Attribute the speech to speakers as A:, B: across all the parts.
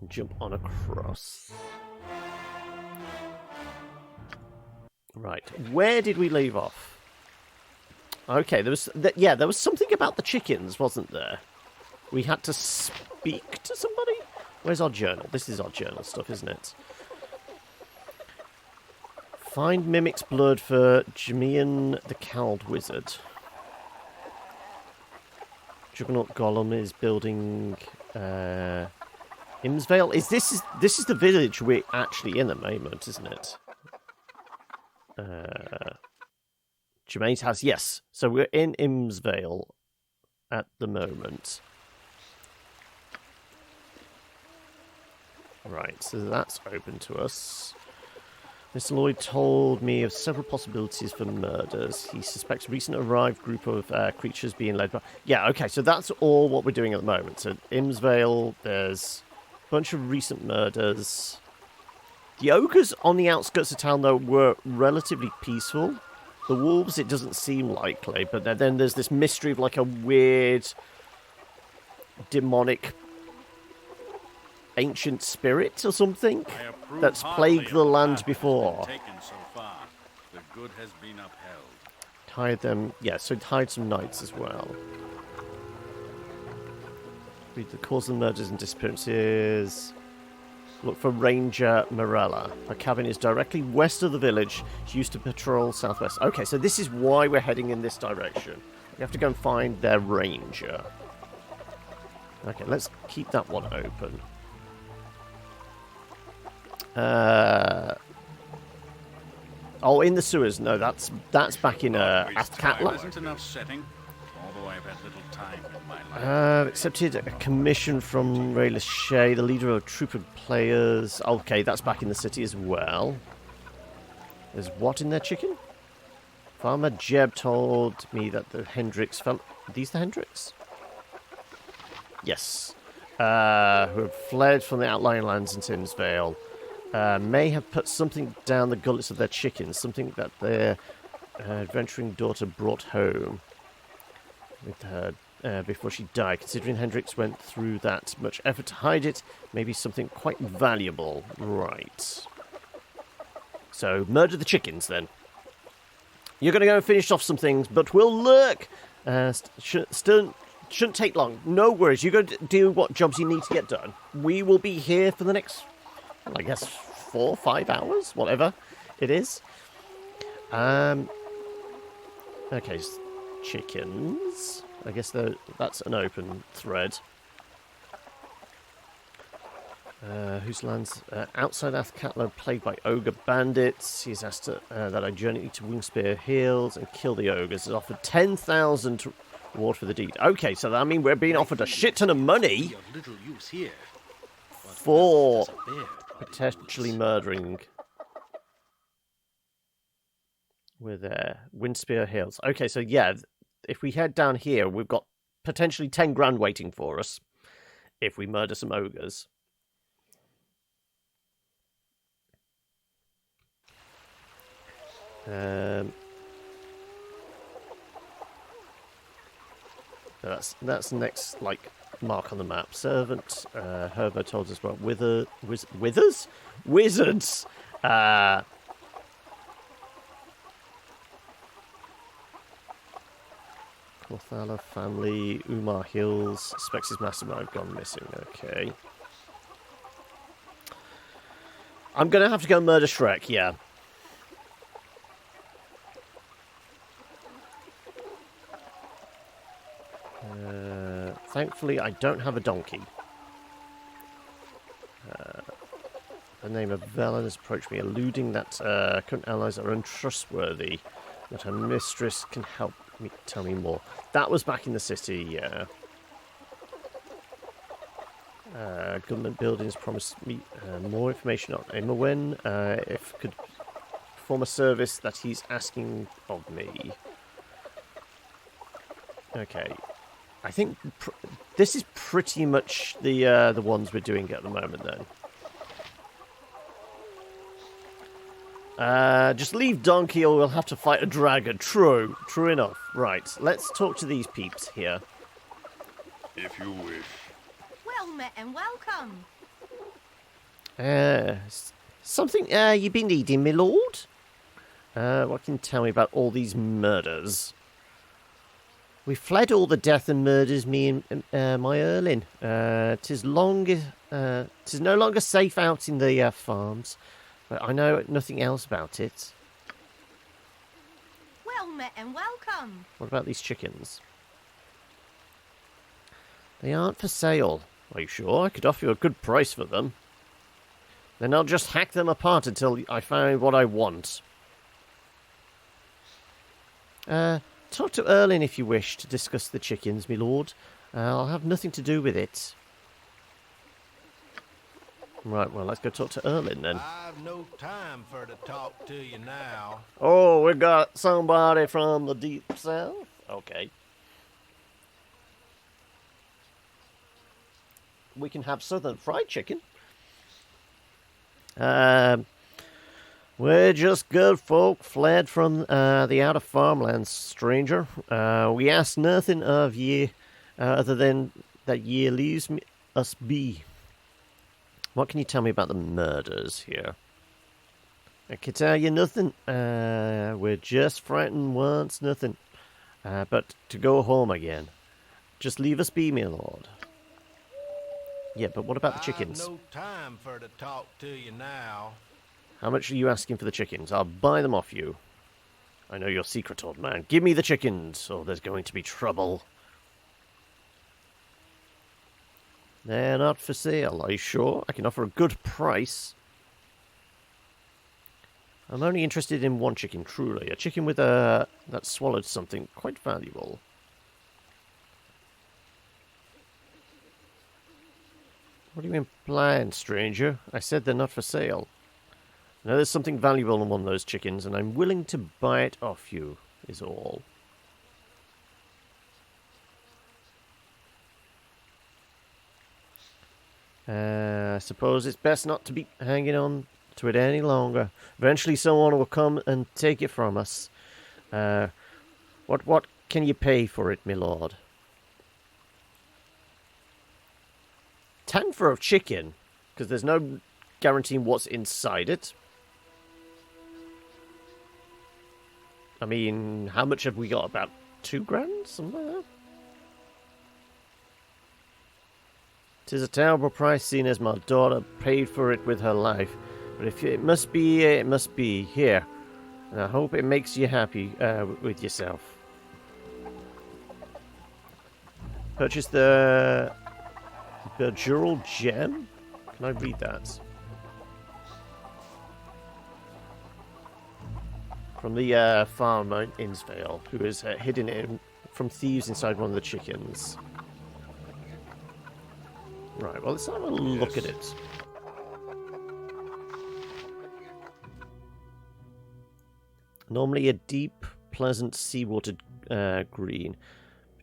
A: And jump on across. Right, where did we leave off? Okay, there was there was something about the chickens, wasn't there? We had to speak to somebody? Where's our journal? This is our journal stuff, isn't it? Find Mimic's blood for Jamian the Cowled Wizard. Juggernaut Golem is building Imnesvale. This is the village we're actually in at the moment, isn't it? Jermaine's house, yes. So we're in Imnesvale at the moment. Right, so that's open to us. Mr. Lloyd told me of several possibilities for murders. He suspects a recent arrived group of creatures being led by... Yeah, okay, so that's all what we're doing at the moment. So, Imnesvale, there's a bunch of recent murders. The ogres on the outskirts of town, though, were relatively peaceful. The wolves, it doesn't seem likely, but then there's this mystery of, like, a weird, demonic, ancient spirit or something that's plagued the land before.
B: The good has been upheld.
A: Hide them, yeah, so hide some knights as well. Read the cause of the murders and disappearances. Look for Ranger Morella. Her cabin is directly west of the village. She used to patrol southwest. Okay, so this is why we're heading in this direction. We have to go and find their ranger. Okay, let's keep that one open. Oh, in the sewers. No, that's back in Athkatla.
B: Isn't enough setting, although I've had little time in my life.
A: Accepted a commission from Ray Lachey, the leader of a troop of players. Okay, that's back in the city as well. There's what in their chicken? Farmer Jeb told me that the Hendricks fell... Are these the Hendricks? Yes. Who have fled from the outlying lands in Imnesvale. May have put something down the gullets of their chickens, something that their adventuring daughter brought home with her before she died. Considering Hendricks went through that much effort to hide it, maybe something quite valuable. Right. So, murder the chickens, then. You're going to go and finish off some things, but we'll lurk. Shouldn't take long. No worries. You're going to do what jobs you need to get done. We will be here for the next... I guess 4 or 5 hours, whatever it is. Okay, chickens. I guess that's an open thread. Whose lands outside Athkatla plagued by ogre bandits. He's asked that I journey to Wingspear Hills and kill the ogres. Has offered 10,000 reward for the deed. Okay, so I mean we're being offered a shit ton of money for potentially murdering. We're there. Wingspear Hills. Okay, so yeah, if we head down here, we've got potentially 10 grand waiting for us if we murder some ogres. That's the next, like, mark on the map. Servant, Herbo told us about withers? Wizards! Corthala family, Umar Hills, suspects his mastermind gone missing. Okay. I'm gonna have to go murder Shrek, yeah. Thankfully, I don't have a donkey. The name of Velen has approached me, alluding that current allies are untrustworthy, that her mistress can help me tell me more. That was back in the city, yeah. Government buildings promised me more information on Immerwen, if could perform a service that he's asking of me. Okay. I think this is pretty much the ones we're doing at the moment, then. Just leave Donkey or we'll have to fight a dragon. True enough. Right, let's talk to these peeps here.
B: If you wish.
C: Well met and welcome.
A: Something you been needing, my lord? What can you tell me about all these murders? We fled all the death and murders, me and my Erlin. 'Tis no longer safe out in the farms, but I know nothing else about it.
C: Well met and welcome.
A: What about these chickens? They aren't for sale. Are you sure? I could offer you a good price for them. Then I'll just hack them apart until I find what I want. Talk to Erlin if you wish to discuss the chickens, my lord. I'll have nothing to do with it. Right, well, let's go talk to Erlin then.
D: I've no time for to talk to you now.
A: Oh, we got somebody from the deep south? Okay. We can have southern fried chicken. We're just good folk fled from the outer farmlands, stranger. We ask nothing of ye other than that ye leaves us be. What can you tell me about the murders here? I can tell you nothing. We're just frightened once, nothing. But to go home again. Just leave us be, my lord. Yeah, but what about the chickens?
D: I've no time for to talk to you now.
A: How much are you asking for the chickens? I'll buy them off you. I know your secret, old man. Give me the chickens, or there's going to be trouble. They're not for sale. Are you sure? I can offer a good price. I'm only interested in one chicken, truly. A chicken with that swallowed something quite valuable. What are you implying, stranger? I said they're not for sale. Now there's something valuable in one of those chickens, and I'm willing to buy it off you, is all. I suppose it's best not to be hanging on to it any longer. Eventually someone will come and take it from us. What can you pay for it, my lord? 10 for a chicken, because there's no guaranteeing what's inside it. I mean, how much have we got? About 2 grand? Something like that? 'Tis a terrible price, seeing as my daughter paid for it with her life. But if it must be, it must be. Here. And I hope it makes you happy with yourself. Purchase the Baldur gem? Can I read that? From the farmer in Imnesvale, who is hidden in from thieves inside one of the chickens. Right, well, let's have a look at it. Normally a deep, pleasant, seawater green.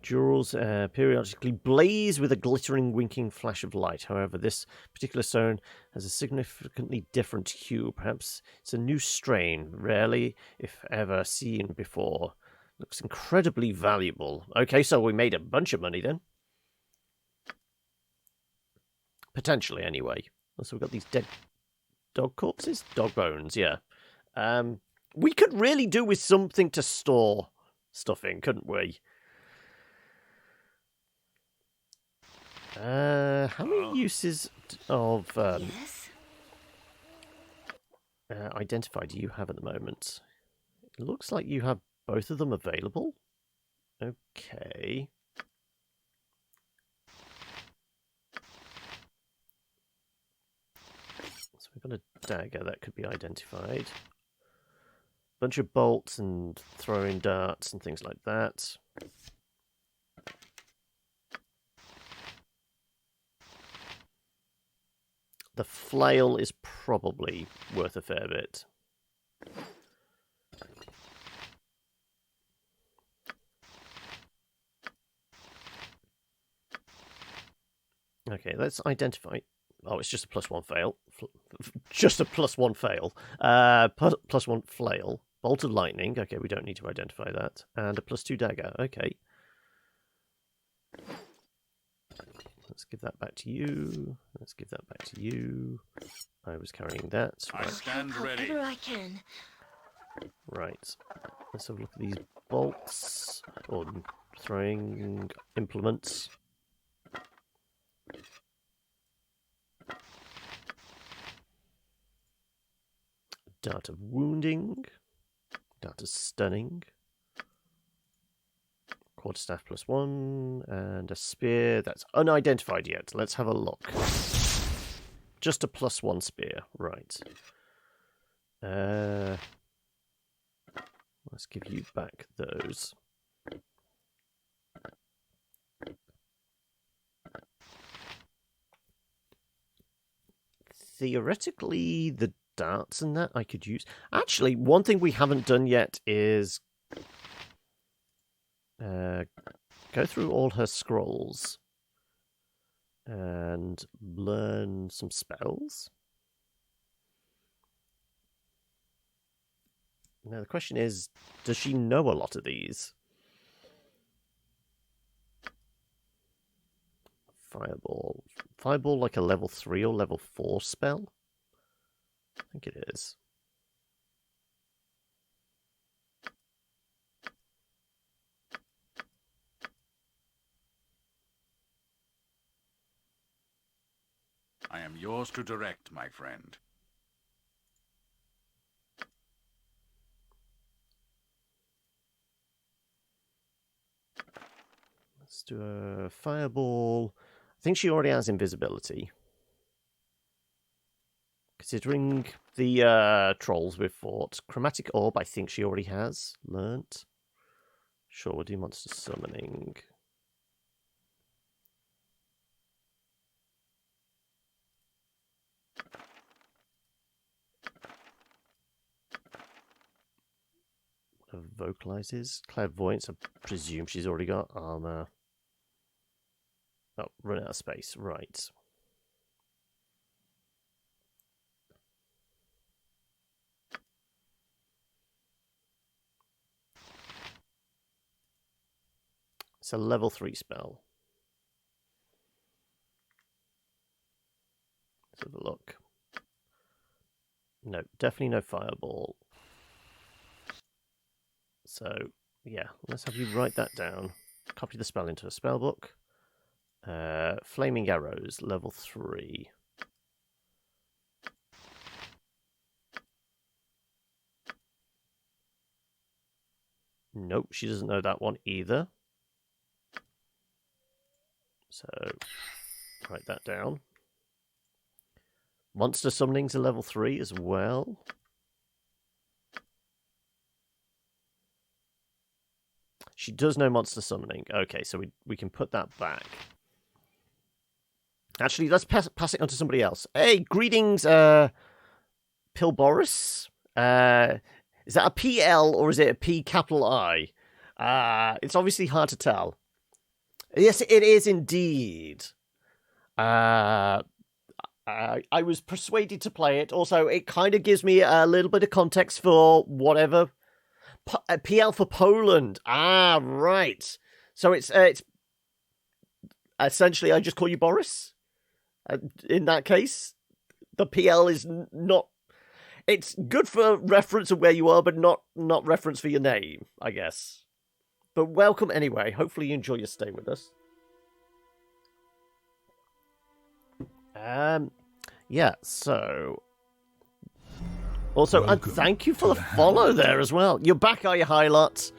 A: Jewels periodically blaze with a glittering, winking flash of light. However, this particular stone has a significantly different hue. Perhaps it's a new strain, rarely, if ever, seen before. Looks incredibly valuable. Okay, so we made a bunch of money then. Potentially, anyway. Also, we've got these dead dog corpses? Dog bones, yeah. We could really do with something to store stuff in, couldn't we? How many uses of
C: Yes?
A: identify do you have at the moment? It looks like you have both of them available. Okay. So we've got a dagger that could be identified. Bunch of bolts and throwing darts and things like that. The flail is probably worth a fair bit. Okay, let's identify. Oh, it's just a +1 fail. Just a +1 fail. +1 flail. Bolt of lightning. Okay, we don't need to identify that. And a +2 dagger. Okay. Let's give that back to you. Let's give that back to you. I was carrying that.
B: I stand ready.
E: However I can.
A: Right. Let's have a look at these bolts or throwing implements. Dart of wounding. Dart of stunning. Quarterstaff +1 and a spear that's unidentified yet. Let's have a look. Just a +1 spear, right. Let's give you back those. Theoretically, the darts and that I could use. Actually, one thing we haven't done yet is go through all her scrolls and learn some spells. Now, the question is, does she know a lot of these? Fireball. Fireball like a level 3 or level 4 spell? I think it is.
B: I am yours to direct, my friend.
A: Let's do a fireball. I think she already has invisibility. Considering the trolls we've fought. Chromatic Orb, I think she already has learnt. Sure, we'll do monster summoning. Vocalizes. Clairvoyance, I presume she's already got armor. Oh, run out of space. Right. It's a level 3 spell. Let's have a look. No, definitely no fireball. So, yeah, let's have you write that down. Copy the spell into a spell book. Flaming Arrows, level 3. Nope, she doesn't know that one either. So, write that down. Monster Summoning's a level 3 as well. She does know Monster Summoning. Okay, so we can put that back. Actually, let's pass it on to somebody else. Hey, greetings, Pilboris. Is that a PL or is it a P capital I? It's obviously hard to tell. Yes, it is indeed. I was persuaded to play it. Also, it kind of gives me a little bit of context for whatever. PL for Poland. Ah, right. So it's essentially I just call you Boris. In that case, the PL is not. It's good for reference of where you are, but not reference for your name, I guess. But welcome anyway. Hopefully you enjoy your stay with us. Yeah. So. Also, and thank you for the follow there as well. You're back, are you, Highlots?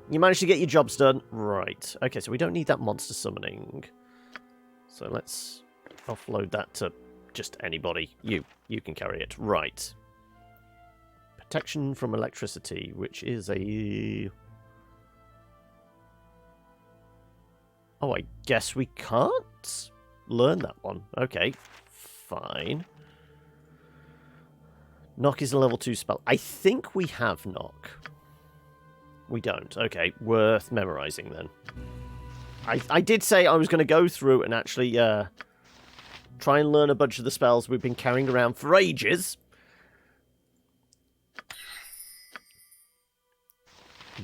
A: You managed to get your jobs done. Right. Okay, so we don't need that monster summoning. So let's offload that to just anybody. You can carry it. Right. Protection from electricity, which is a... Oh, I guess we can't learn that one. Okay, fine. Knock is a level 2 spell. I think we have Knock. We don't. Okay, worth memorizing then. I did say I was going to go through and actually try and learn a bunch of the spells we've been carrying around for ages.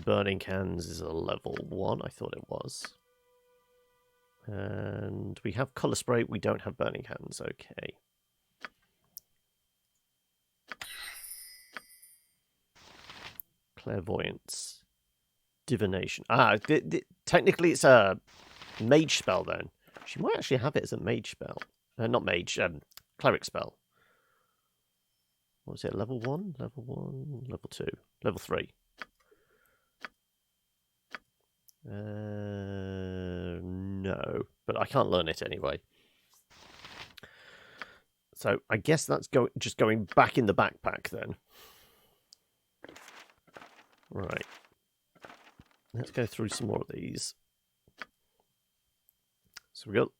A: Burning Hands is a level 1. I thought it was. And we have colour spray. We don't have burning hands. Okay. Clairvoyance. Divination. Technically it's a mage spell then. She might actually have it as a mage spell. Not mage, cleric spell. What was it, level 1? Level 1, level 2, level 3. No, but I can't learn it anyway. So I guess that's just going back in the backpack then. Right. Let's go through some more of these. So we got...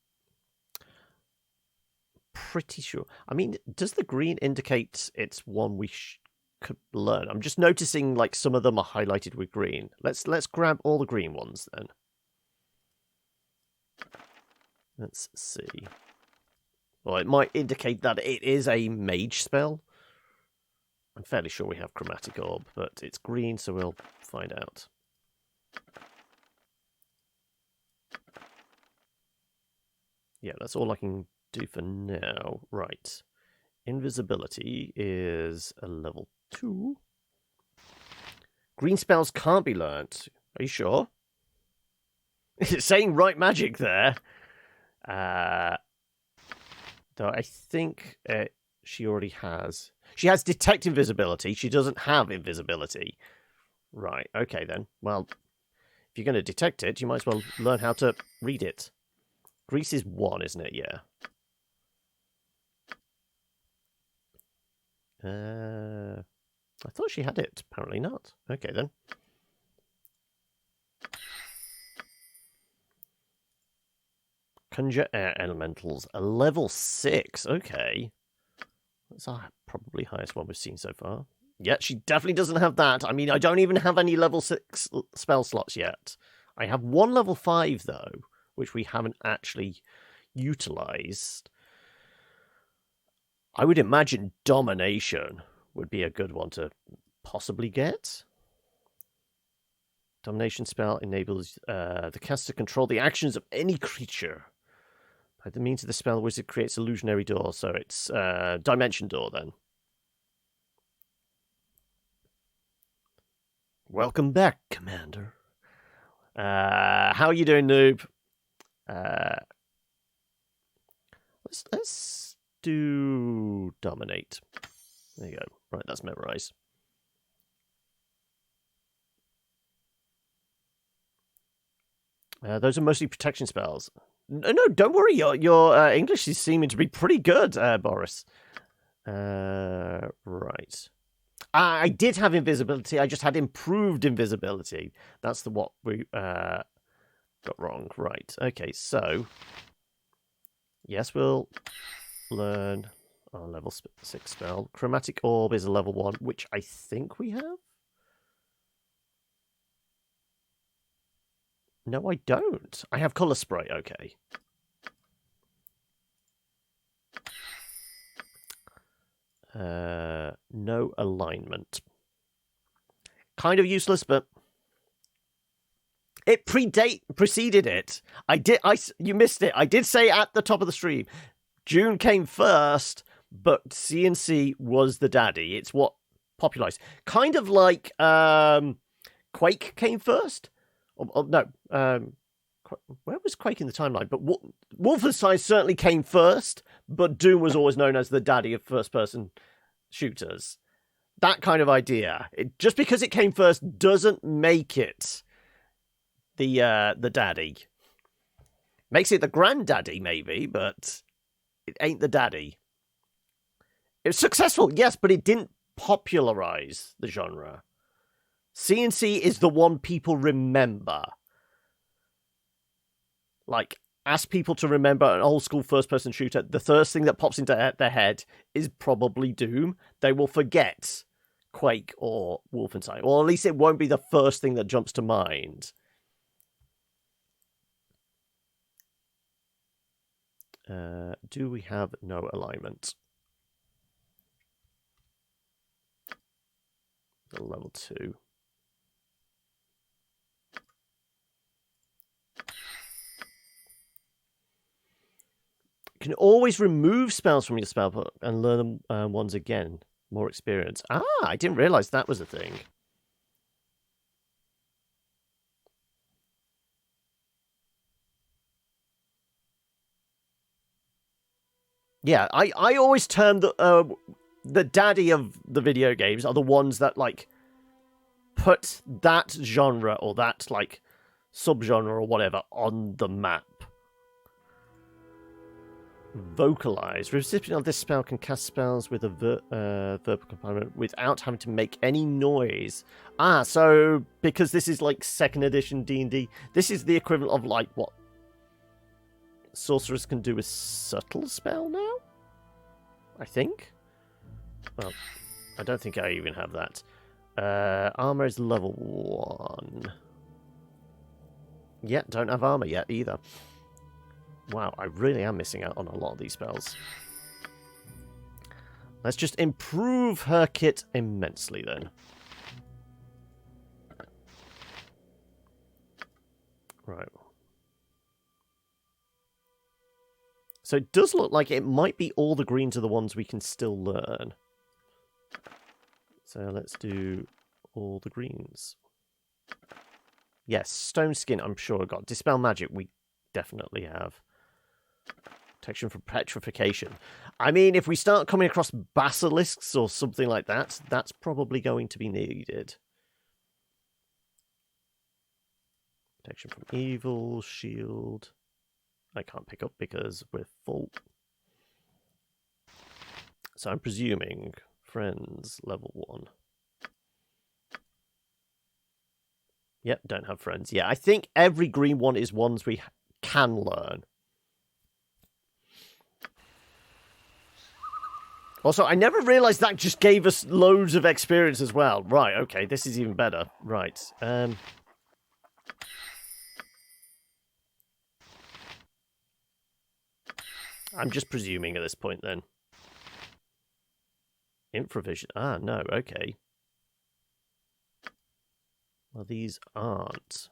A: Pretty sure. I mean, does the green indicate it's one we could learn? I'm just noticing like some of them are highlighted with green. Let's grab all the green ones then. Let's see. Well, it might indicate that it is a mage spell. I'm fairly sure we have chromatic orb, but it's green, so we'll find out. Yeah, that's all I can do for now. Right. Invisibility is a level 2. Green spells can't be learnt. Are you sure? It's saying right magic there. Though I think she already has. She has detect invisibility. She doesn't have invisibility. Right, okay then. Well, if you're going to detect it, you might as well learn how to read it. Grease is 1, isn't it? Yeah. I thought she had it. Apparently not. Okay, then. Conjure air elementals. A level 6. Okay. That's our probably highest one we've seen so far. Yeah, she definitely doesn't have that. I mean, I don't even have any level 6 spell slots yet. I have 1 level 5, though, which we haven't actually utilized. I would imagine Domination would be a good one to possibly get. Domination spell enables the caster to control the actions of any creature. By the means of the spell, wizard creates illusionary door, so it's dimension door then. Welcome back, Commander. How are you doing, noob? Let's do dominate. There you go. Right, that's memorize. Those are mostly protection spells. No, don't worry. Your English is seeming to be pretty good, Boris. Right. I did have invisibility. I just had improved invisibility. That's what we got wrong. Right. Okay, so... Yes, we'll learn our level 6 spell. Chromatic Orb is a level 1, which I think we have. No, I don't. I have Colour Spray, okay. No alignment. Kind of useless, but it preceded it. You missed it. I did say at the top of the stream, June came first, but CNC was the daddy. It's what popularized. Kind of like Quake came first. No, where was Quake in the timeline? But Wolfenstein certainly came first, but Doom was always known as the daddy of first-person shooters. That kind of idea. Just because it came first doesn't make it the daddy. Makes it the granddaddy, maybe, but it ain't the daddy. It was successful, yes, but it didn't popularize the genre. CNC is the one people remember. Like, ask people to remember an old-school first-person shooter, the first thing that pops into their head is probably Doom. They will forget Quake or Wolfenstein. Or at least it won't be the first thing that jumps to mind. Do we have no alignment? The level 2. can always remove spells from your spell book and learn them once again. More experience. Ah, I didn't realise that was a thing. Yeah, I always term the daddy of the video games are the ones that, like, put that genre or that, like, subgenre or whatever on the map. Vocalize. Recipient of this spell can cast spells with a verbal component without having to make any noise. Ah, so because this is like 2nd edition D&D, this is the equivalent of like what sorcerers can do with subtle spell now? I think. Well, I don't think I even have that. Armor is level 1. Yeah, don't have armor yet either. Wow, I really am missing out on a lot of these spells. Let's just improve her kit immensely then. Right. So it does look like it might be all the greens are the ones we can still learn. So let's do all the greens. Yes, Stone Skin, I'm sure I got. Dispel Magic, we definitely have. Protection from petrification. I mean, if we start coming across basilisks or something like that, that's probably going to be needed. Protection from evil, shield. I can't pick up because we're full. So I'm presuming friends level 1. Yep, don't have friends. Yeah, I think every green one is ones we can learn. Also, I never realised that just gave us loads of experience as well. Right, okay, this is even better. Right. I'm just presuming at this point then. Infravision. Ah, no, okay. Well, these aren't.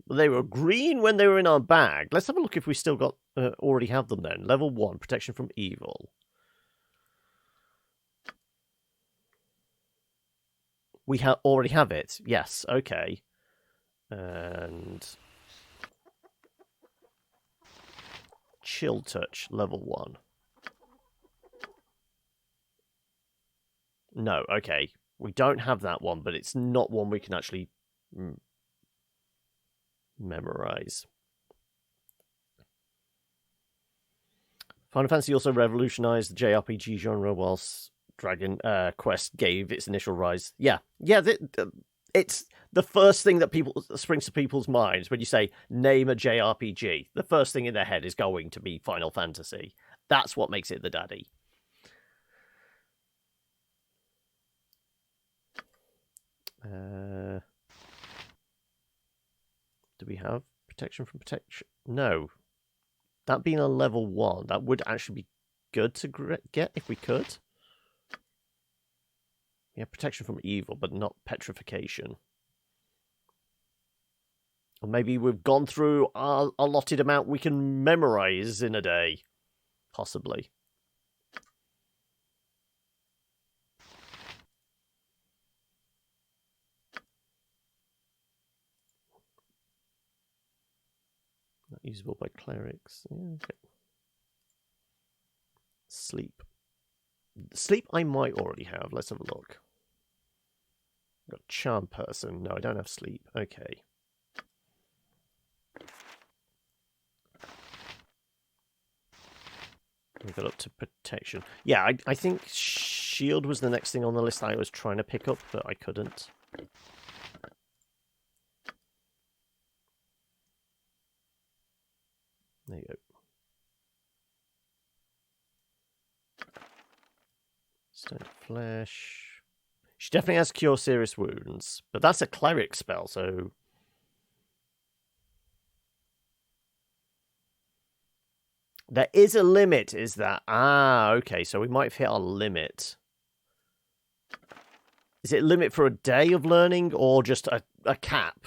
A: Well, they were green when they were in our bag. Let's have a look if we still got already have them then. Level 1, protection from evil. We already have it. Yes, okay. And chill touch, level 1. No, okay. We don't have that one, but it's not one we can actually memorize. Final Fantasy also revolutionized the JRPG genre whilst Dragon Quest gave its initial rise. Yeah, it's the first thing that springs to people's minds when you say, name a JRPG. The first thing in their head is going to be Final Fantasy. That's what makes it the daddy. Do we have protection from protection? No. That being a level 1, that would actually be good to get if we could. Yeah, protection from evil, but not petrification. Or maybe we've gone through our allotted amount we can memorize in a day. Possibly. Not usable by clerics. Yeah, okay. Sleep. Sleep I might already have. Let's have a look. Got charm person. No, I don't have sleep. Okay. We got up to protection. Yeah, I think shield was the next thing on the list I was trying to pick up, but I couldn't. There you go. Stone flesh. She definitely has cure serious wounds, but that's a cleric spell, so there is a limit, is that? Ah, okay, so we might have hit our limit. Is it a limit for a day of learning or just a cap?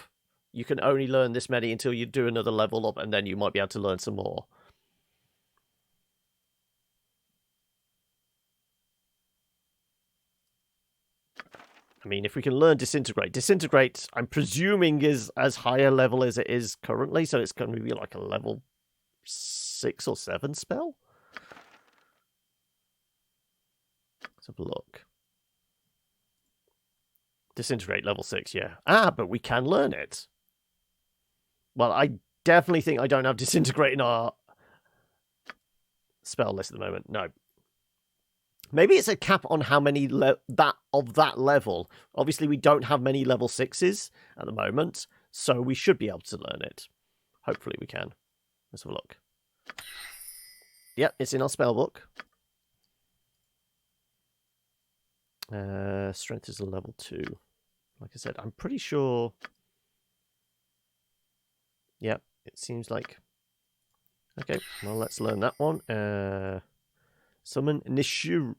A: you can only learn this many until you do another level up, and then you might be able to learn some more. I mean, if we can learn Disintegrate, I'm presuming is as high a level as it is currently, so it's going to be like a level 6 or 7 spell. Let's have a look. Disintegrate level 6, yeah. Ah, but we can learn it. Well, I definitely think I don't have Disintegrate in our spell list at the moment. No. Maybe it's a cap on how many that level. Obviously, we don't have many level 6s at the moment, so we should be able to learn it. Hopefully we can. Let's have a look. Yep, it's in our spell book. Strength is a level 2. Like I said, I'm pretty sure... Yep, it seems like... Okay, well, let's learn that one. Summon Nishru.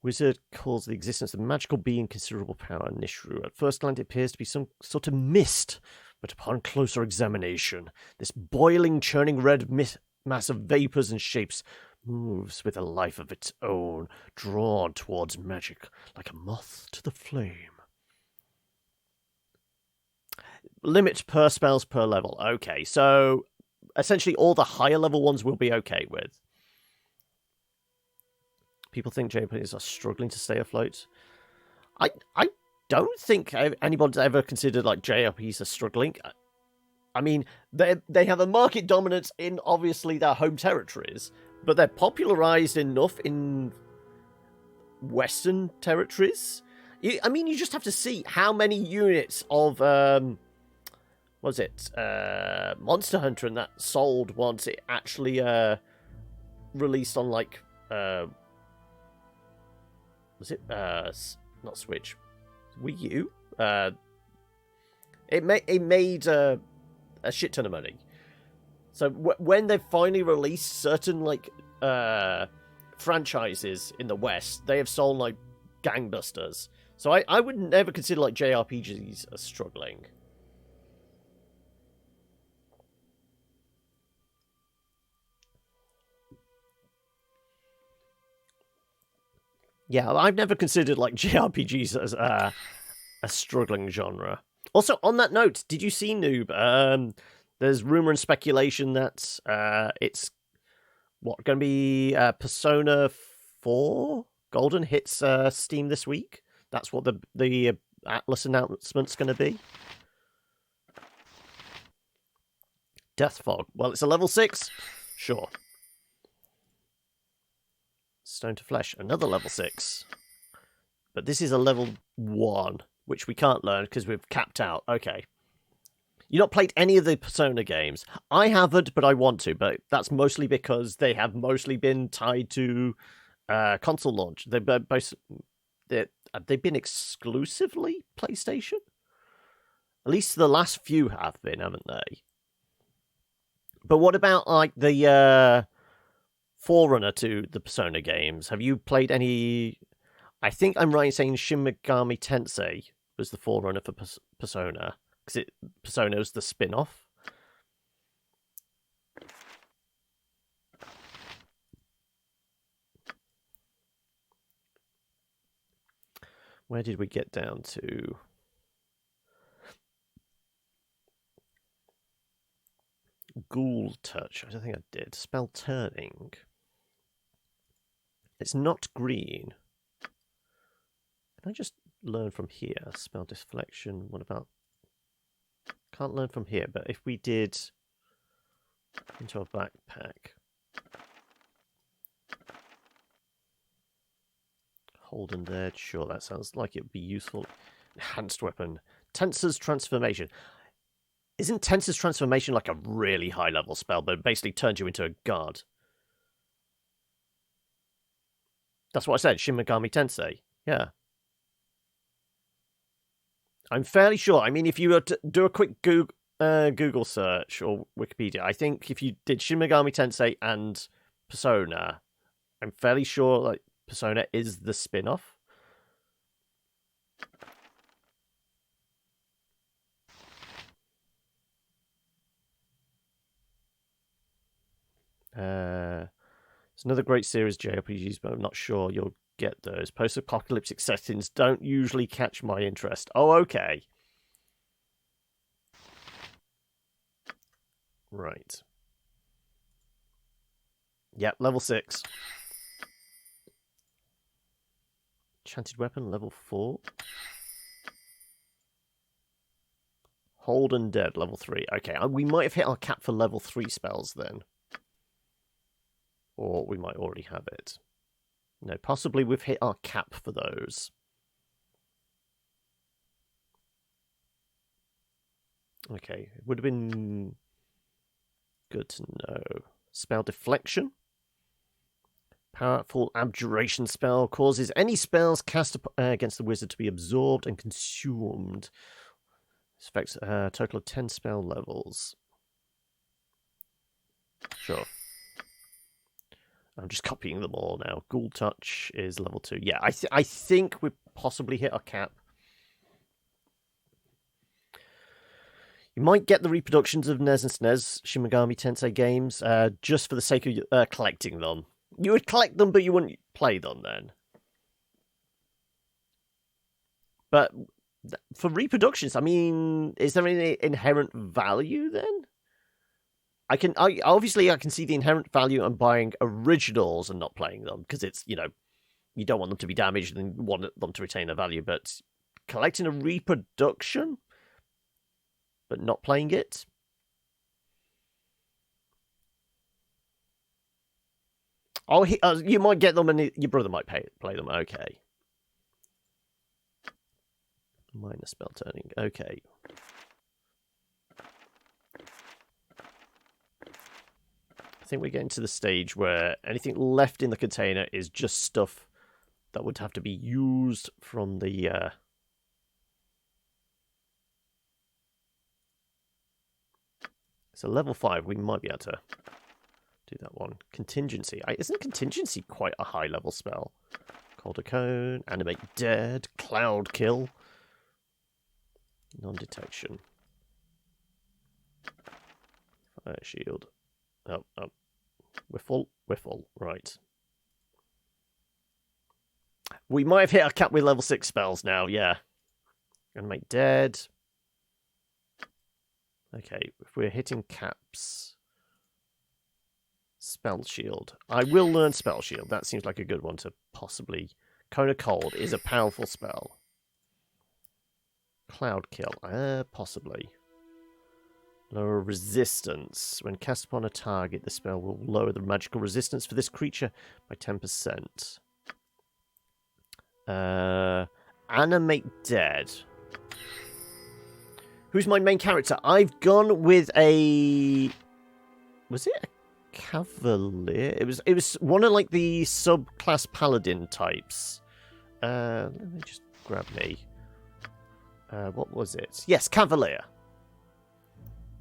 A: Wizard calls the existence of a magical being considerable power, Nishru. At first glance, it appears to be some sort of mist, but upon closer examination, this boiling, churning red mass of vapors and shapes moves with a life of its own, drawn towards magic like a moth to the flame. Limit per spells per level. Okay, so essentially all the higher level ones we'll be okay with. People think JRPGs are struggling to stay afloat. I don't think anybody's ever considered like JRPGs are struggling. I mean, they have a market dominance in obviously their home territories, but they're popularized enough in Western territories. I mean, you just have to see how many units of what was it? Monster Hunter and that sold once it actually released on like was it not Switch, Wii U? It made a shit ton of money. So when they finally released certain like franchises in the West, they have sold like gangbusters. So I would never consider like JRPGs as struggling. Yeah, I've never considered like JRPGs as a struggling genre. Also, on that note, did you see, Noob? There's rumor and speculation that it's going to be Persona 4 Golden hits Steam this week. That's what the Atlas announcement's going to be. Death Fog. Well, it's a level 6. Sure. Stone to Flesh, another level 6. But this is a level 1, which we can't learn because we've capped out. Okay. You've not played any of the Persona games. I haven't, but I want to. But that's mostly because they have mostly been tied to console launch. They've been exclusively PlayStation? At least the last few have been, haven't they? But what about like the forerunner to the Persona games? Have you played any? I think I'm right in saying Shin Megami Tensei was the forerunner for Persona, because Persona was the spin-off. Where did we get down to? Ghoul Touch. I don't think I did. Spell Turning. It's not green. Can I just learn from here? Spell Deflection. What about... Can't learn from here, but if we did into a backpack. Holden Edge. Sure, that sounds like it would be useful. Enhanced Weapon. Tensor's Transformation. Isn't Tensor's Transformation like a really high-level spell, but it basically turns you into a god? That's what I said, Shin Megami Tensei. Yeah. I'm fairly sure. I mean, if you were to do a quick Google search or Wikipedia, I think if you did Shin Megami Tensei and Persona, I'm fairly sure like Persona is the spin-off. It's another great series, JRPGs, but I'm not sure you'll get those. Post-apocalyptic settings don't usually catch my interest. Oh, okay. Right. Yep, level 6. Enchanted weapon, level 4. Hold Undead, level 3. Okay, we might have hit our cap for level 3 spells then. Or we might already have it. No, possibly we've hit our cap for those. Okay, it would have been good to know. Spell Deflection. Powerful abjuration spell causes any spells cast against the wizard to be absorbed and consumed. This affects a total of 10 spell levels. Sure. I'm just copying them all now. Ghoul Touch is level 2. Yeah, I think we possibly hit our cap. You might get the reproductions of NES and SNES Shin Megami Tensei games just for the sake of collecting them. You would collect them, but you wouldn't play them then. But for reproductions, I mean, is there any inherent value then? I can see the inherent value in buying originals and not playing them because it's, you don't want them to be damaged and want them to retain their value. But collecting a reproduction, but not playing it. Oh, you might get them, and your brother might play them. Okay. Minor spell turning. Okay. I think we're getting to the stage where anything left in the container is just stuff that would have to be used from the... So level 5, we might be able to do that one. Contingency. Isn't Contingency quite a high-level spell? Cold a Cone, Animate Dead, Cloud Kill, Non-Detection. Fire Shield. Oh. Whiffle. Right. We might have hit our cap with level 6 spells now, yeah. Animate Dead. Okay, if we're hitting caps... Spell Shield. I will learn Spell Shield. That seems like a good one to possibly... Cone of Cold is a powerful spell. Cloud Kill. Possibly. Lower resistance. When cast upon a target, the spell will lower the magical resistance for this creature by 10%. Animate Dead. Who's my main character? I've gone with a... Was it a Cavalier? It was one of like the subclass paladin types. Let me just grab me. What was it? Yes, Cavalier.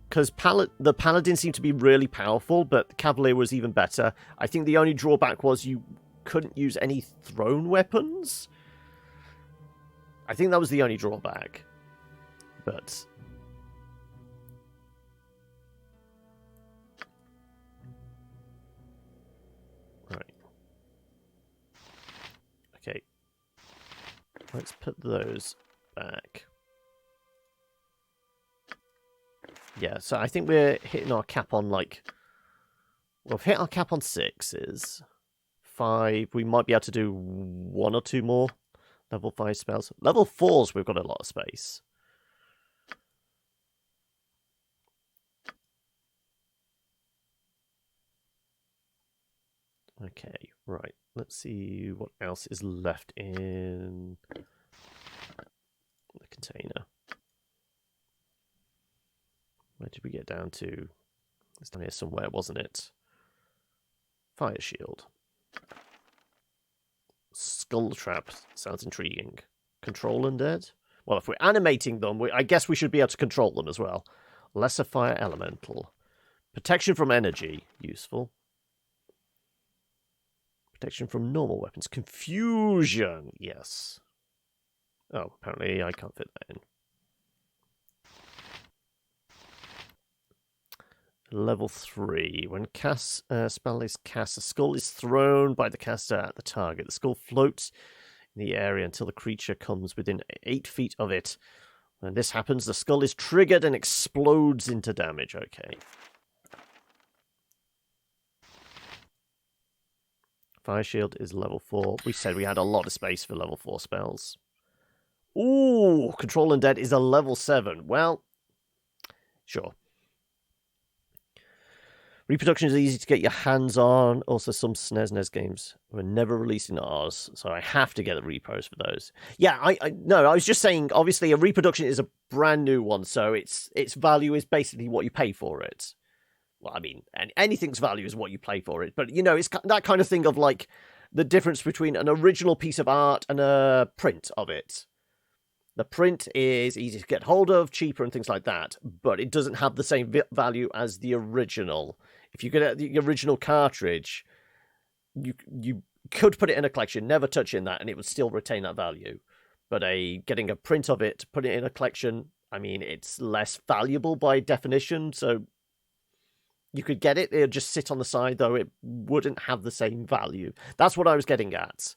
A: Because the paladin seemed to be really powerful, but the Cavalier was even better. I think the only drawback was you couldn't use any thrown weapons. I think that was the only drawback. But... Right. Okay. Let's put those back. Yeah, so I think we're hitting our cap on, like... We've hit our cap on 6s. 5, we might be able to do 1 or 2 more level 5 spells. Level 4s, we've got a lot of space. Okay, right. Let's see what else is left in the container. Where did we get down to? It's down here somewhere, wasn't it? Fire Shield. Skull Trap sounds intriguing. Control Undead? Well, if we're animating them, I guess we should be able to control them as well. Lesser Fire Elemental. Protection from Energy. Useful. Protection from normal weapons. Confusion. Yes. Oh, apparently I can't fit that in. Level 3. When spell is cast, a skull is thrown by the caster at the target. The skull floats in the area until the creature comes within 8 feet of it. When this happens, the skull is triggered and explodes into damage. Okay. Fire Shield is level 4. We said we had a lot of space for level 4 spells. Ooh, Control Undead is a level 7. Well, sure. Reproduction is easy to get your hands on. Also, some SNES games were never released in ours, so I have to get the repros for those. Yeah, I was just saying, obviously, a reproduction is a brand new one, so its value is basically what you pay for it. Well, I mean, anything's value is what you pay for it, but, you know, it's that kind of thing of, like, the difference between an original piece of art and a print of it. The print is easy to get hold of, cheaper and things like that, but it doesn't have the same value as the original. If you get the original cartridge, you could put it in a collection, never touch in that, and it would still retain that value. But getting a print of it, put it in a collection, I mean, it's less valuable by definition, so you could get it, it'll just sit on the side, though it wouldn't have the same value. That's what I was getting at.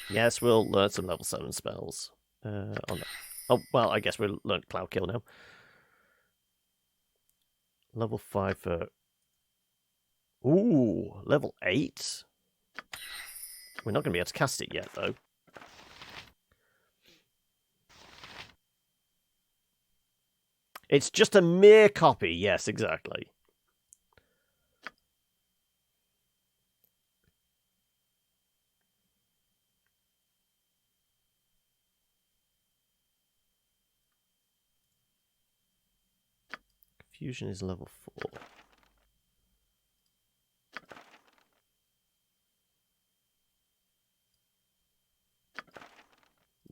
A: Yes, we'll learn some level 7 spells. Oh, well, I guess we'll learn Cloud Kill now. Level 5 for... Ooh, level 8? We're not going to be able to cast it yet, though. It's just a mere copy. Yes, exactly. Fusion is level 4.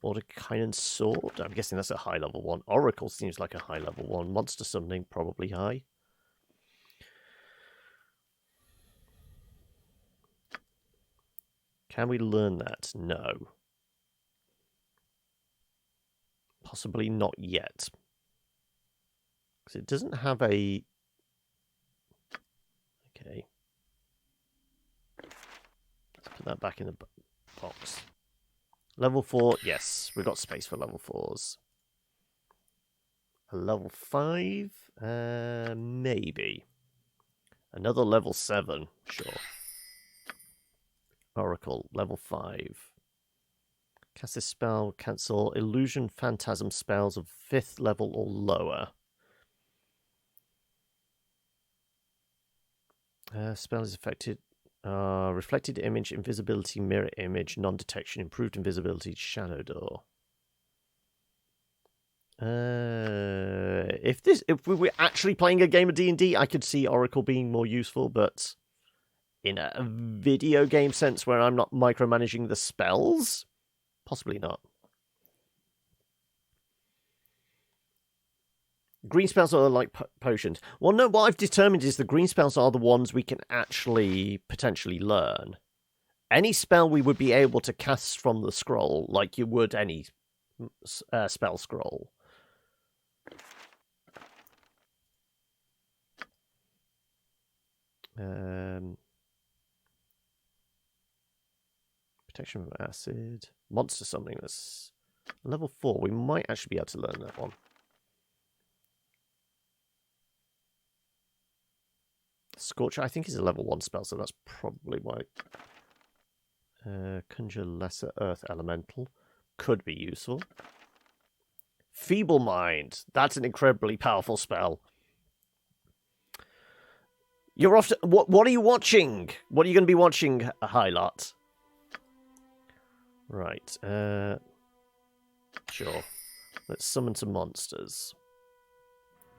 A: Mordekainen's Sword? I'm guessing that's a high level one. Oracle seems like a high level one. Monster Summoning, probably high. Can we learn that? No. Possibly not yet. Because it doesn't have a... Okay. Let's put that back in the box. Level 4, yes. We've got space for level 4s. A level 5? Maybe. Another level 7, sure. Oracle, level 5. Cast this spell, cancel illusion phantasm spells of 5th level or lower. Spell is affected. Reflected image, invisibility, mirror image, non-detection, improved invisibility, shadow door. If we were actually playing a game of D&D, I could see Oracle being more useful, but in a video game sense where I'm not micromanaging the spells, possibly not. Green spells are like potions. Well, no, what I've determined is the green spells are the ones we can actually potentially learn. Any spell we would be able to cast from the scroll, like you would any spell scroll. Protection from acid. Monster something that's level 4. We might actually be able to learn that one. Scorcher, I think, is a level 1 spell, so that's probably why. Conjure Lesser Earth Elemental. Could be useful. Feeble Mind. That's an incredibly powerful spell. You're off to... What are you watching? What are you going to be watching, Hylot? Right. Sure. Let's summon some monsters.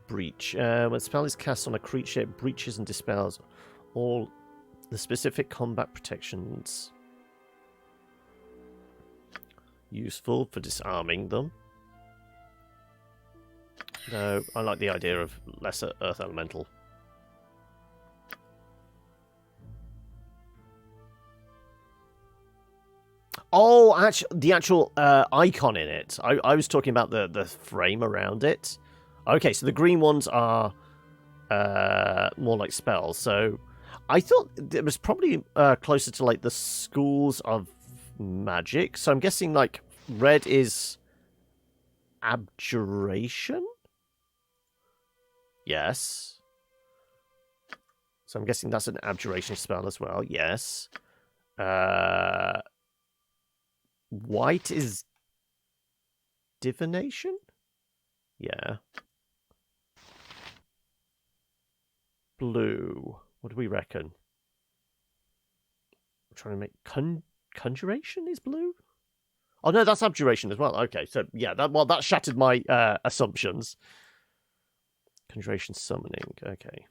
A: Breach. When a spell is cast on a creature, it breaches and dispels all the specific combat protections. Useful for disarming them. No, I like the idea of Lesser Earth Elemental. Oh, the actual icon in it. I was talking about the frame around it. Okay, so the green ones are more like spells. So I thought it was probably closer to like the schools of magic. So I'm guessing like red is abjuration. Yes. So I'm guessing that's an abjuration spell as well. Yes. White is divination? Yeah. Blue. What do we reckon? I'm trying to make conjuration is blue? Oh no, that's abjuration as well. Okay, so yeah, that shattered my assumptions. Conjuration summoning. Okay.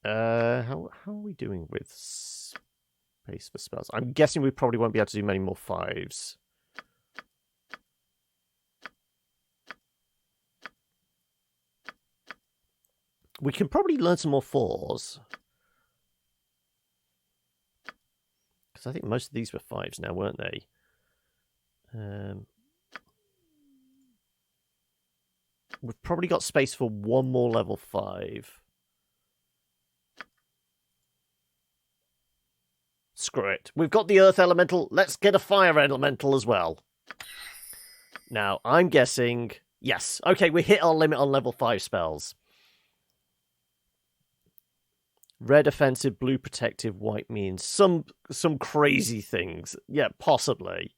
A: How are we doing with space for spells? I'm guessing we probably won't be able to do many more 5s. We can probably learn some more 4s. Because I think most of these were 5s now, weren't they? We've probably got space for one more level 5. Screw it. We've got the earth elemental. Let's get a fire elemental as well. Now, I'm guessing... Yes. Okay, we hit our limit on level 5 spells. Red offensive, blue protective, white means some crazy things. Yeah, possibly.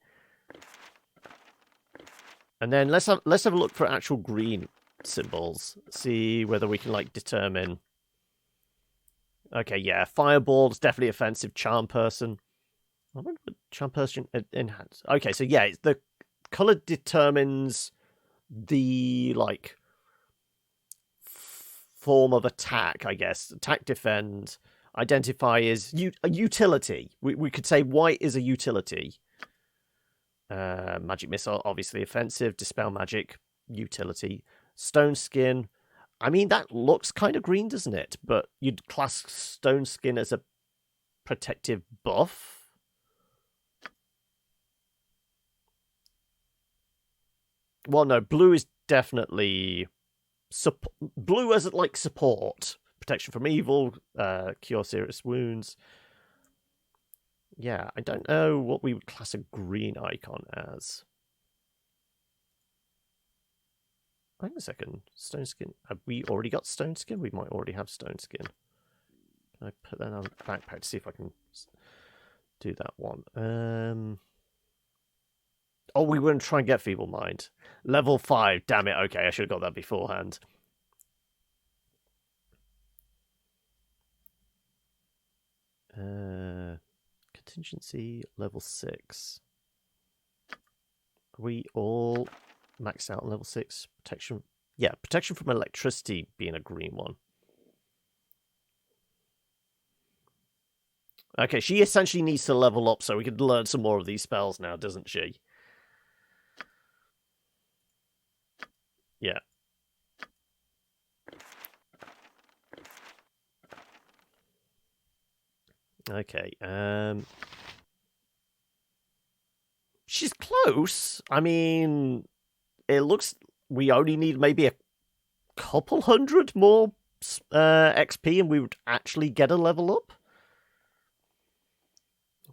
A: And then let's have a look for actual green symbols. See whether we can like determine. Okay, yeah, fireball is definitely offensive. Charm person. I wonder what charm person enhance. Okay, so yeah, the color determines the like form of attack, I guess. Attack, defend, identify is a utility. We could say white is a utility. Magic missile, obviously offensive. Dispel magic, utility. Stone skin. I mean, that looks kind of green, doesn't it? But you'd class stone skin as a protective buff. Well, no, blue is definitely blue as like support, protection from evil, cure serious wounds. Yeah, I don't know what we would class a green icon as. Hang on a second. Stone skin. Have we already got stone skin? We might already have stone skin. Can I put that on the backpack to see if I can do that one? Oh, we were going to try and get Feeble Mind. Level 5. Damn it. Okay, I should have got that beforehand. Contingency level 6. Are we all maxed out on level 6? Protection. Yeah, protection from electricity being a green one. Okay, she essentially needs to level up so we can learn some more of these spells now, doesn't she? Yeah. Okay, she's close. I mean, it looks... We only need maybe a couple hundred more XP and we would actually get a level up.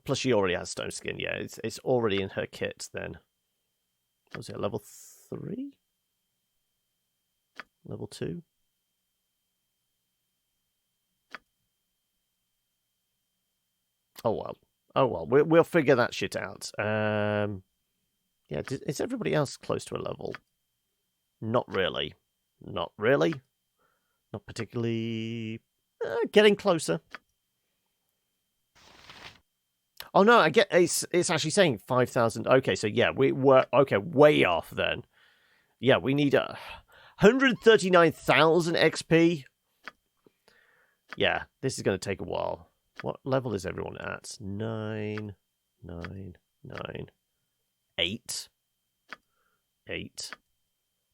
A: Plus she already has stone skin. Yeah, it's already in her kit then. Was it level 3? Level 2? Oh well. Oh well. We'll figure that shit out. Yeah, is everybody else close to a level? Not really. Not really. Not particularly. Getting closer. Oh no, I get it's actually saying 5,000. Okay, so yeah, we were okay, way off then. Yeah, we need 139,000 XP. Yeah, this is going to take a while. What level is everyone at? 9, 9, 9, 8, 8,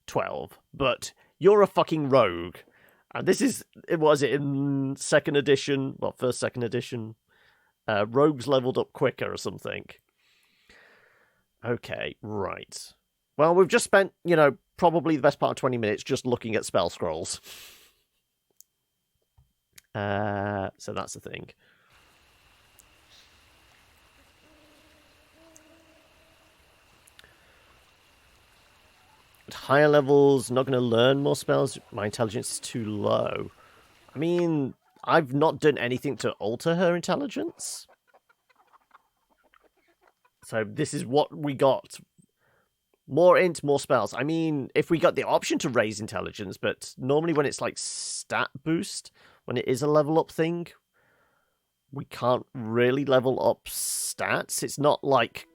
A: 12. But you're a fucking rogue. And this is, was it in second edition? Well, first, second edition. Rogues leveled up quicker or something. Okay, right. Well, we've just spent, probably the best part of 20 minutes just looking at spell scrolls. So that's the thing. At higher levels, not going to learn more spells. My intelligence is too low. I mean, I've not done anything to alter her intelligence. So this is what we got. More int, more spells. I mean, if we got the option to raise intelligence, but normally when it's like stat boost, when it is a level up thing, we can't really level up stats. It's not like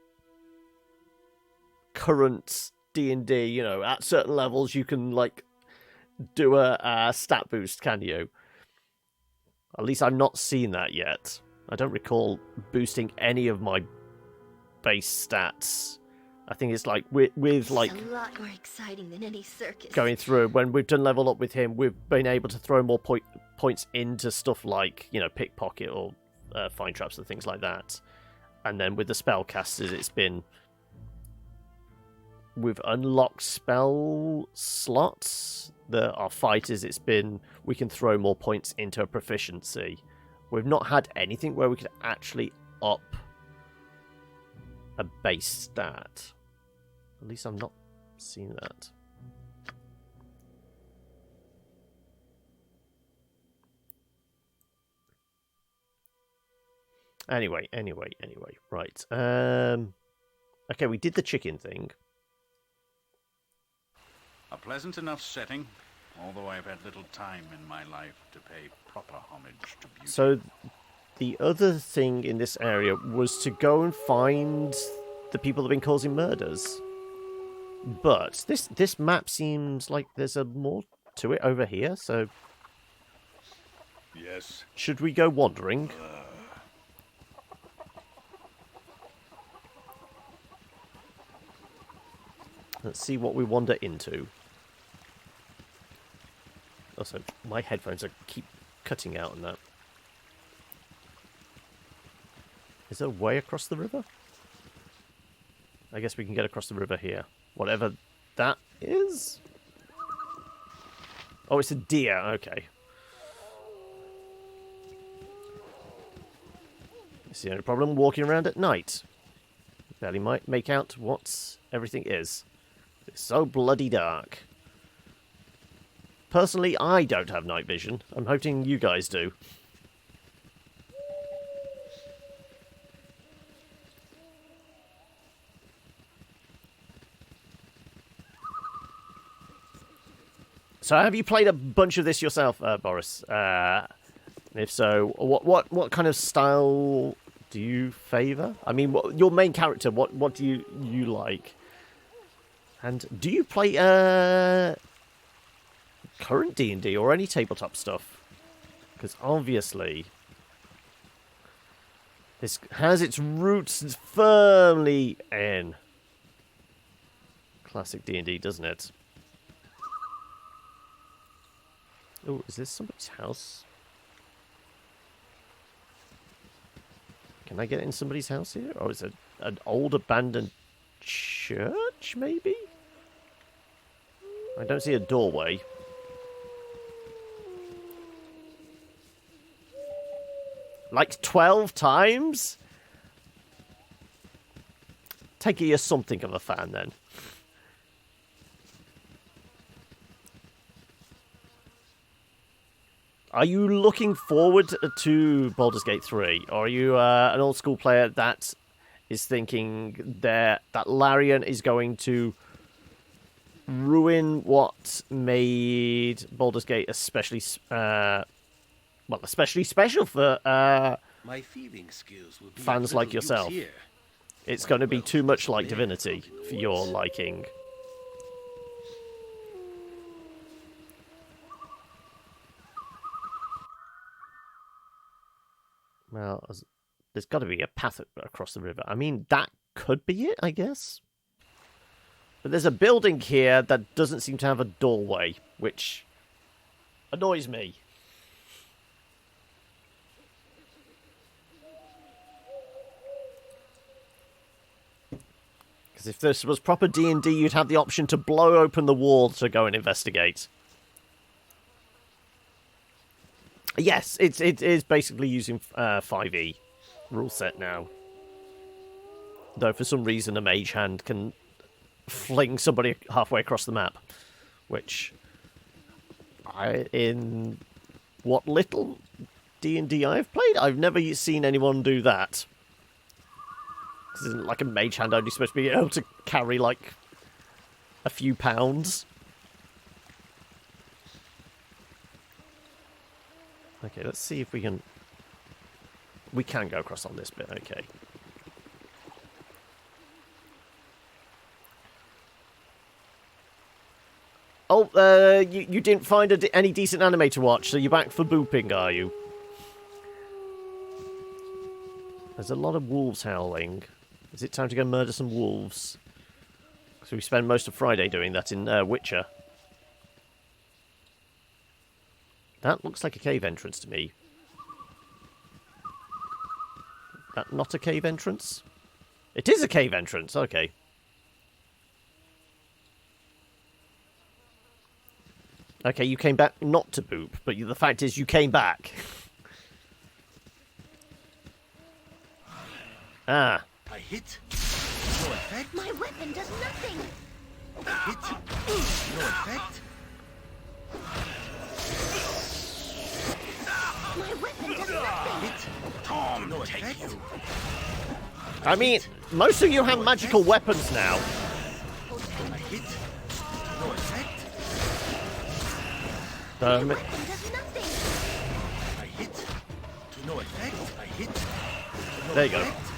A: current D&D, you know, at certain levels you can like do a stat boost, can you? At least I've not seen that yet. I don't recall boosting any of my base stats. I think it's like with like
E: a lot more exciting than any circus.
A: Going through when we've done level up with him, we've been able to throw more points into stuff like, you know, pickpocket or find traps and things like that. And then with the spellcasters, it's been we've unlocked spell slots that are fighters. It's been we can throw more points into a proficiency. We've not had anything where we could actually up a base stat. At least I'm not seeing that. Anyway. Right. Okay, we did the chicken thing.
B: A pleasant enough setting, although I've had little time in my life to pay proper homage to beauty.
A: So, the other thing in this area was to go and find the people that have been causing murders. But this map seems like there's a more to it over here, so...
B: Yes.
A: Should we go wandering? Let's see what we wander into. Also, my headphones keep cutting out on that. Is there a way across the river? I guess we can get across the river here. Whatever that is? Oh, it's a deer. Okay. It's the only problem walking around at night. Barely might make out what everything is. It's so bloody dark. Personally, I don't have night vision. I'm hoping you guys do. So, have you played a bunch of this yourself, Boris? If so, what kind of style do you favour? I mean, your main character. What do you like? And do you play current D&D or any tabletop stuff? Because obviously, this has its roots firmly in classic D&D, doesn't it? Oh, is this somebody's house? Can I get in somebody's house here? Or is it an old abandoned church, maybe? I don't see a doorway. Like 12 times? Take it you're something of a fan, then. Are you looking forward to Baldur's Gate 3? Or are you an old school player that is thinking that Larian is going to ruin what made Baldur's Gate especially special for
F: My thieving skills will be
A: fans
F: of
A: like
F: little use
A: yourself?
F: here.
A: It's going to be too much like Divinity for your liking. Well, there's got to be a path across the river. I mean, that could be it, I guess. But there's a building here that doesn't seem to have a doorway, which annoys me. Because if this was proper D&D, you'd have the option to blow open the wall to go and investigate. Yes, it is basically using 5e rule set now. Though for some reason a mage hand can fling somebody halfway across the map. Which, in what little D&D I've played, I've never seen anyone do that. Because isn't like a mage hand only supposed to be able to carry like a few pounds? Okay, let's see if we can... We can go across on this bit, okay. Oh, you didn't find any decent anime to watch, so you're back for booping, are you? There's a lot of wolves howling. Is it time to go murder some wolves? So we spend most of Friday doing that in Witcher. That looks like a cave entrance to me. That not a cave entrance? It is a cave entrance, okay. Okay, you came back not to boop, but the fact is you came back. Ah.
F: I hit. No effect.
E: My weapon does nothing.
F: I hit. No effect.
E: My weapon does nothing.
F: Hit. Tom, no effect. You.
A: I mean, most of you have magical weapons now.
F: I hit. No effect.
E: My weapon does nothing.
F: I hit. To no effect. I hit. To no
A: There you go.
F: effect.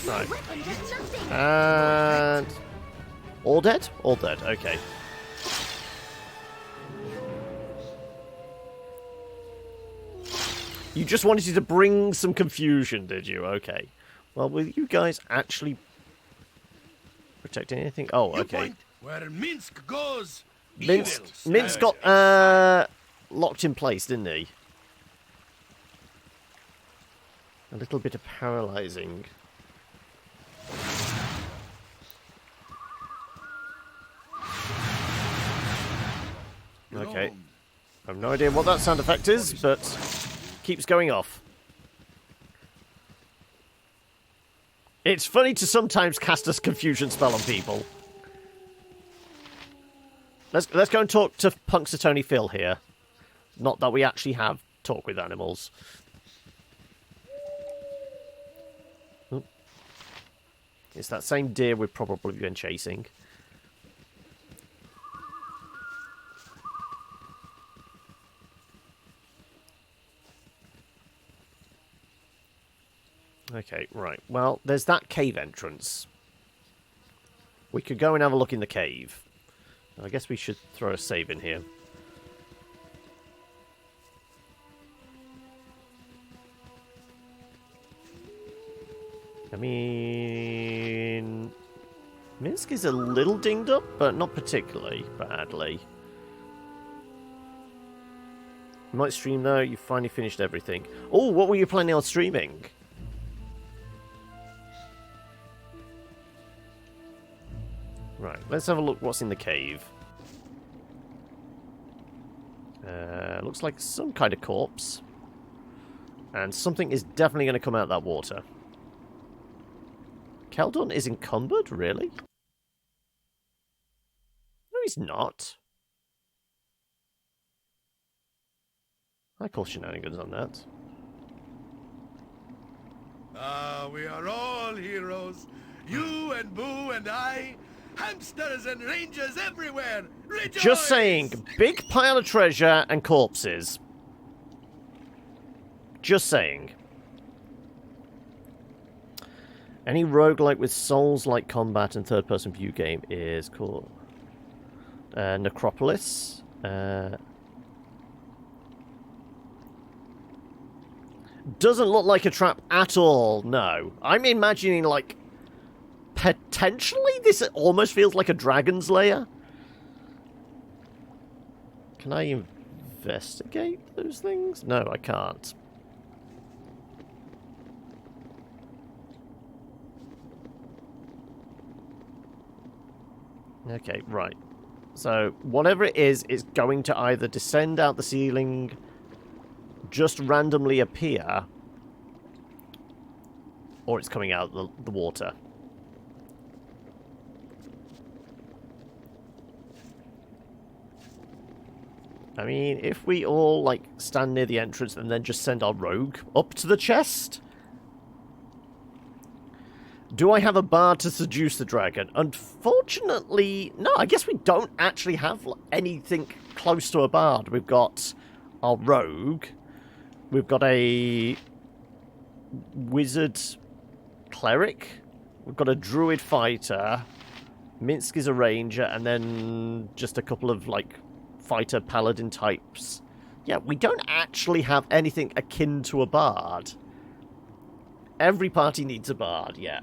A: Right.
E: My weapon does nothing.
A: And... All dead? All dead, okay. You just wanted to bring some confusion, did you? Okay. Well, will you guys actually protect anything? Oh, okay.
F: Where Minsk goes.
A: Minsk got locked in place, didn't he? A little bit of paralyzing. Okay. I have no idea what that sound effect is, but keeps going off. It's funny to sometimes cast a confusion spell on people. Let's go and talk to Punxsutawney Phil here. Not that we actually have talk with animals. Oh. It's that same deer we've probably been chasing. Okay, right. Well, there's that cave entrance. We could go and have a look in the cave. I guess we should throw a save in here. I mean... Minsk is a little dinged up, but not particularly badly. You might stream though, you finally finished everything. Oh, what were you planning on streaming? Right, let's have a look what's in the cave. Looks like some kind of corpse. And something is definitely going to come out of that water. Keldon is encumbered? Really? No, he's not. I call shenanigans on that.
F: We are all heroes. You and Boo and I. Hamsters and rangers everywhere! Rejoice!
A: Just saying, big pile of treasure and corpses. Just saying. Any roguelike with souls-like combat and third-person view game is called Necropolis. Doesn't look like a trap at all, no. I'm imagining, like, potentially this almost feels like a dragon's lair. Can I investigate those things? No, I can't. Okay, right. So, whatever it is, it's going to either descend out the ceiling, just randomly appear, or it's coming out the water. I mean, if we all, like, stand near the entrance and then just send our rogue up to the chest? Do I have a bard to seduce the dragon? Unfortunately, no, I guess we don't actually have anything close to a bard. We've got our rogue. We've got a wizard cleric. We've got a druid fighter. Minsk is a ranger, and then just a couple of, like, fighter paladin types. Yeah, we don't actually have anything akin to a bard. Every party needs a bard, yeah.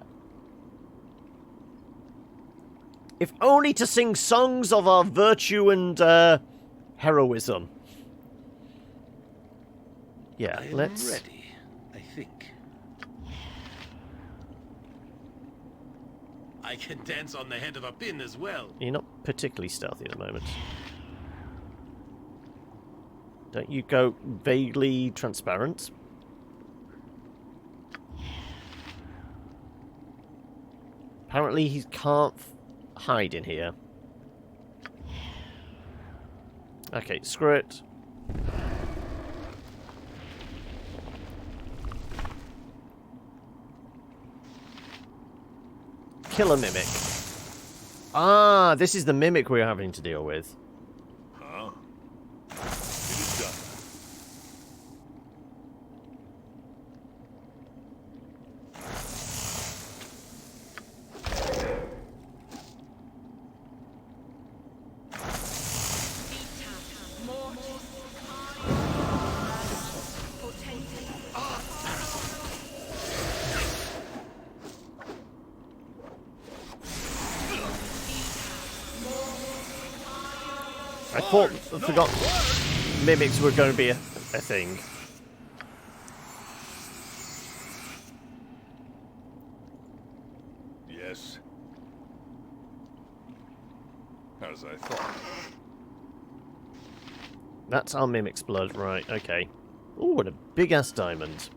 A: If only to sing songs of our virtue and heroism. Yeah, let's...
F: ready, I think. I can dance on the head of a pin as well.
A: You're not particularly stealthy at the moment. Don't you go vaguely transparent? Apparently he can't hide in here. Okay, screw it. Kill a mimic. Ah, this is the mimic we're having to deal with.
F: Huh? It is done.
A: I forgot mimics were going to be a thing.
F: Yes. As I thought.
A: That's our mimic's blood, right, okay. Ooh, what a big-ass diamond.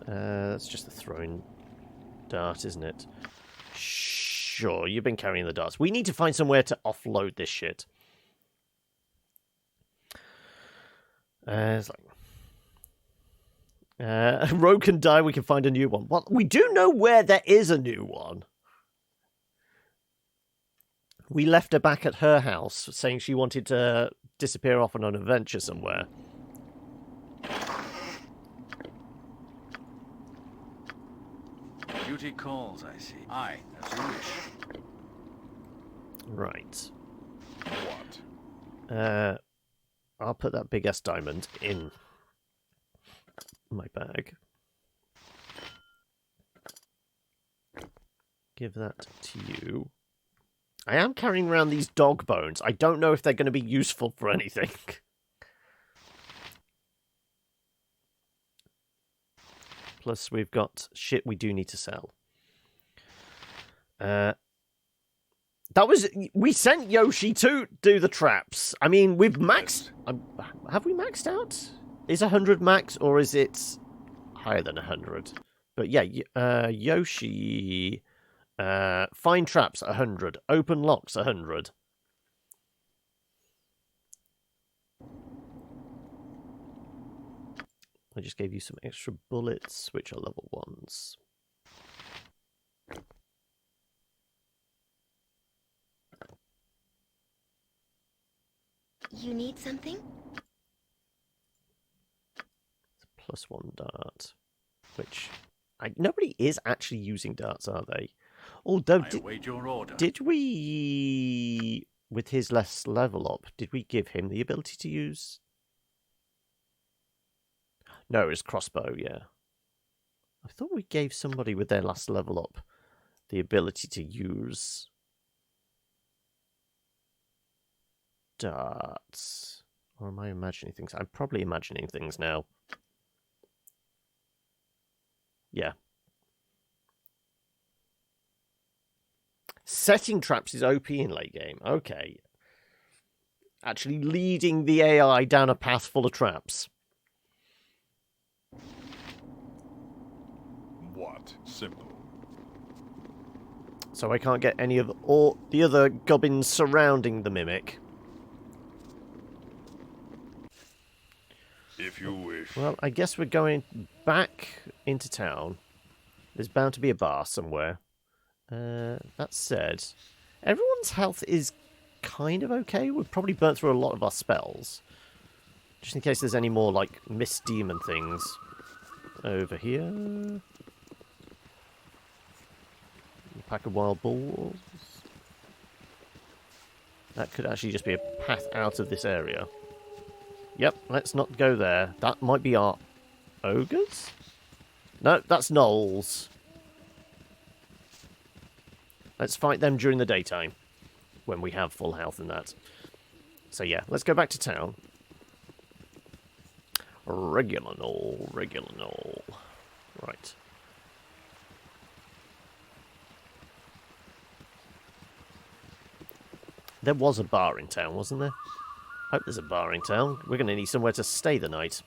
A: That's just a throwing dart, isn't it? Sure, you've been carrying the darts. We need to find somewhere to offload this shit. It's like... Rogue can die, we can find a new one. Well, we do know where there is a new one. We left her back at her house, saying she wanted to disappear off on an adventure somewhere.
B: Duty calls, I see. Aye, as you wish.
A: Right.
F: What?
A: I'll put that big-ass diamond in my bag. Give that to you. I am carrying around these dog bones. I don't know if they're going to be useful for anything. Plus, we've got shit we do need to sell. That was... We sent Yoshi to do the traps. I mean, we've maxed... have we maxed out? Is 100 max, or is it higher than 100? But yeah, Yoshi... find traps, 100. Open locks, 100. I just gave you some extra bullets, which are level 1s.
E: You need something?
A: It's a +1 dart, which nobody is actually using darts, are they? Although,
B: I await your order.
A: did we, with his less level up, did we give him the ability to use? No, it was crossbow, yeah. I thought we gave somebody with their last level up the ability to use darts. Or am I imagining things? I'm probably imagining things now. Yeah. Setting traps is OP in late game. Okay. Actually leading the AI down a path full of traps.
G: What? Simple.
A: So I can't get any of all the other gubbins surrounding the mimic.
G: If you wish.
A: Well, I guess we're going back into town. There's bound to be a bar somewhere. That said, everyone's health is kind of okay. We've probably burnt through a lot of our spells. Just in case there's any more, like, mist demon things. Over here. A pack of wild bulls. That could actually just be a path out of this area. Yep, let's not go there. That might be our ogres? No, that's gnolls. Let's fight them during the daytime. When we have full health and that. So yeah, let's go back to town. Regular gnoll, regular gnoll. Right. There was a bar in town, wasn't there? Hope there's a bar in town. We're going to need somewhere to stay the night.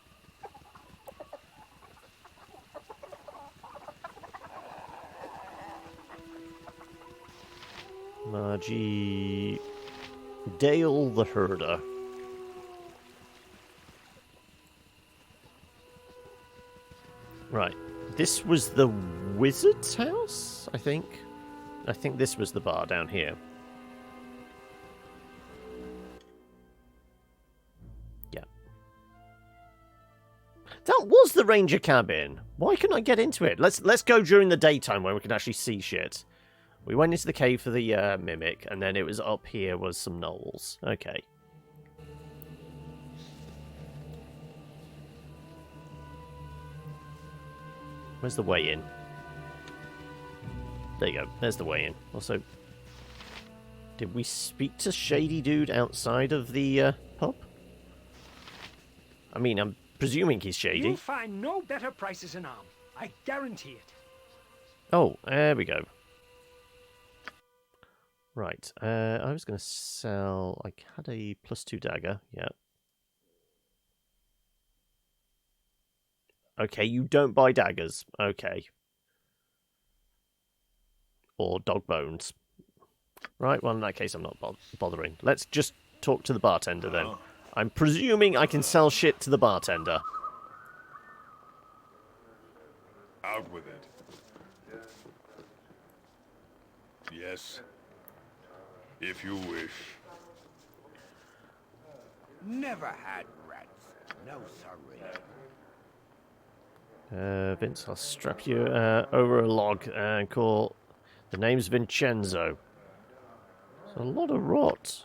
A: Margie... Dale the Herder. Right. This was the wizard's house, I think. I think this was the bar down here. Yeah. That was the ranger cabin. Why couldn't I get into it? Let's go during the daytime when we can actually see shit. We went into the cave for the mimic, and then it was up here was some gnolls. Okay. Where's the way in? There you go. There's the way in. Also, did we speak to Shady Dude outside of the pub? I mean, I'm presuming he's shady.
H: You'll find no better prices in Arm. I guarantee it.
A: Oh, there we go. Right. I was going to sell... I had a +2 dagger. Yeah. Okay, you don't buy daggers. Okay. Or dog bones. Right, well, in that case, I'm not bothering. Let's just talk to the bartender, then. I'm presuming I can sell shit to the bartender.
G: Out with it. Yes. If you wish.
D: Never had rats. No, sorry.
A: Vince, I'll strap you over a log and call... The name's Vincenzo. There's a lot of rot.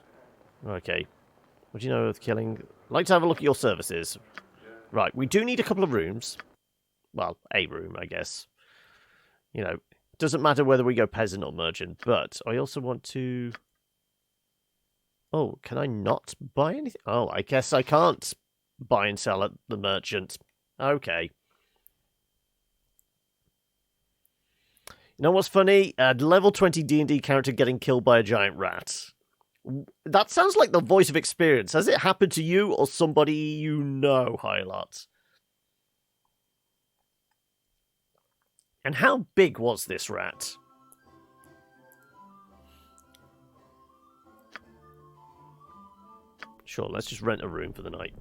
A: Okay. What do you know of killing? I'd like to have a look at your services. Right, we do need a couple of rooms. Well, a room, I guess. You know, doesn't matter whether we go peasant or merchant, but I also want to... Oh, can I not buy anything? Oh, I guess I can't buy and sell at the merchant. Okay. You know what's funny? A level 20 D&D character getting killed by a giant rat. That sounds like the voice of experience. Has it happened to you or somebody you know, Hylot? And how big was this rat? Sure, let's just rent a room for the night.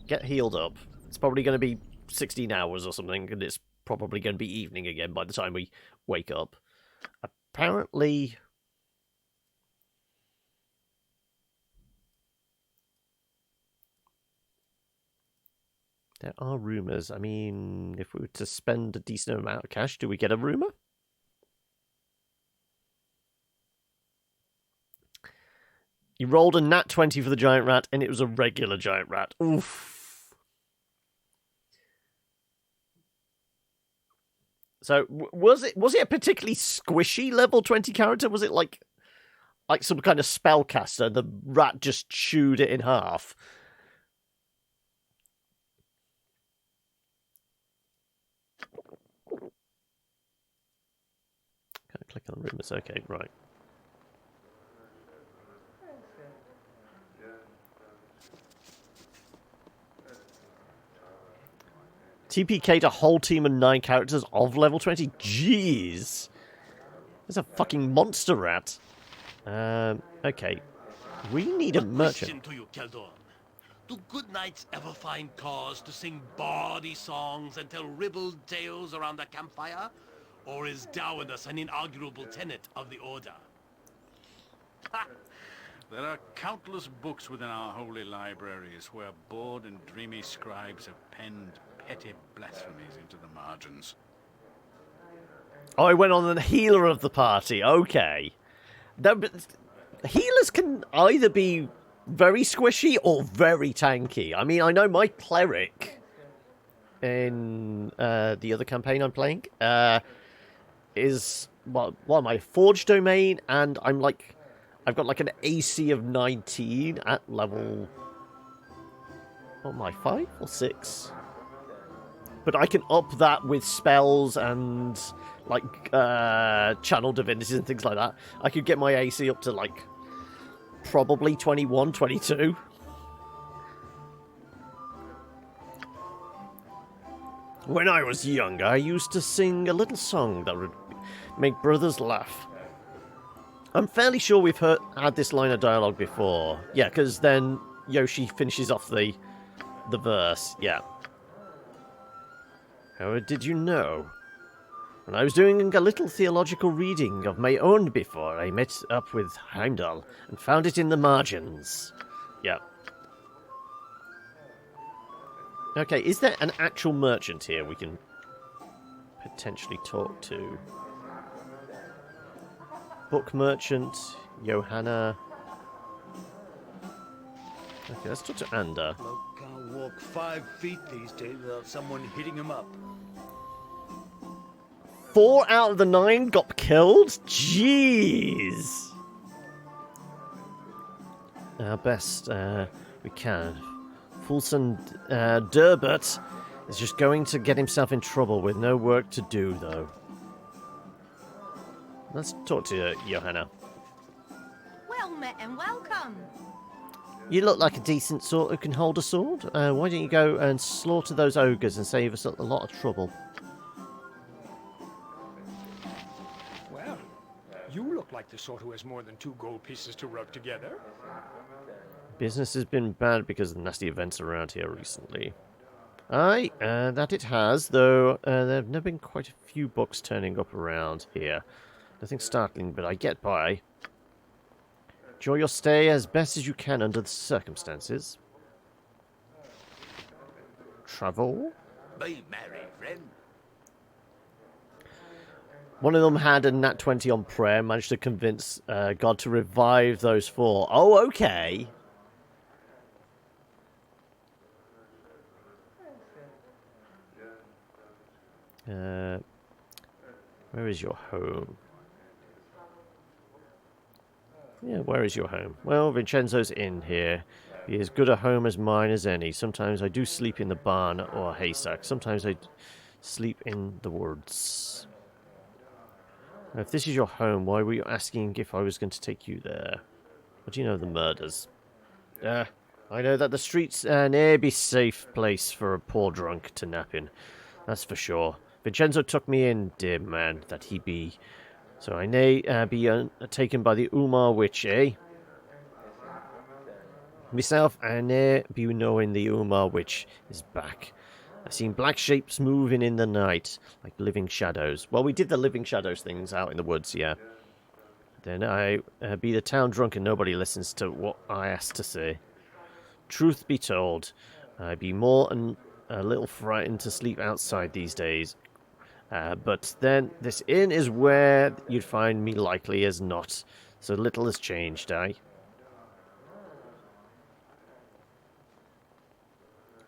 A: Get healed up. It's probably going to be 16 hours or something, and it's probably going to be evening again by the time we wake up. Apparently... There are rumours. I mean, if we were to spend a decent amount of cash, do we get a rumour? You rolled a nat 20 for the giant rat, and it was a regular giant rat. Oof. So, was it a particularly squishy level 20 character? Was it like some kind of spellcaster? The rat just chewed it in half. On rumors, okay, right. TPK'd a whole team of 9 characters of level 20. Jeez. There's a fucking monster rat. Okay. We need a merchant.
I: Question to you, Keldor. Do good knights ever find cause to sing bawdy songs and tell ribald tales around the campfire? Or is dourness an inarguable tenet of the order?
B: Ha! There are countless books within our holy libraries where bored and dreamy scribes have penned petty blasphemies into the margins.
A: Oh, I went on the healer of the party. Okay. Healers can either be very squishy or very tanky. I mean, I know my cleric in the other campaign I'm playing is well, my forge domain, and I've got like an AC of 19 at level, what am I, 5 or 6? But I can up that with spells and like channel divinities and things like that. I could get my AC up to like probably 21, 22. When I was young, I used to sing a little song that would make brothers laugh. I'm fairly sure we've had this line of dialogue before. Yeah, because then Yoshi finishes off the verse. Yeah. How did you know? When I was doing a little theological reading of my own before, I met up with Heimdall and found it in the margins. Yeah. Okay, is there an actual merchant here we can potentially talk to? Book merchant, Johanna. Okay, let's talk to Ander.
F: Bloke can't walk 5 feet these days without someone hitting him up.
A: 4 out of the 9 got killed? Jeez! Our best we can. Fulson Durbert is just going to get himself in trouble with no work to do, though. Let's talk to Johanna.
C: Well met and welcome.
A: You look like a decent sort who can hold a sword. Why don't you go and slaughter those ogres and save us a lot of trouble?
H: Well, you look like the sort who has more than 2 gold pieces to rub together.
A: Business has been bad because of the nasty events around here recently. Aye, that it has, though there have never been quite a few books turning up around here. Nothing startling, but I get by. Enjoy your stay as best as you can under the circumstances. Travel?
I: Be merry, friend.
A: One of them had a nat 20 on prayer, managed to convince God to revive those 4. Oh, okay. Where is your home? Yeah, where is your home? Well, Vincenzo's inn here. Be as good a home as mine as any. Sometimes I do sleep in the barn or haystack. Sometimes I sleep in the woods. Now, if this is your home, why were you asking if I was going to take you there? What do you know of the murders? I know that the streets ne'er be safe place for a poor drunk to nap in. That's for sure. Vincenzo took me in, dear man, that he be. So I may be taken by the Umar witch, eh? Myself, I ne'er be knowing the Umar witch is back. I've seen black shapes moving in the night, like living shadows. Well, we did the living shadows things out in the woods, yeah. Then I be the town drunk and nobody listens to what I ask to say. Truth be told, I be more and a little frightened to sleep outside these days. But then, this inn is where you'd find me likely as not. So little has changed, eh?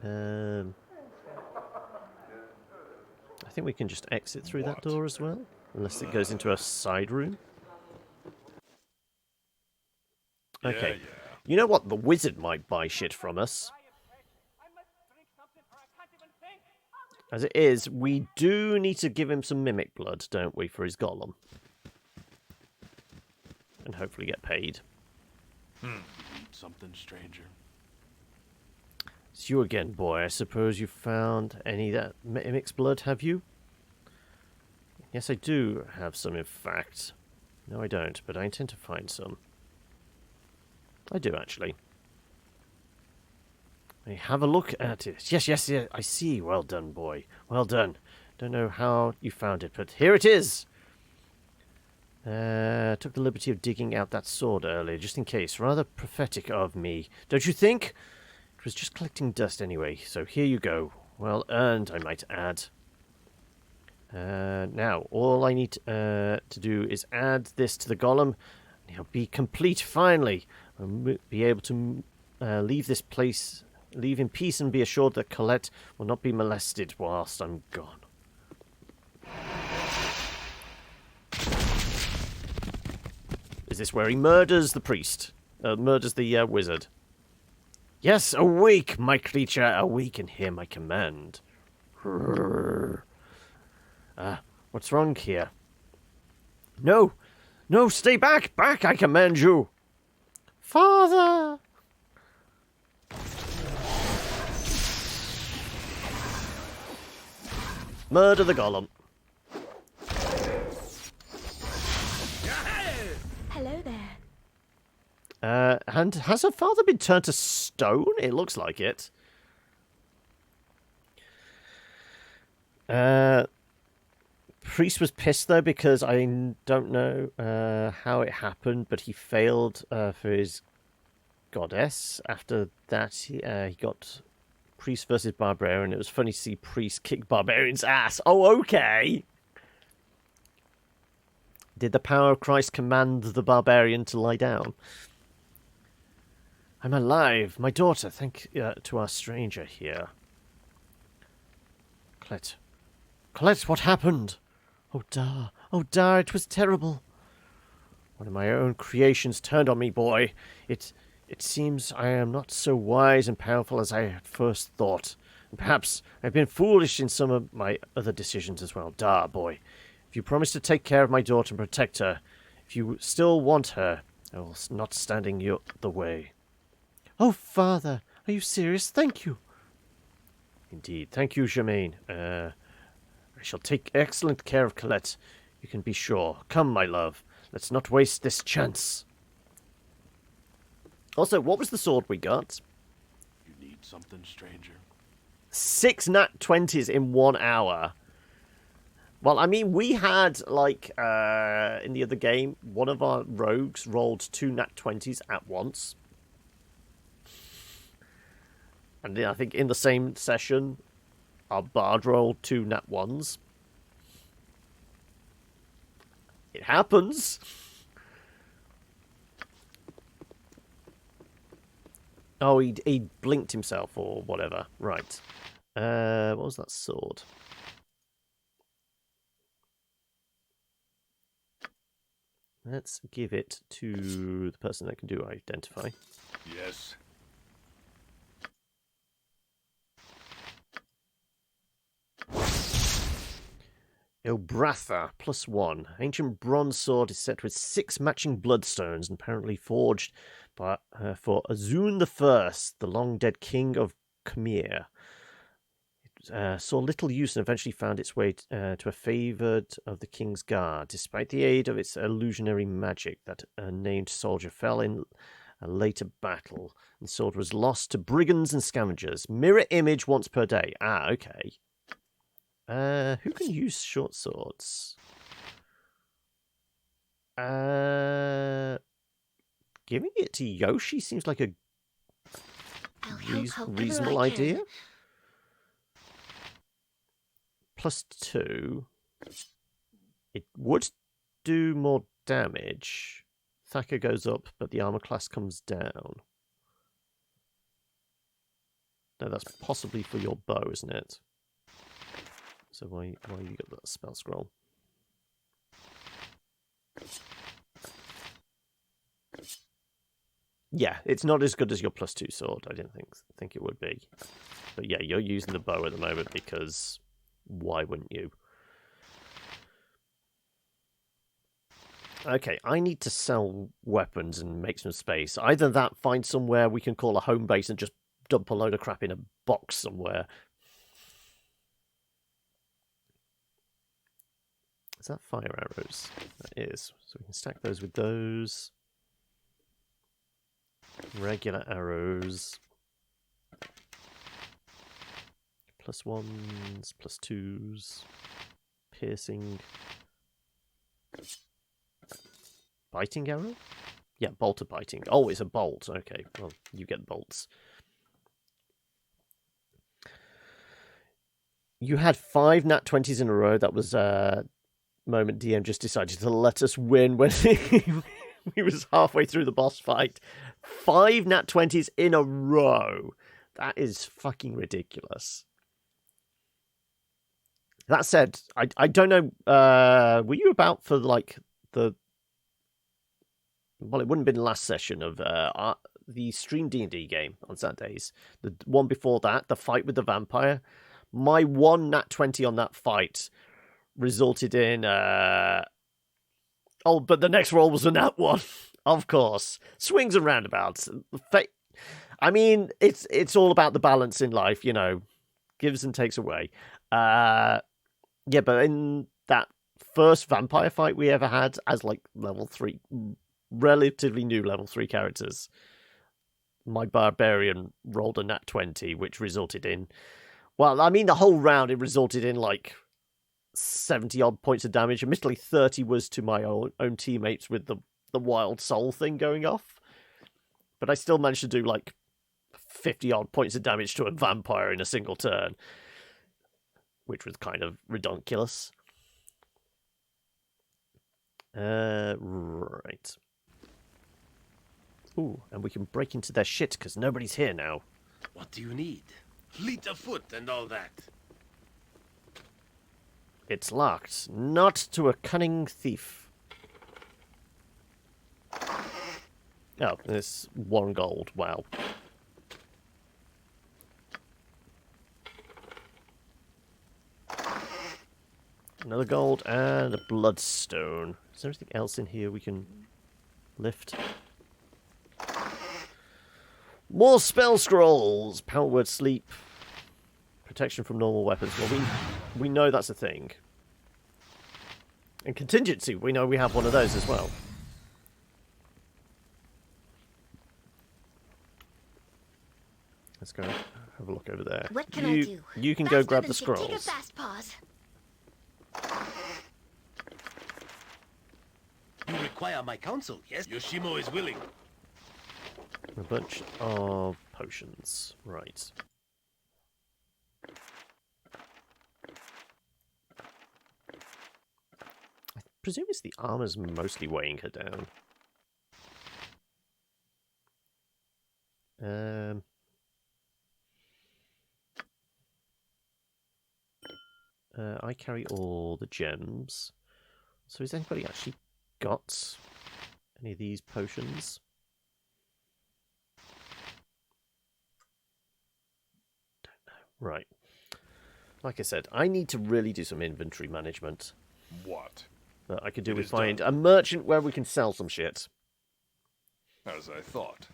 A: I think we can just exit through that door as well. Unless it goes into a side room. Okay.
G: Yeah.
A: You know what? The wizard might buy shit from us. As it is, we do need to give him some mimic blood, don't we, for his golem? and hopefully get paid.
I: Something, stranger.
A: It's you again, boy. I suppose you found any that mixed blood, have you? Yes, I do have some, in fact. No, I don't, but I intend to find some. I do, actually. Hey, have a look at it. Yes, yes, yes, I see. Well done, boy. Well done. Don't know how you found it, but here it is! Took the liberty of digging out that sword earlier, just in case. Rather prophetic of me, don't you think? It was just collecting dust anyway, so here you go. Well earned, I might add. Now, all I need to do is add this to the golem. And he'll be complete, finally. I'll be able to leave this place, leave in peace, and be assured that Colette will not be molested whilst I'm gone. Is this where he murders the priest? Murders the wizard? Yes, awake, my creature, awake and hear my command. What's wrong here? No! No, stay back! Back, I command you! Father! Murder the golem.
E: Hello there.
A: And has her father been turned to stone? It looks like it. Priest was pissed, though, because I don't know how it happened, but he failed for his goddess. After that, he got Priest versus Barbarian. It was funny to see Priest kick Barbarian's ass. Oh, okay! Did the power of Christ command the Barbarian to lie down? I'm alive. My daughter, thank to our stranger here. Colette. Colette, what happened? Oh, Dar, it was terrible. One of my own creations turned on me, boy. It seems I am not so wise and powerful as I had first thought. And perhaps I've been foolish in some of my other decisions as well. Dar, boy, if you promise to take care of my daughter and protect her, if you still want her, I will not stand in the way. Oh, Father, are you serious? Thank you. Indeed. Thank you, Germaine. I shall take excellent care of Colette. You can be sure. Come, my love. Let's not waste this chance. Also, what was the sword we got?
I: You need something, stranger.
A: 6 nat 20s in 1 hour. Well, I mean, we had, like, in the other game, one of our rogues rolled 2 nat 20s at once. And then I think in the same session, our bard rolled 2 nat 1s. It happens. Oh, he blinked himself or whatever. Right. What was that sword? Let's give it to the person that can do identify.
G: Yes.
A: Ilbratha, +1. Ancient bronze sword is set with 6 matching bloodstones and apparently forged by, for Azun I, the long-dead king of Khmer. It saw little use and eventually found its way to a favoured of the king's guard. Despite the aid of its illusionary magic, that named soldier fell in a later battle, and the sword was lost to brigands and scavengers. Mirror image once per day. Ah, okay. Who can use short swords? Giving it to Yoshi seems like a reasonable idea. +2. It would do more damage. Thacker goes up, but the armor class comes down. No, that's possibly for your bow, isn't it? So why you got that spell scroll? Yeah, it's not as good as your +2 sword. I didn't think it would be. But yeah, you're using the bow at the moment because why wouldn't you? Okay, I need to sell weapons and make some space. Either that, find somewhere we can call a home base and just dump a load of crap in a box somewhere. Is that fire arrows? That is. So we can stack those with those. Regular arrows. +1s, +2s. Piercing. Biting arrow? Yeah, bolter biting. Oh, it's a bolt. Okay, well, you get bolts. You had 5 nat 20s in a row. That was moment DM just decided to let us win when he was halfway through the boss fight. 5 nat 20s in a row. That is fucking ridiculous. That said, I don't know. Were you about for like the? Well, it wouldn't have been the last session of the stream D&D game on Saturdays. The one before that, the fight with the vampire. My 1 nat 20 on that fight resulted in... Oh, but the next roll was a nat 1. Of course. Swings and roundabouts. I mean, it's all about the balance in life, you know. Gives and takes away. Yeah, but in that first vampire fight we ever had as, like, level 3... relatively new level 3 characters, my barbarian rolled a nat 20, which resulted in, well, I mean, the whole round, it resulted in like 70 odd points of damage. Admittedly, 30 was to my own teammates with the wild soul thing going off, but I still managed to do like 50 odd points of damage to a vampire in a single turn, which was kind of redonkulous. Right. Ooh, and we can break into their shit because nobody's here now.
I: What do you need? Fleet of foot and all that.
A: It's locked. Not to a cunning thief. Oh, there's 1 gold. Wow. Another gold and a bloodstone. Is there anything else in here we can lift? More spell scrolls! Power word sleep. Protection from normal weapons. Well, we know that's a thing. And contingency, we know we have one of those as well. Let's go have a look over there.
E: What can I do?
A: You can
E: Faster
A: go grab
E: than
A: the
E: Chick. Take a
A: scrolls.
E: fast pause.
I: You require my counsel, yes? Yoshimo is willing.
A: A bunch of potions. Right. I presume it's the armor's mostly weighing her down. I carry all the gems. So has anybody actually got any of these potions? Right. Like I said, I need to really do some inventory management.
G: What?
A: That I could do
G: It
A: with
G: is
A: find
G: done.
A: a merchant where we can sell some shit.
G: As I thought.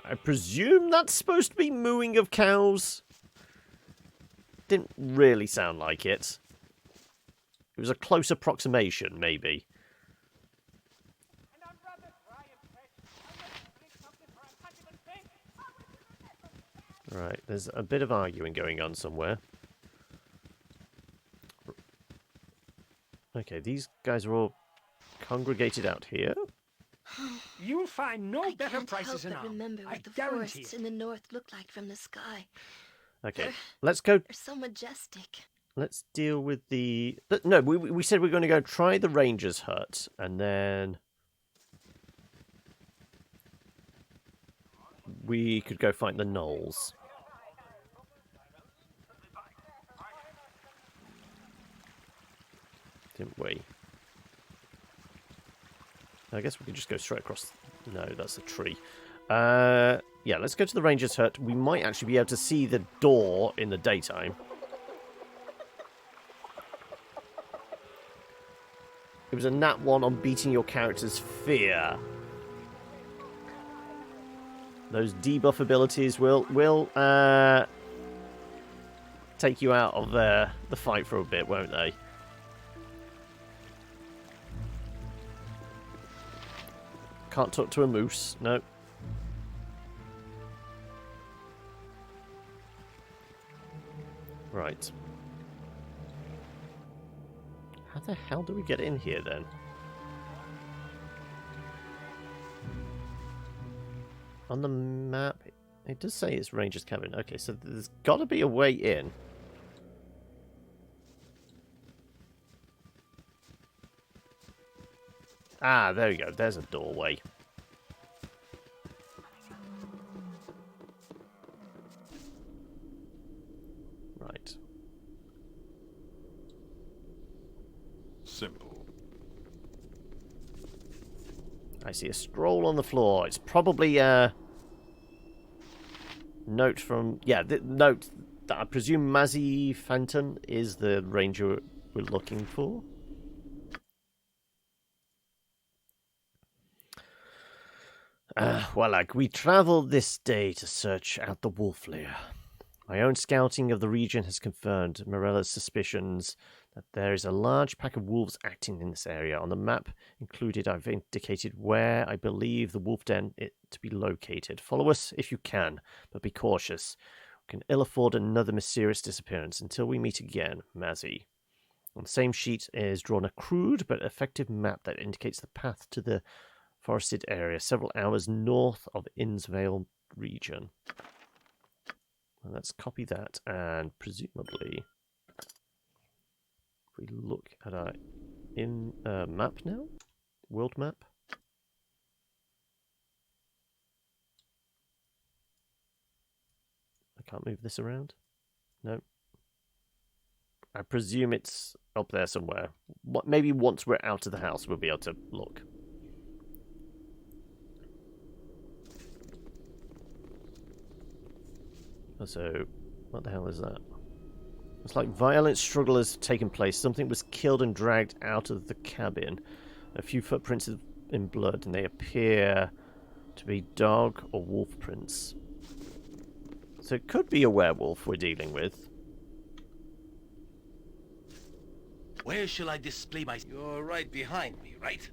A: I presume that's supposed to be mooing of cows? Didn't really sound like it. It was a close approximation, maybe. Right, there's a bit of arguing going on somewhere. Okay, these guys are all congregated out here.
H: You'll find no
E: I
H: better
E: can't
H: prices
E: help
H: in
E: but remember
H: I
E: what the
H: guarantee
E: forests
H: it.
E: in the north look like from the sky.
A: Okay, let's go.
E: They're so majestic.
A: Let's deal with the... But no, we said we were going to go try the ranger's hut, and then... we could go find the gnolls. Didn't we? I guess we could just go straight across... No, that's a tree. Yeah, let's go to the ranger's hut. We might actually be able to see the door in the daytime. It was a nat 1 on beating your character's fear. Those debuff abilities will take you out of the fight for a bit, won't they? Can't talk to a moose. No. Right. How the hell do we get in here then? On the map, it does say it's Ranger's Cabin. Okay, so there's got to be a way in. Ah, there we go. There's a doorway. Right.
G: Simple.
A: I see a scroll on the floor. It's probably a note from... Yeah, the note that I presume Mazzy Fenton is the ranger we're looking for. Well, we travelled this day to search out the wolf lair. My own scouting of the region has confirmed Morella's suspicions that there is a large pack of wolves acting in this area. On the map included, I've indicated where I believe the wolf den is to be located. Follow us if you can, but be cautious. We can ill afford another mysterious disappearance until we meet again, Mazzy. On the same sheet is drawn a crude but effective map that indicates the path to the forested area, several hours north of Imnesvale region. Well, let's copy that, and presumably, if we look at our map now, world map. I can't move this around. No. I presume it's up there somewhere. Maybe once we're out of the house, we'll be able to look. So, what the hell is that? It's like violent struggle has taken place. Something was killed and dragged out of the cabin. A few footprints in blood, and they appear to be dog or wolf prints. So it could be a werewolf we're dealing with.
I: Where shall I display my... You're right behind me, right?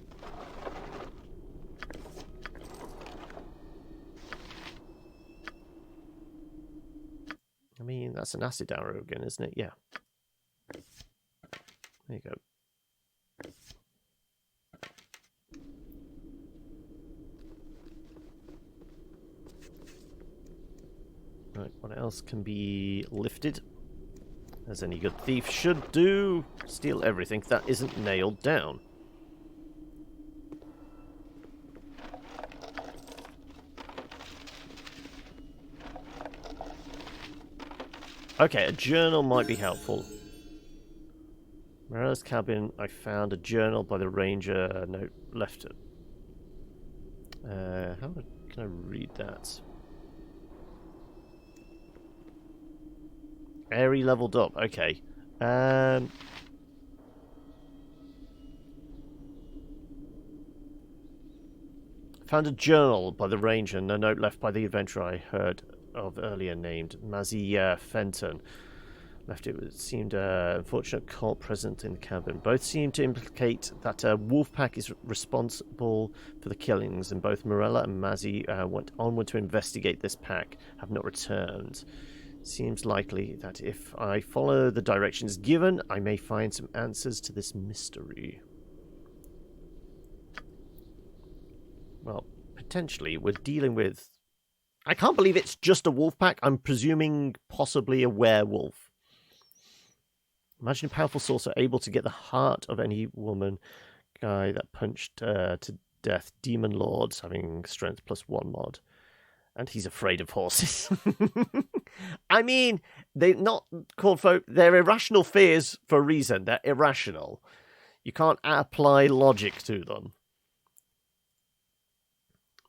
A: I mean, that's an acid arrow again, isn't it? Yeah. There you go. Right, what else can be lifted? As any good thief should do. Steal everything that isn't nailed down. Okay, a journal might be helpful. Morella's cabin, I found a journal by the ranger. Note left it. How can I read that? Airy leveled up. Okay. Found a journal by the ranger and a note left by the adventurer I heard of earlier named Mazzy Fenton. Left it seemed unfortunate cult present in the cabin. Both seem to implicate that a wolf pack is responsible for the killings, and both Morella and Mazzy went onward to investigate this pack, have not returned. Seems likely that if I follow the directions given, I may find some answers to this mystery. Well, potentially we're dealing with... I can't believe it's just a wolf pack. I'm presuming possibly a werewolf. Imagine a powerful sorcerer able to get the heart of any woman guy that punched to death demon lords having strength +1 mod. And he's afraid of horses. I mean, they're not called folk. They're irrational fears for a reason. They're irrational. You can't apply logic to them.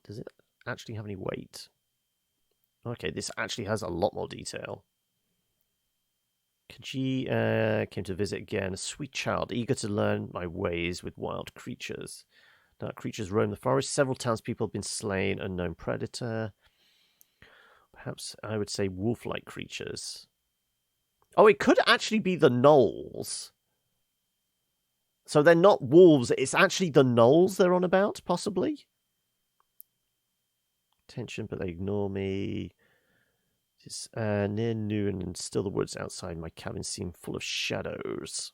A: Does it actually have any weight? Okay, this actually has a lot more detail. Kaji came to visit again, a sweet child, eager to learn my ways with wild creatures. Dark creatures roam the forest. Several townspeople have been slain. Unknown predator. Perhaps I would say wolf-like creatures. Oh, it could actually be the gnolls. So they're not wolves. It's actually the gnolls they're on about, possibly. Attention, but they ignore me. It's near noon, and still the woods outside my cabin seem full of shadows.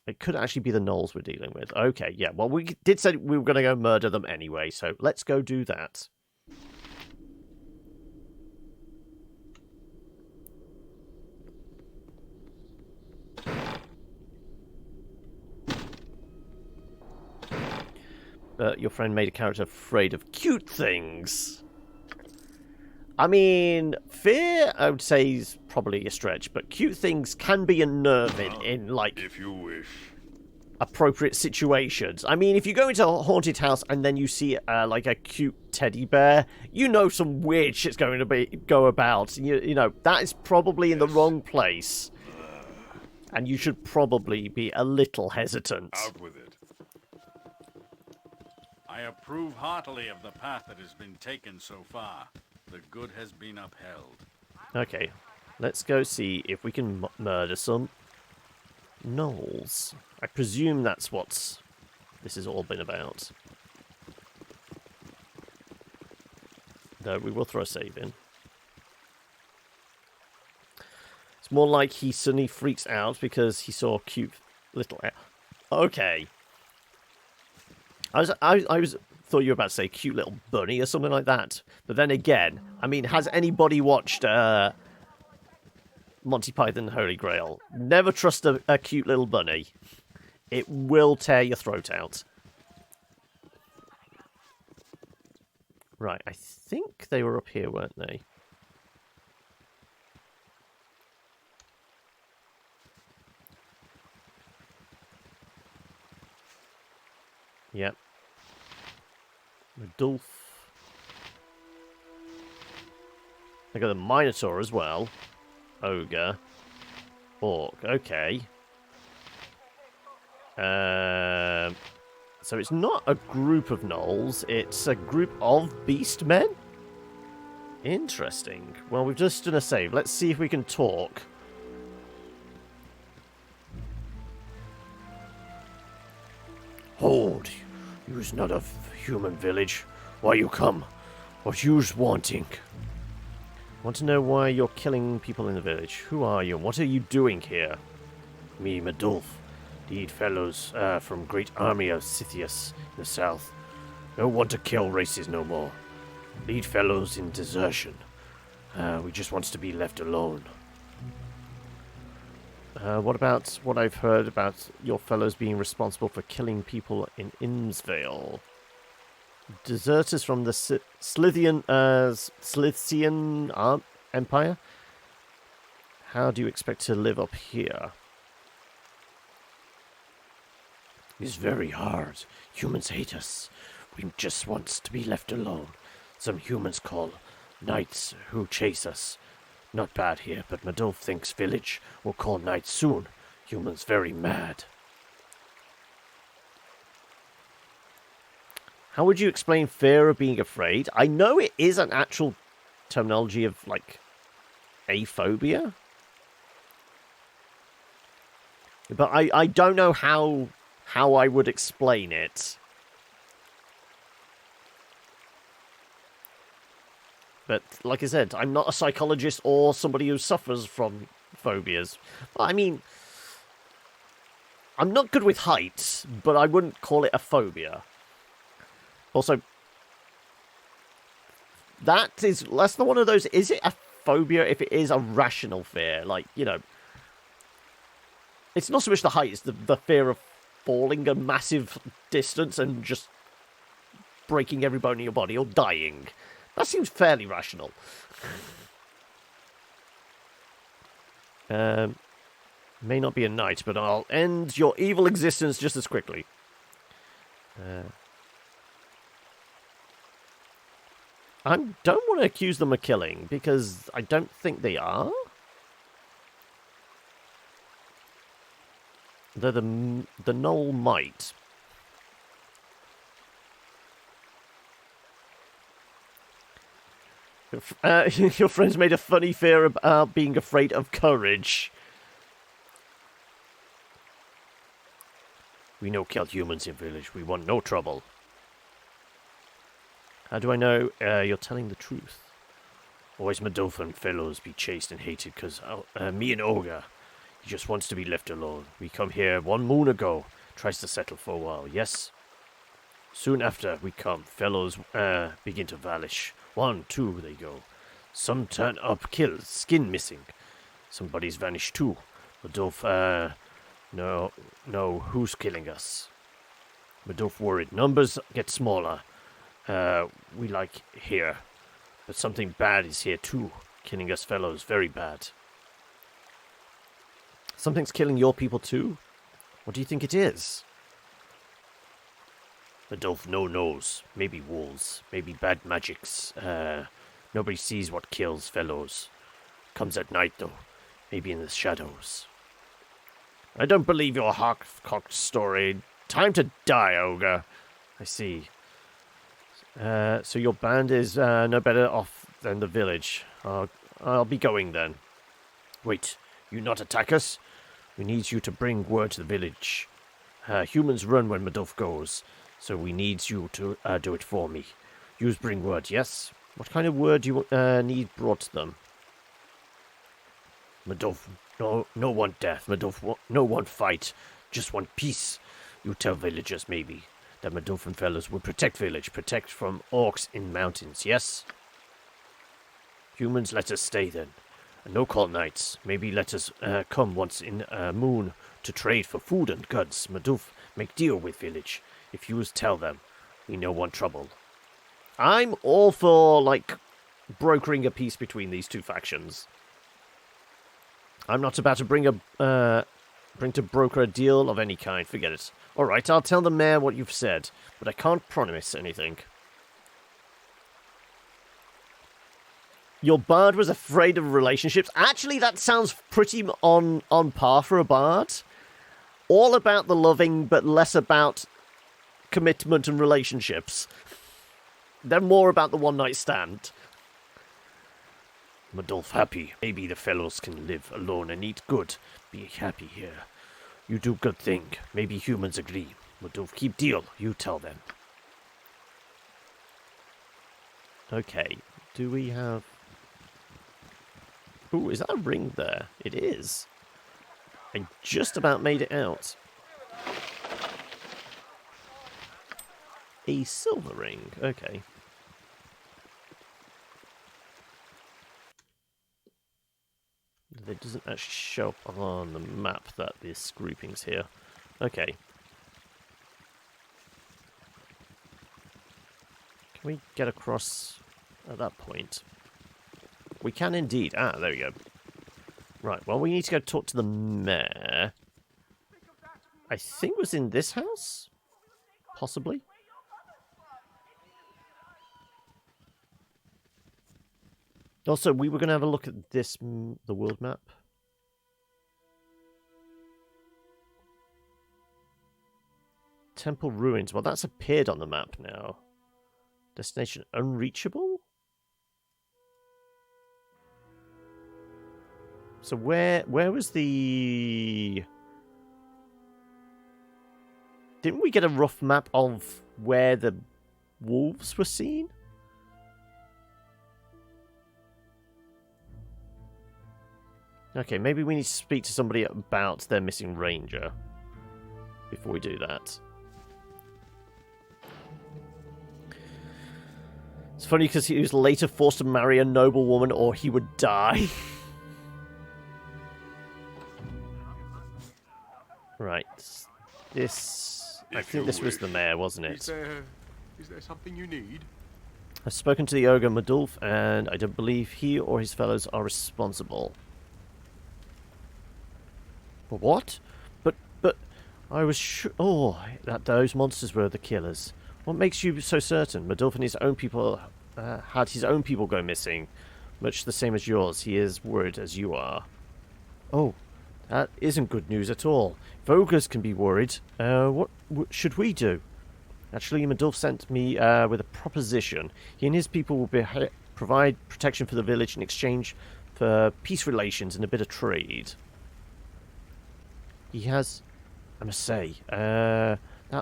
A: It could actually be the gnolls we're dealing with. Okay, yeah. Well, we did say we were going to go murder them anyway, so let's go do that. Your friend made a character afraid of cute things. I mean, fear, I would say, is probably a stretch, but cute things can be unnerving in, like,
G: if you wish,
A: appropriate situations. I mean, if you go into a haunted house and then you see, like, a cute teddy bear, you know some weird shit's going to go about. You know, that is probably in the wrong place. And you should probably be a little hesitant.
G: Out with it.
B: I approve heartily of the path that has been taken so far. The good has been upheld.
A: Okay, let's go see if we can murder some gnolls. I presume that's what this has all been about. Though we will throw a save in. It's more like he suddenly freaks out because he saw a cute little... Okay. I thought you were about to say cute little bunny or something like that. But then again, I mean, has anybody watched Monty Python Holy Grail? Never trust a cute little bunny. It will tear your throat out. Right, I think they were up here, weren't they? Yep. Madulf. I got the Minotaur as well. Ogre. Orc. Okay. So it's not a group of gnolls. It's a group of beastmen? Interesting. Well, we've just done a save. Let's see if we can talk. Hold. You's not of human village. Why you come? What you's wanting? Want to know why you're killing people in the village. Who are you? What are you doing here? Me, Madulf. Lead fellows from great army of Scythias in the south. Don't want to kill races no more. Lead fellows in desertion. We just wants to be left alone. What about what I've heard about your fellows being responsible for killing people in Imnesvale? Deserters from the Scythian Empire? How do you expect to live up here? It's very hard. Humans hate us. We just want to be left alone. Some humans call knights who chase us. Not bad here, but Madulf thinks village will call night soon. Humans very mad. How would you explain fear of being afraid? I know it is an actual terminology of, like, aphobia. But I don't know how I would explain it. But, like I said, I'm not a psychologist or somebody who suffers from phobias. But, I mean, I'm not good with heights, but I wouldn't call it a phobia. Also, that's not one of those, is it a phobia if it is a rational fear? Like, you know, it's not so much the height, it's the fear of falling a massive distance and just breaking every bone in your body or dying. That seems fairly rational. May not be a knight, but I'll end your evil existence just as quickly. I don't want to accuse them of killing, because I don't think they are. They're the Knoll Might. Your friends made a funny fear about being afraid of courage. We no kill humans in village. We want no trouble. How do I know you're telling the truth? Always Madolfan fellows be chased and hated because me and Olga, he just wants to be left alone. We come here 1 moon ago, tries to settle for a while, yes? Soon after we come, fellows begin to vanish. 1, 2, they go. Some turn up, killed, skin missing. Somebody's vanished too. Madolf, no, who's killing us? Madolf worried. Numbers get smaller. We like here. But something bad is here too. Killing us fellows, very bad. Something's killing your people too? What do you think it is? Madolf no knows. Maybe wolves. Maybe bad magics. Nobody sees what kills fellows. Comes at night though. Maybe in the shadows. I don't believe your half-cocked story. Time to die, ogre. I see. So your band is no better off than the village. I'll be going then. Wait, you not attack us? We need you to bring word to the village. Humans run when Madolf goes, so we need you to do it for me. Use bring word, yes? What kind of word do you need brought to them? Madolf, no want death. Madolf, no want fight. Just want peace. You tell villagers, maybe, that Madolfan fellows will protect village, protect from orcs in mountains, yes? Humans, let us stay then. No call nights. Maybe let us come once in a moon to trade for food and goods. Madolf make deal with village. If you tell them, we no want trouble. I'm all for, like, brokering a peace between these two factions. I'm not about to bring to broker a deal of any kind. Forget it. All right, I'll tell the mayor what you've said, but I can't promise anything. Your bard was afraid of relationships. Actually, that sounds pretty on par for a bard. All about the loving, but less about commitment and relationships. They're more about the one-night stand. Madolf happy. Maybe the fellows can live alone and eat good. Be happy here. You do good thing. Maybe humans agree. Madolf keep deal. You tell them. Okay. Do we have... Ooh, is that a ring there? It is. I just about made it out. A silver ring. Okay. It doesn't actually show up on the map that this grouping's here. Okay. Can we get across at that point? We can indeed. Ah, there we go. Right, well, we need to go talk to the mayor. I think it was in this house? Possibly? Also, we were going to have a look at this, the world map. Temple ruins. Well, that's appeared on the map now. Destination unreachable? So where was the... Didn't we get a rough map of where the wolves were seen? Okay, maybe we need to speak to somebody about their missing ranger before we do that. It's funny because he was later forced to marry a noblewoman or he would die. Right. This... I think this was the mayor, wasn't it?
F: Is there something you need?
A: I've spoken to the ogre Madolf, and I don't believe he or his fellows are responsible. What? But I was sure... Oh, that those monsters were the killers. What makes you so certain? Madolf and his own people had his own people go missing. Much the same as yours. He is worried as you are. Oh, That isn't good news at all. If ogres can be worried, what should we do? Actually, Madulf sent me with a proposition. He and his people will provide protection for the village in exchange for peace relations and a bit of trade. He has, I must say, that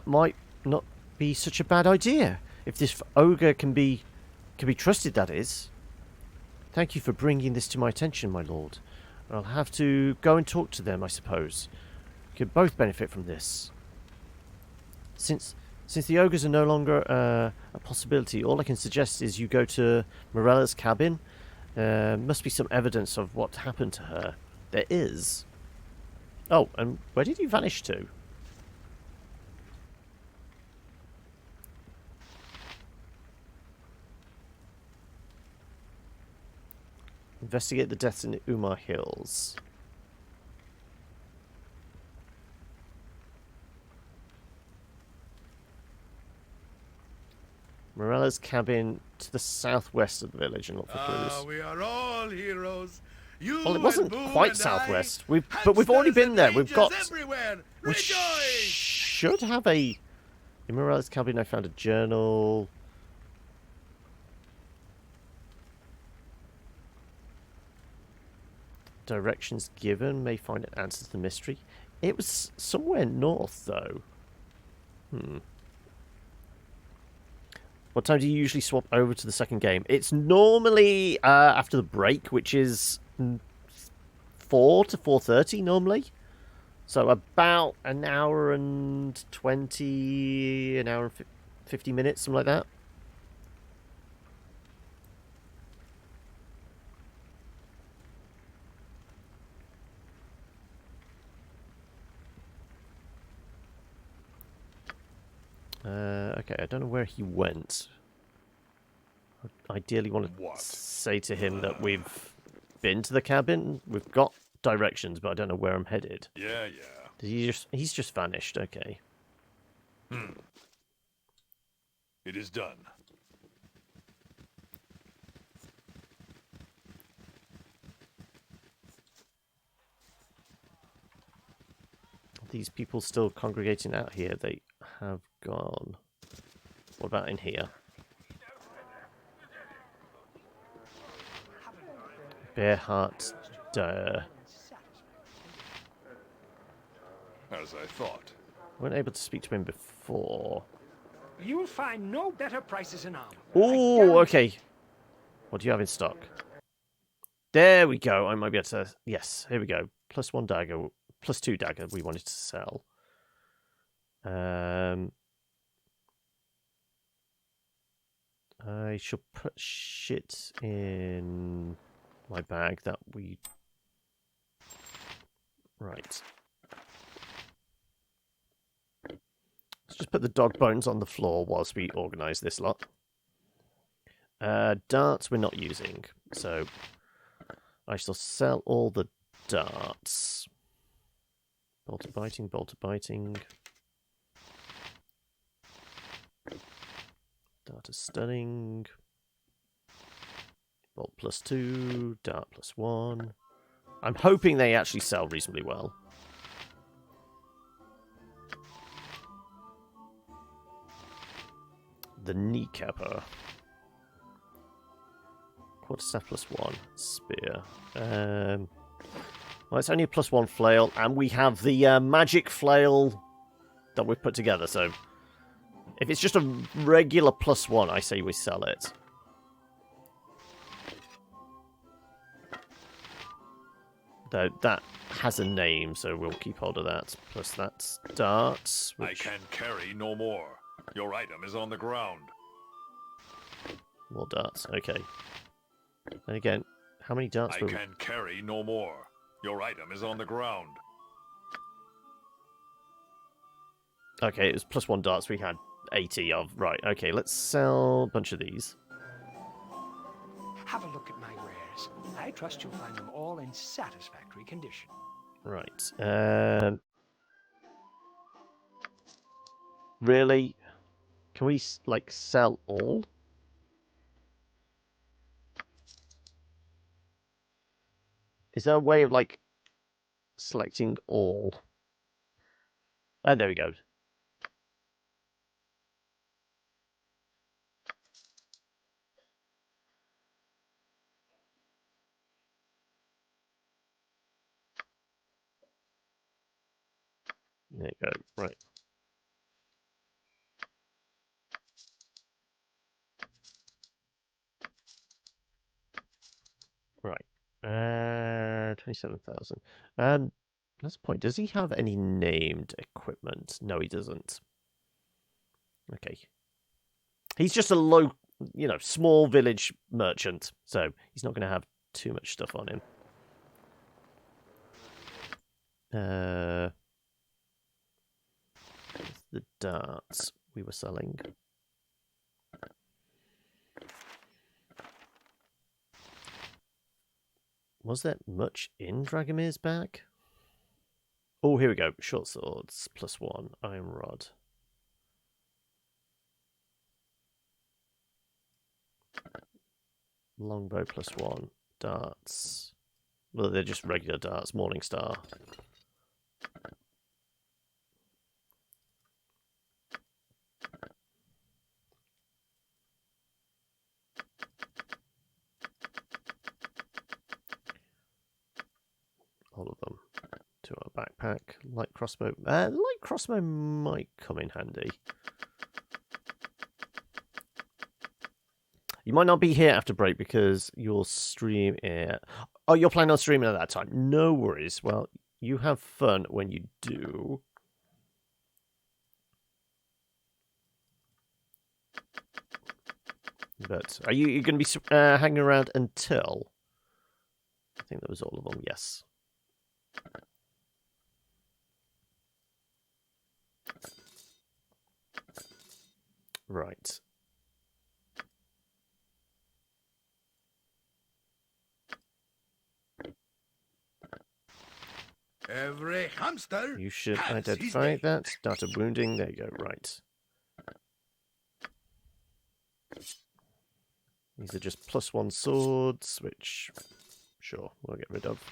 A: might not be such a bad idea. If this ogre can be trusted, that is. Thank you for bringing this to my attention, my lord. I'll have to go and talk to them, I suppose. We could both benefit from this. Since the ogres are no longer a possibility, all I can suggest is you go to Morella's cabin. Must be some evidence of what happened to her. There is. Oh, and where did he vanish to? Investigate the deaths in the Umar Hills. Morella's cabin to the southwest of the village and look for clues.
F: We are all heroes. You
A: Well, it wasn't
F: and Boo
A: quite
F: and
A: southwest.
F: I,
A: But we've already been there. We've
F: hamsters
A: got.
F: and rangers everywhere.
A: We
F: Rejoice!
A: should have a. In Morella's cabin, I found a journal. Directions given may find an answer to the mystery. It was somewhere north, though. What time do you usually swap over to the second game? It's normally after the break, which is 4 to 4:30 normally. So about an hour and 20, an hour and 50 minutes, something like that. Okay, I don't know where he went. I ideally want to say to him that we've been to the cabin. We've got directions, but I don't know where I'm headed.
G: Yeah.
A: He's just vanished, okay.
G: It is done.
A: These people still congregating out here, they have gone. What about in here? Bearheart Dire.
G: As I thought.
A: Weren't able to speak to him before.
H: You'll find no better prices in armor.
A: Oh, okay. What do you have in stock? There we go. I might be able to... Yes, here we go. +1 dagger. +2 dagger we wanted to sell. I shall put shit in my bag that we... Right. Let's just put the dog bones on the floor whilst we organise this lot. Darts we're not using, so I shall sell all the darts. Bolter biting, bolter biting. Dart is stunning. Bolt +2, dart +1. I'm hoping they actually sell reasonably well. The kneecapper. Quarterstaff +1. Spear. Well, it's only a +1 flail, and we have the magic flail that we've put together, so if it's just a regular +1, I say we sell it. Though that has a name, so we'll keep hold of that. Plus that's darts. Which...
G: I can carry no more. Your item is on the ground.
A: More darts, okay. And again, how many darts
G: I can carry no more. Your item is on the ground.
A: Okay, it was +1 darts we had 80 of. Right, okay, let's sell a bunch of these.
H: Have a look at my wares. I trust you'll find them all in satisfactory condition.
A: Right. Really? Can we, like, sell all? Is there a way of, like, Selecting all. And there we go. There you go. Right. Right. 27,000. That's the point. Does he have any named equipment? No, he doesn't. Okay. He's just a low, small village merchant, so he's not going to have too much stuff on him. The darts we were selling. Was there much in Dragomir's bag? Oh, here we go. Short swords, +1. Iron rod. Longbow, +1. Darts. Well, they're just regular darts. Morning Star. All of them. To our backpack. Light crossbow. Light crossbow might come in handy. You might not be here after break because you'll stream it. Oh, you're planning on streaming at that time. No worries. Well, you have fun when you do. But are you going to be hanging around until? I think that was all of them. Yes. Right.
F: Every hamster.
A: You should
F: has
A: identify
F: his day.
A: that. Data wounding. There you go. Right. These are just +1 swords, which, sure, we'll get rid of.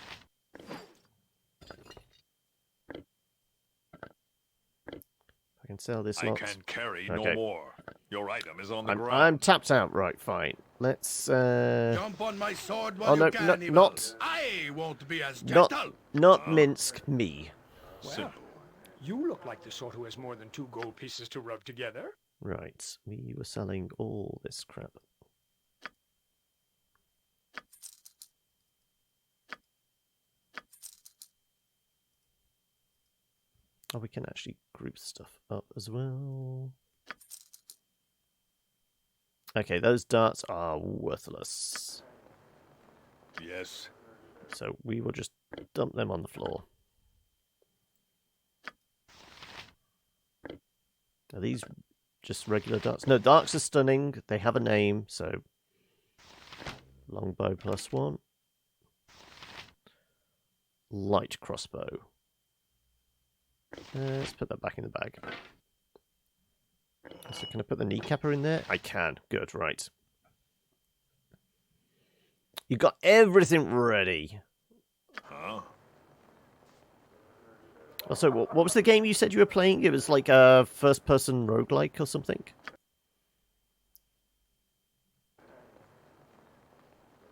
A: I can sell this
G: I
A: lot.
G: can carry
A: Okay.
G: no more. Your item is on the
A: I'm
G: ground.
A: tapped out. Right, fine. Let's.
F: Jump on my sword while
A: Oh,
F: you
A: no,
F: can,
A: no,
F: evil.
A: not-
F: I won't be as
A: Not,
F: gentle.
A: not Minsk, me.
H: Well,
G: Simple.
H: you look like the sort who has more than 2 gold pieces to rub together.
A: Right, we were selling all this crap. Oh, we can actually group stuff up as well. Okay, those darts are worthless.
G: Yes.
A: So we will just dump them on the floor. Are these just regular darts? No, darts are stunning. They have a name, so longbow +1. Light crossbow. Let's put that back in the bag. So can I put the kneecapper in there? I can. Good, right. You got everything ready.
G: Huh?
A: Also, what was the game you said you were playing? It was like a first-person roguelike or something?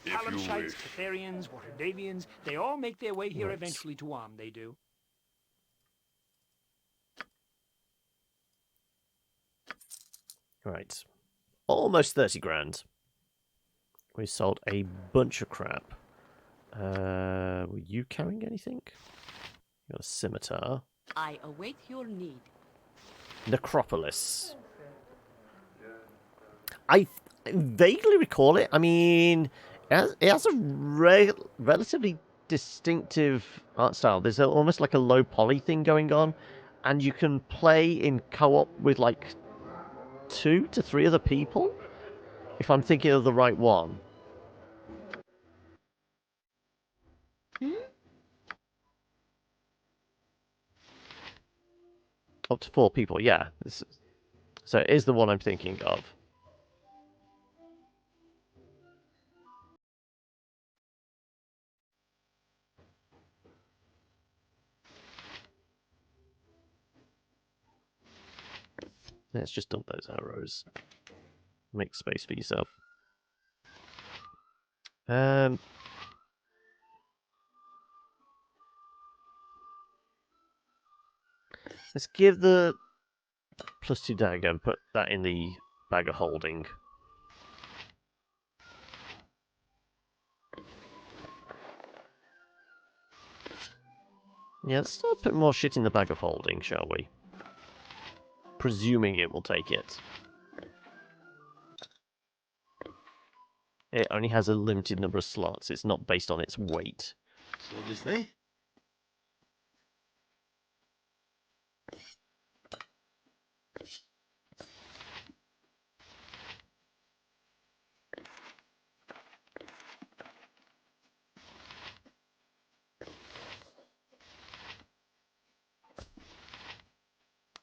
G: If you
H: Palamshites,
G: wish.
H: Catharians, Waterdavians, they all make their way here
A: Right.
H: eventually to Arm, they do.
A: Right. Almost 30 grand. We sold a bunch of crap. Were you carrying anything? You got a scimitar.
C: I await your need.
A: Necropolis. I vaguely recall it. I mean, it has a relatively distinctive art style. There's almost like a low poly thing going on, and you can play in co-op with like 2 to 3 other people, if I'm thinking of the right one. Up to 4 people, yeah. So it is the one I'm thinking of. Let's just dump those arrows. Make space for yourself. Let's give the +2 dagger and put that in the bag of holding. Yeah, let's start putting more shit in the bag of holding, shall we? Presuming it will take it. It only has a limited number of slots. It's not based on its weight.
F: So this way?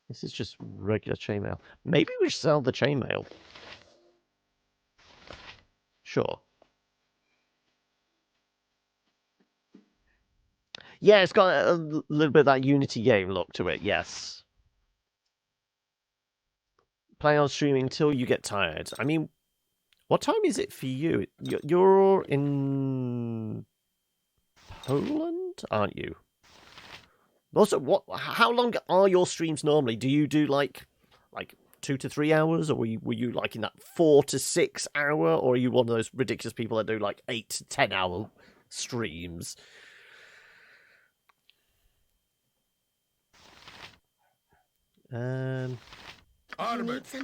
A: This is just regular chainmail. Maybe we should sell the chainmail. Sure. Yeah, it's got a little bit of that Unity game look to it, yes. Play on streaming until you get tired. I mean, what time is it for you? You're in Poland, aren't you? Also, how long are your streams normally? Do you do like 2 to 3 hours, or were you like in that 4 to 6 hour, or are you one of those ridiculous people that do like 8 to 10 hour streams?
F: Armored,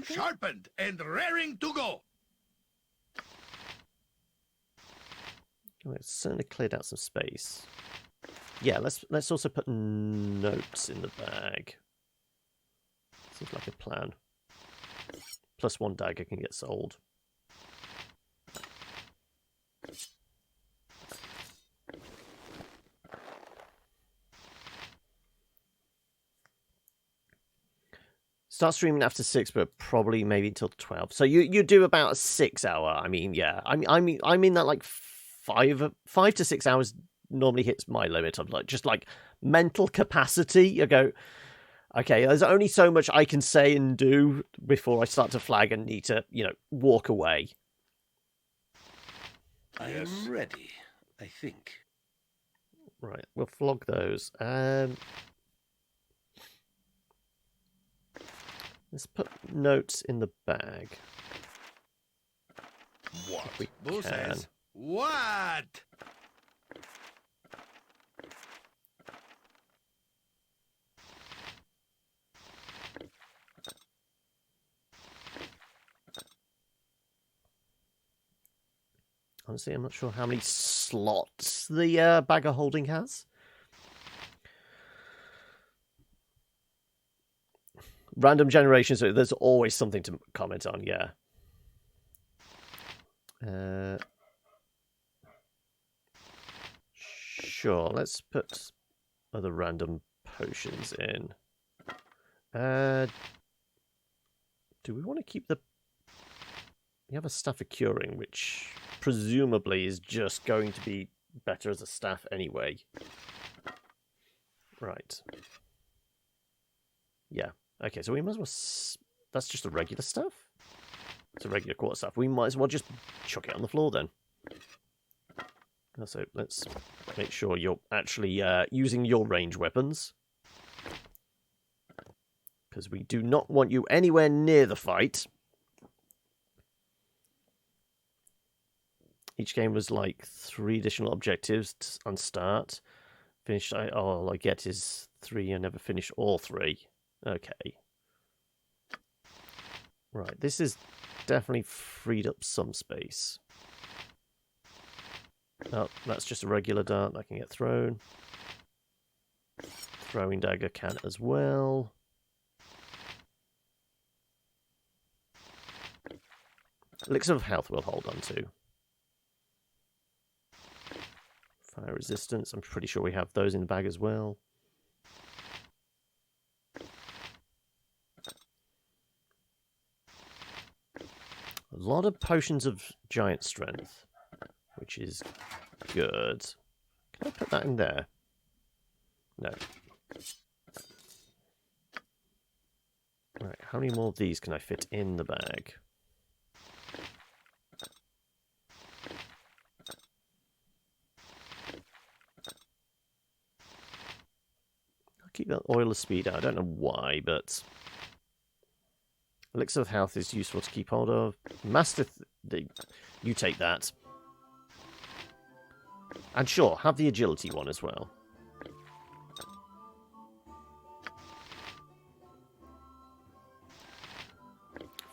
F: sharpened, and raring to go.
A: Well, it's certainly cleared out some space. Yeah, let's also put notes in the bag. Seems like a plan. +1 dagger can get sold. Start streaming after 6, but probably maybe until 12. So you do about a 6 hour. I mean, yeah. I'm in that like 5 to 6 hours normally hits my limit of just mental capacity. I go, okay, there's only so much I can say and do before I start to flag and need to, walk away.
F: I am ready, I think.
A: Right, we'll flog those. Let's put notes in the bag.
F: What?
A: If we
F: Boo
A: can.
F: says, what?
A: Honestly, I'm not sure how many slots the bag of holding has. Random generations, so there's always something to comment on, yeah. Sure, let's put other random potions in. Do we want to keep the... We have a staff of curing, which presumably is just going to be better as a staff anyway. Right. Yeah. Okay, so we might as well... That's just a regular stuff? It's a regular quarter staff. We might as well just chuck it on the floor then. So let's make sure you're actually using your range weapons. Because we do not want you anywhere near the fight. Each game was like 3 additional objectives on start. Finished, all I get is 3. I never finish all 3. Okay. Right, this is definitely freed up some space. Oh, that's just a regular dart that can get thrown. Throwing dagger can as well. Elixir of health we'll hold on to. Fire resistance, I'm pretty sure we have those in the bag as well. A lot of potions of giant strength, which is good. Can I put that in there? No. Right, how many more of these can I fit in the bag? I'll keep that oil of speed out. I don't know why, but elixir of health is useful to keep hold of. Master, you take that. And sure, have the agility one as well.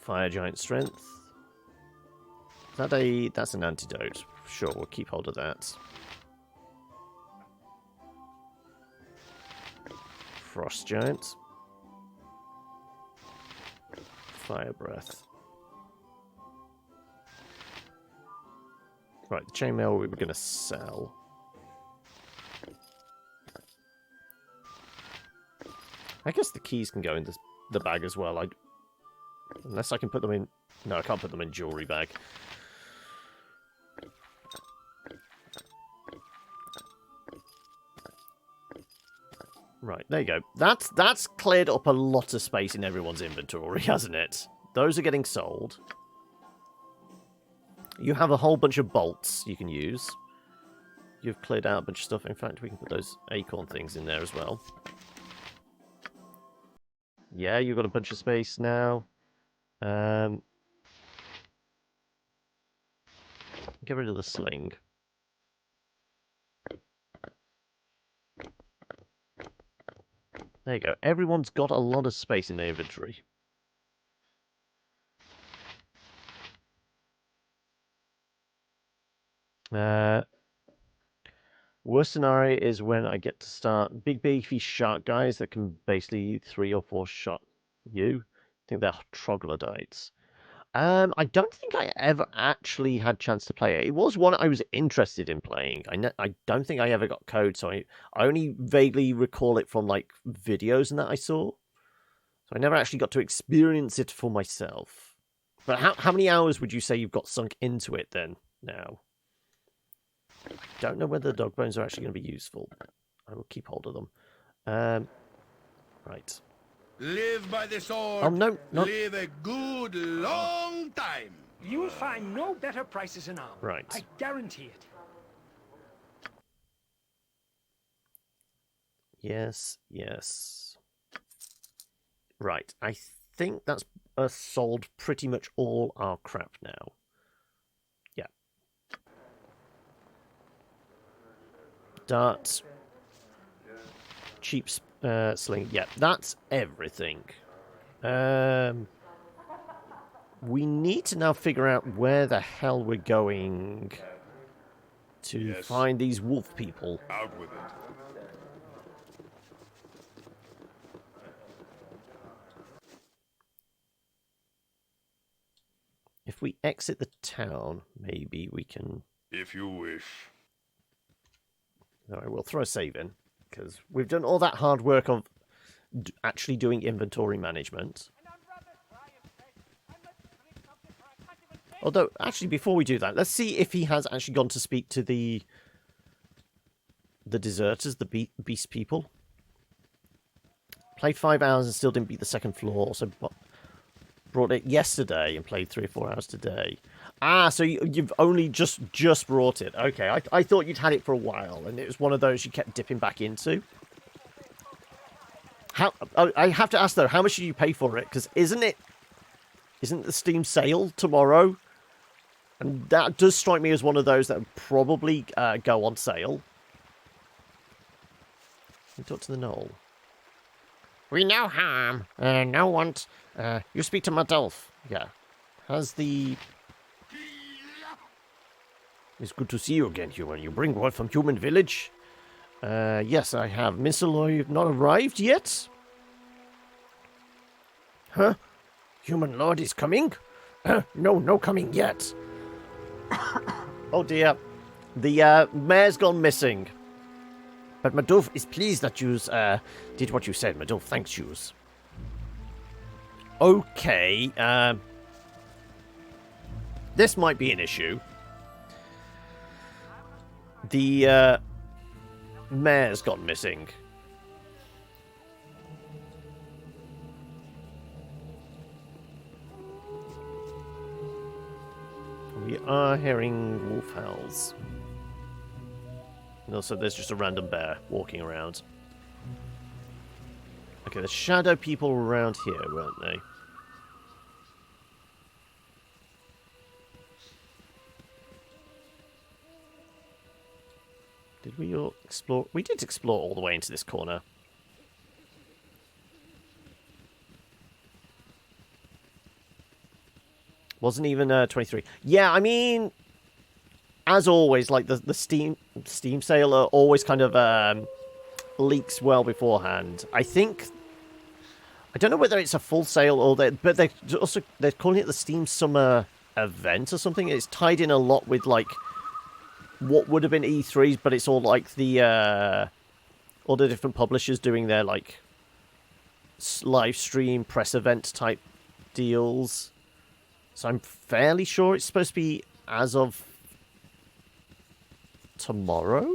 A: Fire giant strength. That's an antidote. Sure, we'll keep hold of that. Frost giant. Fire breath. Right, the chainmail we were going to sell. I guess the keys can go in the bag as well. Unless I can put them in... No, I can't put them in jewelry bag. Right, there you go. That's cleared up a lot of space in everyone's inventory, hasn't it? Those are getting sold. You have a whole bunch of bolts you can use. You've cleared out a bunch of stuff. In fact, we can put those acorn things in there as well. Yeah, you've got a bunch of space now. Get rid of the sling. There you go. Everyone's got a lot of space in their inventory. Worst scenario is when I get to start big beefy shark guys that can basically 3 or 4 shot you. I think they're troglodytes. I don't think I ever actually had a chance to play it. It was one I was interested in playing. I don't think I ever got code, so I only vaguely recall it from like videos and that I saw. So I never actually got to experience it for myself. But how many hours would you say you've got sunk into it then now? I don't know whether the dog bones are actually going to be useful. I will keep hold of them. Right.
F: Live by the sword.
A: Oh, no, not...
F: Live a good long time.
H: You'll find no better prices in armor.
A: Right.
H: I guarantee it.
A: Yes, yes. Right. I think that's sold pretty much all our crap now. Yeah. Darts. Cheap sling. Yeah, that's everything. We need to now figure out where the hell we're going to find these wolf people.
G: Out with it.
A: If we exit the town, maybe we can...
G: If you wish.
A: Alright, we'll throw a save in, because we've done all that hard work of actually doing inventory management. Although, actually, before we do that, let's see if he has actually gone to speak to the deserters, the beast people. Played 5 hours and still didn't beat the second floor, so brought it yesterday and played 3 or 4 hours today. Ah, so you've only just brought it. Okay, I thought you'd had it for a while, and it was one of those you kept dipping back into. I have to ask, though, how much did you pay for it? Because isn't the Steam sale tomorrow? And that does strike me as one of those that would probably go on sale. Can we talk to the knoll? We no harm. No want. You speak to Madolf. Yeah. Has the... It's good to see you again, human. You bring word from Human Village? Yes, I have. Misaloy not arrived yet? Huh? Human Lord is coming? No coming yet. Oh dear. The mayor's gone missing. But Madolf is pleased that you did what you said. Madolf thanks you. Okay. This might be an issue. The mayor's gone missing. We are hearing wolf howls. And also there's just a random bear walking around. Okay, the shadow people were around here, weren't they? Did we all explore? We did explore all the way into this corner. Wasn't even 23. Yeah, I mean, as always, like the Steam sale always kind of leaks well beforehand. I don't know whether it's a full sale or but they're calling it the Steam Summer event or something. It's tied in a lot with like what would have been E3s, but it's all like the all the different publishers doing their like live stream press event type deals. So I'm fairly sure it's supposed to be as of tomorrow?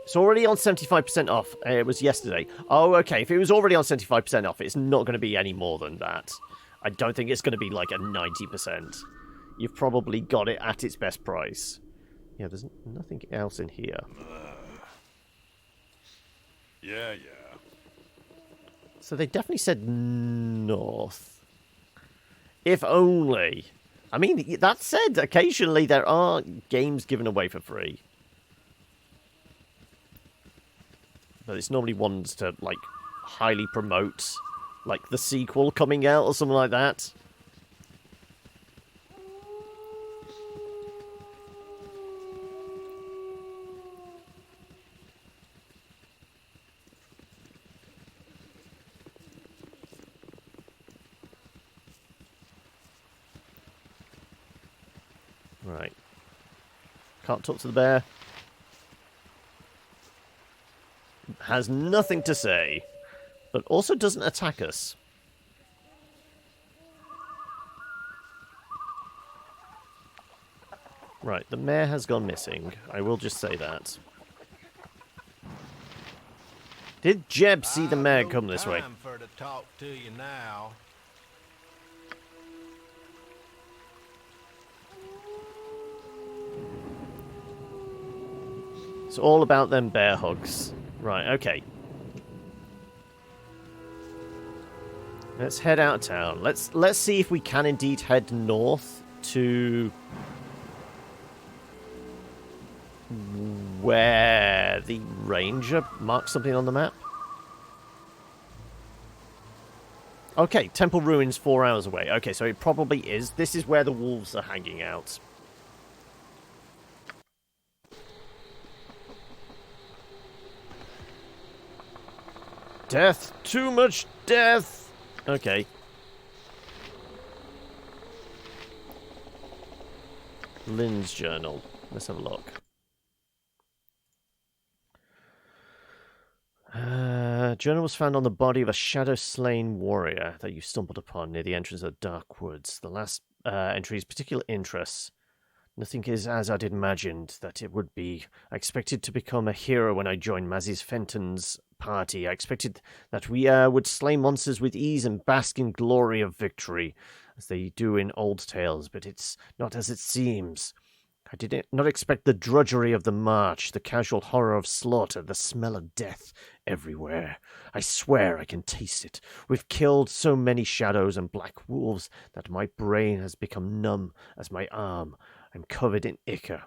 A: It's already on 75% off. It was yesterday. Oh, okay. If it was already on 75% off, it's not going to be any more than that. I don't think it's going to be like a 90%. You've probably got it at its best price. Yeah, there's nothing else in here.
G: Yeah.
A: So they definitely said north. If only. I mean, that said, occasionally there are games given away for free. But it's normally ones to, like, highly promote, like the sequel coming out or something like that. Right. Can't talk to the bear. Has nothing to say, but also doesn't attack us. Right, the mare has gone missing. I will just say that. Did Jeb see the mare come this way?
D: Time for to talk to you now.
A: It's all about them bear hugs. Right, okay. Let's head out of town. Let's see if we can indeed head north to where the ranger marked something on the map. Okay, Temple Ruins 4 hours away. Okay, so it probably is. This is where the wolves are hanging out. Death! Too much death! Okay. Lynn's journal. Let's have a look. Journal was found on the body of a shadow-slain warrior that you stumbled upon near the entrance of the Dark Woods. The last entry is particular interest. Nothing is as I'd imagined that it would be. I expected to become a hero when I joined Mazzy's Fenton's party. I expected that we would slay monsters with ease and bask in glory of victory, as they do in old tales, but it's not as it seems. I did not expect the drudgery of the march, the casual horror of slaughter, the smell of death everywhere. I swear I can taste it. We've killed so many shadows and black wolves that my brain has become numb as my arm. I'm covered in ichor,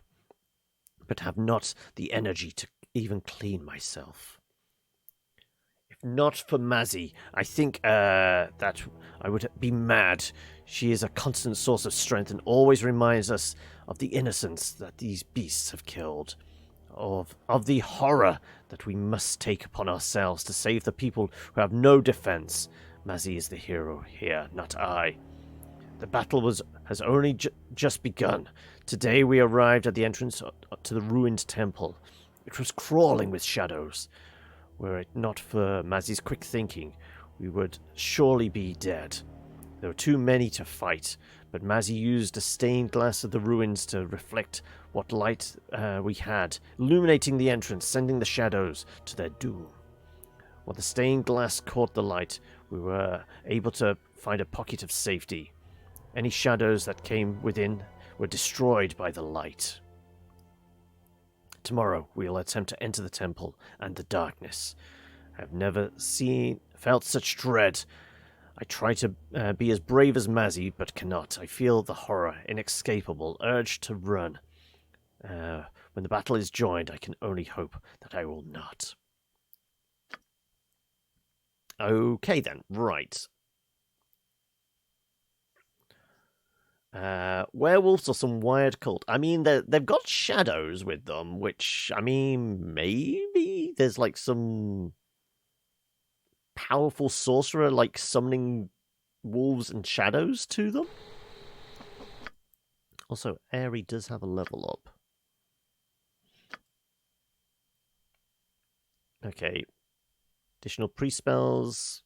A: but have not the energy to even clean myself. If not for Mazzy, I think that I would be mad. She is a constant source of strength and always reminds us of the innocents that these beasts have killed, of the horror that we must take upon ourselves to save the people who have no defense. Mazzy is the hero here, not I. The battle has only just begun. Today we arrived at the entrance to the ruined temple. It was crawling with shadows. Were it not for Mazzy's quick thinking, we would surely be dead. There were too many to fight, but Mazzy used a stained glass of the ruins to reflect what light we had, illuminating the entrance, sending the shadows to their doom. While the stained glass caught the light, We were able to find a pocket of safety. Any shadows that came within were destroyed by the light. Tomorrow we'll attempt to enter the temple and the darkness. I've never felt such dread. I try to be as brave as Mazzy, but cannot. I feel the horror, inescapable urge to run. When the battle is joined, I can only hope that I will not. Okay then, right. Werewolves or some wired cult. I mean, they've got shadows with them, which, I mean, maybe there's like some powerful sorcerer like summoning wolves and shadows to them. Also, Aerie does have a level up. Okay. Additional pre-spells,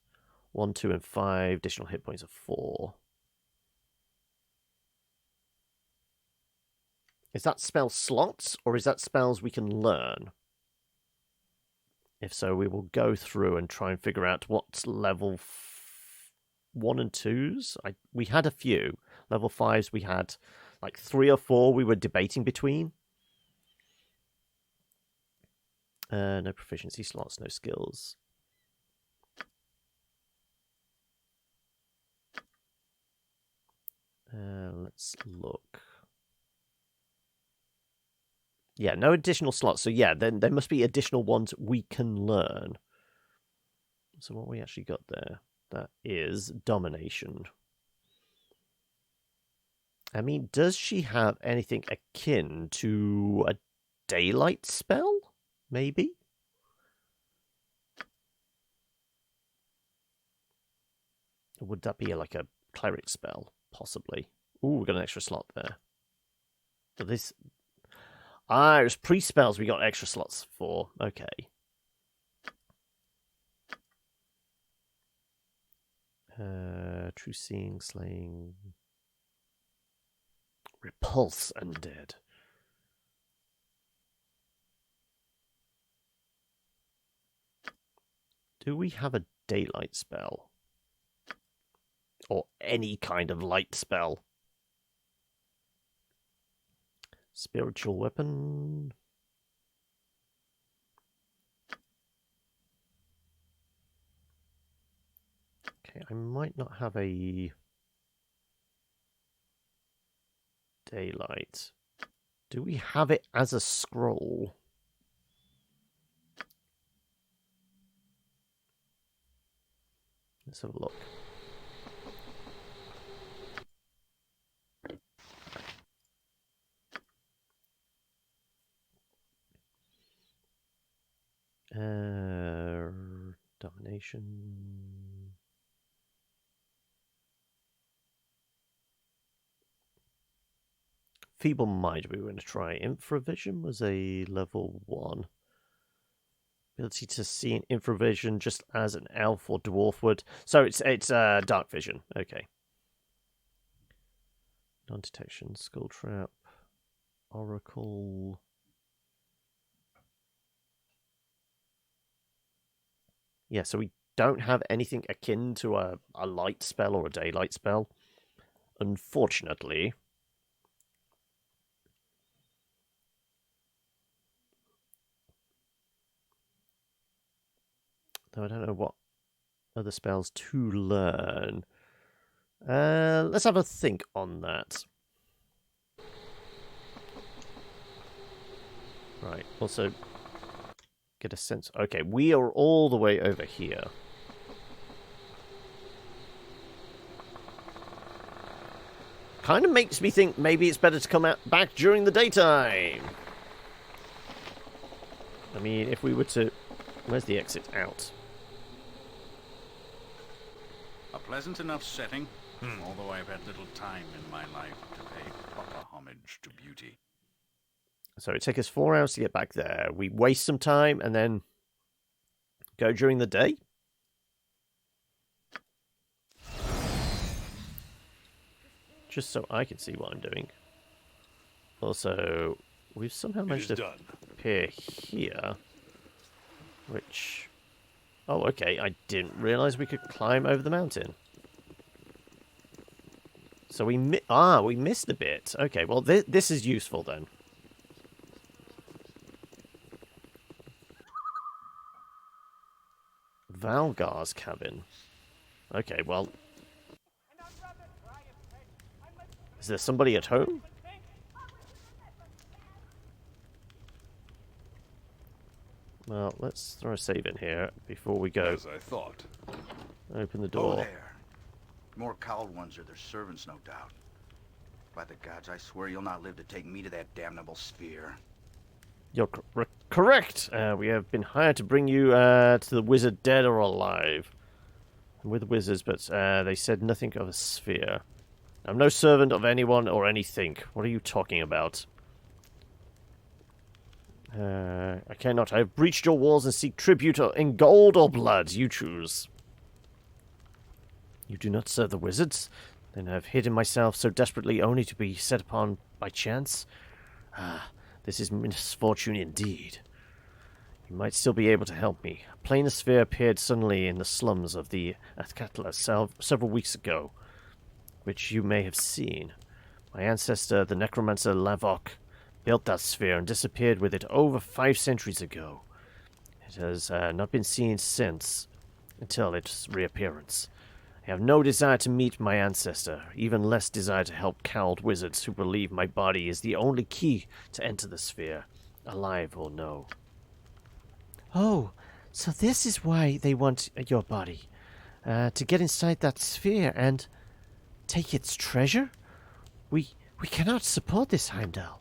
A: 1, 2, and 5. Additional hit points of 4. Is that spell slots, or is that spells we can learn? If so, we will go through and try and figure out what level 1 and 2s. We had a few. Level 5s we had like 3 or 4 we were debating between. No proficiency slots, no skills. Let's look. Yeah, no additional slots. So yeah, then there must be additional ones we can learn. So what we actually got there, that is domination. I mean, does she have anything akin to a daylight spell? Maybe? Or would that be like a cleric spell? Possibly. Ooh, we got an extra slot there. So this... it was pre-spells we got extra slots for. Okay. True Seeing, Slaying... Repulse Undead. Do we have a daylight spell? Or any kind of light spell? Spiritual weapon. Okay, I might not have a daylight. Do we have it as a scroll? Let's have a look. Domination. Feeble Mind we were going to try. Infravision was a level 1. Ability to see in infravision just as an elf or dwarf would. So it's dark vision. Okay. Non-detection, Skull Trap, Oracle. Yeah, so we don't have anything akin to a light spell or a daylight spell. Unfortunately. Though I don't know what other spells to learn. Let's have a think on that. Right, also get a sense. Okay, we are all the way over here. Kind of makes me think maybe it's better to come back during the daytime. I mean, if we were to... Where's the exit out?
B: A pleasant enough setting, although I've had little time in my life to pay proper homage to beauty.
A: So it took us 4 hours to get back there. We waste some time and then go during the day. Just so I can see what I'm doing. Also, we've somehow managed to appear here. Which... Oh, okay. I didn't realize we could climb over the mountain. So we missed a bit. Okay, well, this is useful then. Valgar's cabin. Okay, well... Is there somebody at home? Well, let's throw a save in here before we go.
G: As I thought.
A: Open the
J: Oh,
A: door.
J: there. More cowled ones are their servants, no doubt. By the gods, I swear you'll not live to take me to that damnable sphere.
A: You're correct. We have been hired to bring you to the wizard, dead or alive. I'm with the wizards, but they said nothing of a sphere. I'm no servant of anyone or anything. What are you talking about? I cannot. I have breached your walls and seek tribute in gold or blood. You choose. You do not serve the wizards? Then I have hidden myself so desperately only to be set upon by chance? Ah, this is misfortune indeed. You might still be able to help me. A planar sphere appeared suddenly in the slums of the Athkatla several weeks ago, which you may have seen. My ancestor, the necromancer Lavok, built that sphere and disappeared with it over 5 centuries ago. It has not been seen since, until its reappearance. I have no desire to meet my ancestor, even less desire to help cowled wizards who believe my body is the only key to enter the sphere, alive or no. Oh, so this is why they want your body. To get inside that sphere and take its treasure? We cannot support this, Heimdall.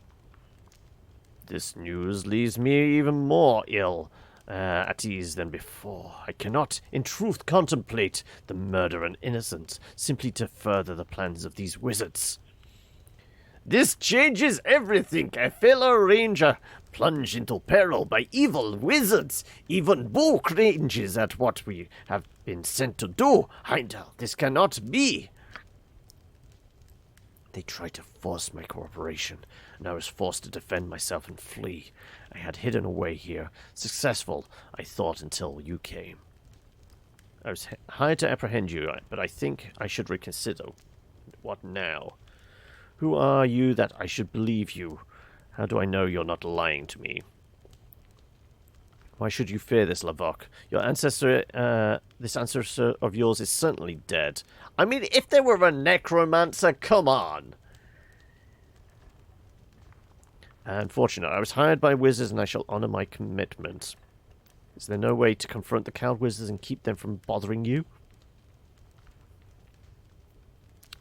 A: This news leaves me even more ill at ease than before. I cannot, in truth, contemplate the murder of innocents simply to further the plans of these wizards. This changes everything. A fellow ranger plunged into peril by evil wizards. Even Bo cringes at what we have been sent to do. Heimdall, this cannot be. They tried to force my cooperation, and I was forced to defend myself and flee. I had hidden away here, successful, I thought, until you came. I was hired to apprehend you, but I think I should reconsider. What now? Who are you that I should believe you? How do I know you're not lying to me? Why should you fear this, Lavok? Your ancestor, this ancestor of yours is certainly dead. I mean, if there were a necromancer, come on! Unfortunate. I was hired by wizards and I shall honor my commitment. Is there no way to confront the cowled wizards and keep them from bothering you?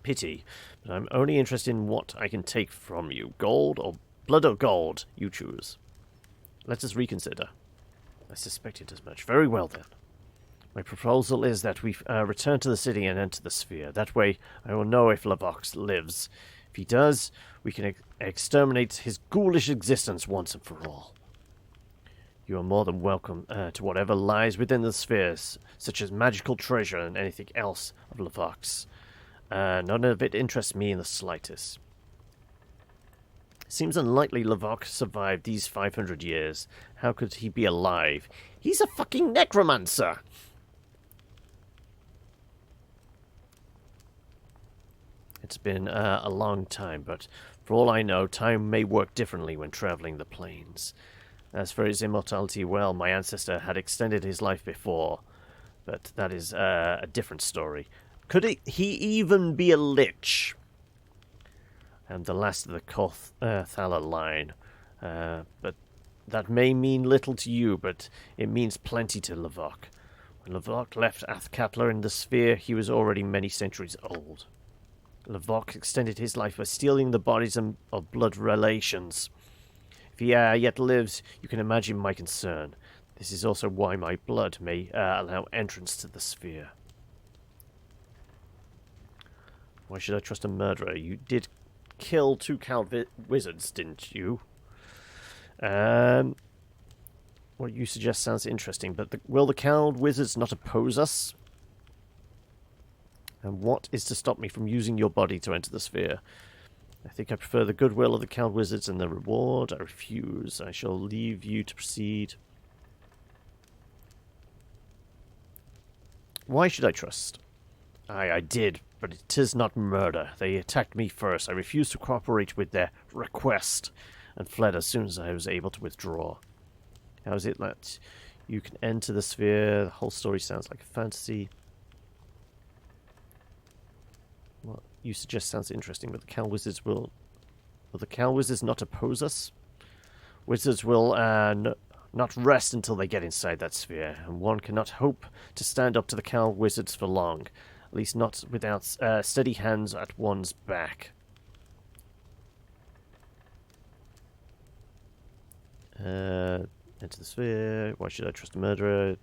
A: Pity, but I'm only interested in what I can take from you. Gold or blood or gold, you choose. Let us reconsider. I suspected as much. Very well, then. My proposal is that we return to the city and enter the sphere. That way, I will know if Lavok lives. If he does, we can exterminate his ghoulish existence once and for all. You are more than welcome to whatever lies within the spheres, such as magical treasure and anything else of Lavok's. None of it interests me in the slightest. Seems unlikely Lavok survived these 500 years. How could he be alive? He's a fucking necromancer! It's been a long time, but for all I know, time may work differently when traveling the plains. As for his immortality, well, my ancestor had extended his life before, but that is a different story. Could he even be a lich? And the last of the Thala line. But that may mean little to you, but it means plenty to Lavok. When Lavok left Athkatla in the sphere, he was already many centuries old. Lavok extended his life by stealing the bodies of blood relations. If he yet lives, you can imagine my concern. This is also why my blood may allow entrance to the sphere. Why should I trust a murderer? You did kill 2 cowled wizards, didn't you? What you suggest sounds interesting, but will the cowled wizards not oppose us? And what is to stop me from using your body to enter the sphere? I think I prefer the goodwill of the cowled wizards and the reward. I refuse. I shall leave you to proceed. Why should I trust? Aye, I did, but it is not murder. They attacked me first. I refused to cooperate with their request and fled as soon as I was able to withdraw. How is it that you can enter the sphere? The whole story sounds like a fantasy. What you suggest sounds interesting, but the Cal Wizards will the Cal Wizards not oppose us? Wizards will not rest until they get inside that sphere, and one cannot hope to stand up to the Cal Wizards for long. At least not without steady hands at one's back. Enter the sphere. Why should I trust a murderer?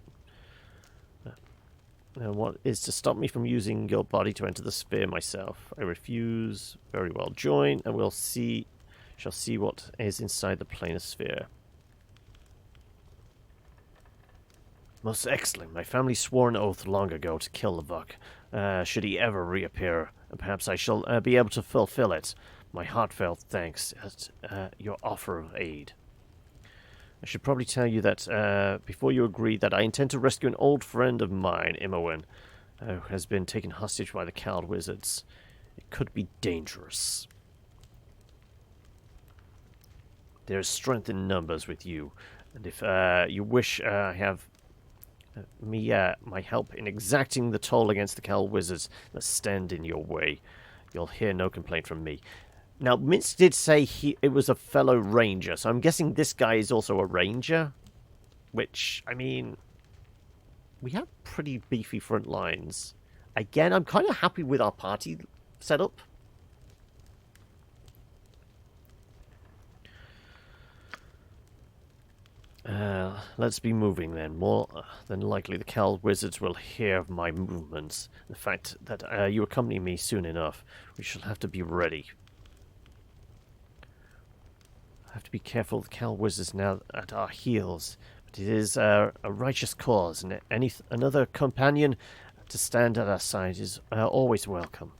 A: And what is to stop me from using your body to enter the sphere myself? I refuse. Very well. Join, and we'll see. Shall see what is inside the planar sphere. Most excellent. My family swore an oath long ago to kill Luvok, should he ever reappear, and perhaps I shall be able to fulfill it. My heartfelt thanks at your offer of aid. I should probably tell you that before you agree that I intend to rescue an old friend of mine, Imowen, who has been taken hostage by the Cal Wizards. It could be dangerous. There is strength in numbers with you, and if you wish, I have my help in exacting the toll against the Cal Wizards that stand in your way. You'll hear no complaint from me. Now, Mintz did say it was a fellow ranger, so I'm guessing this guy is also a ranger. Which, I mean, we have pretty beefy front lines. Again, I'm kind of happy with our party setup. Let's be moving then. More than likely the Cal Wizards will hear of my movements. The fact that you accompany me soon enough. We shall have to be ready. I have to be careful of the Cal Wizards now at our heels. But it is a righteous cause, and another companion to stand at our side is always welcome.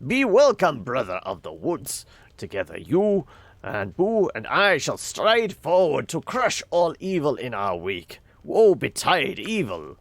A: Be welcome, brother of the woods. Together you and Boo and I shall stride forward to crush all evil in our wake. Woe betide evil.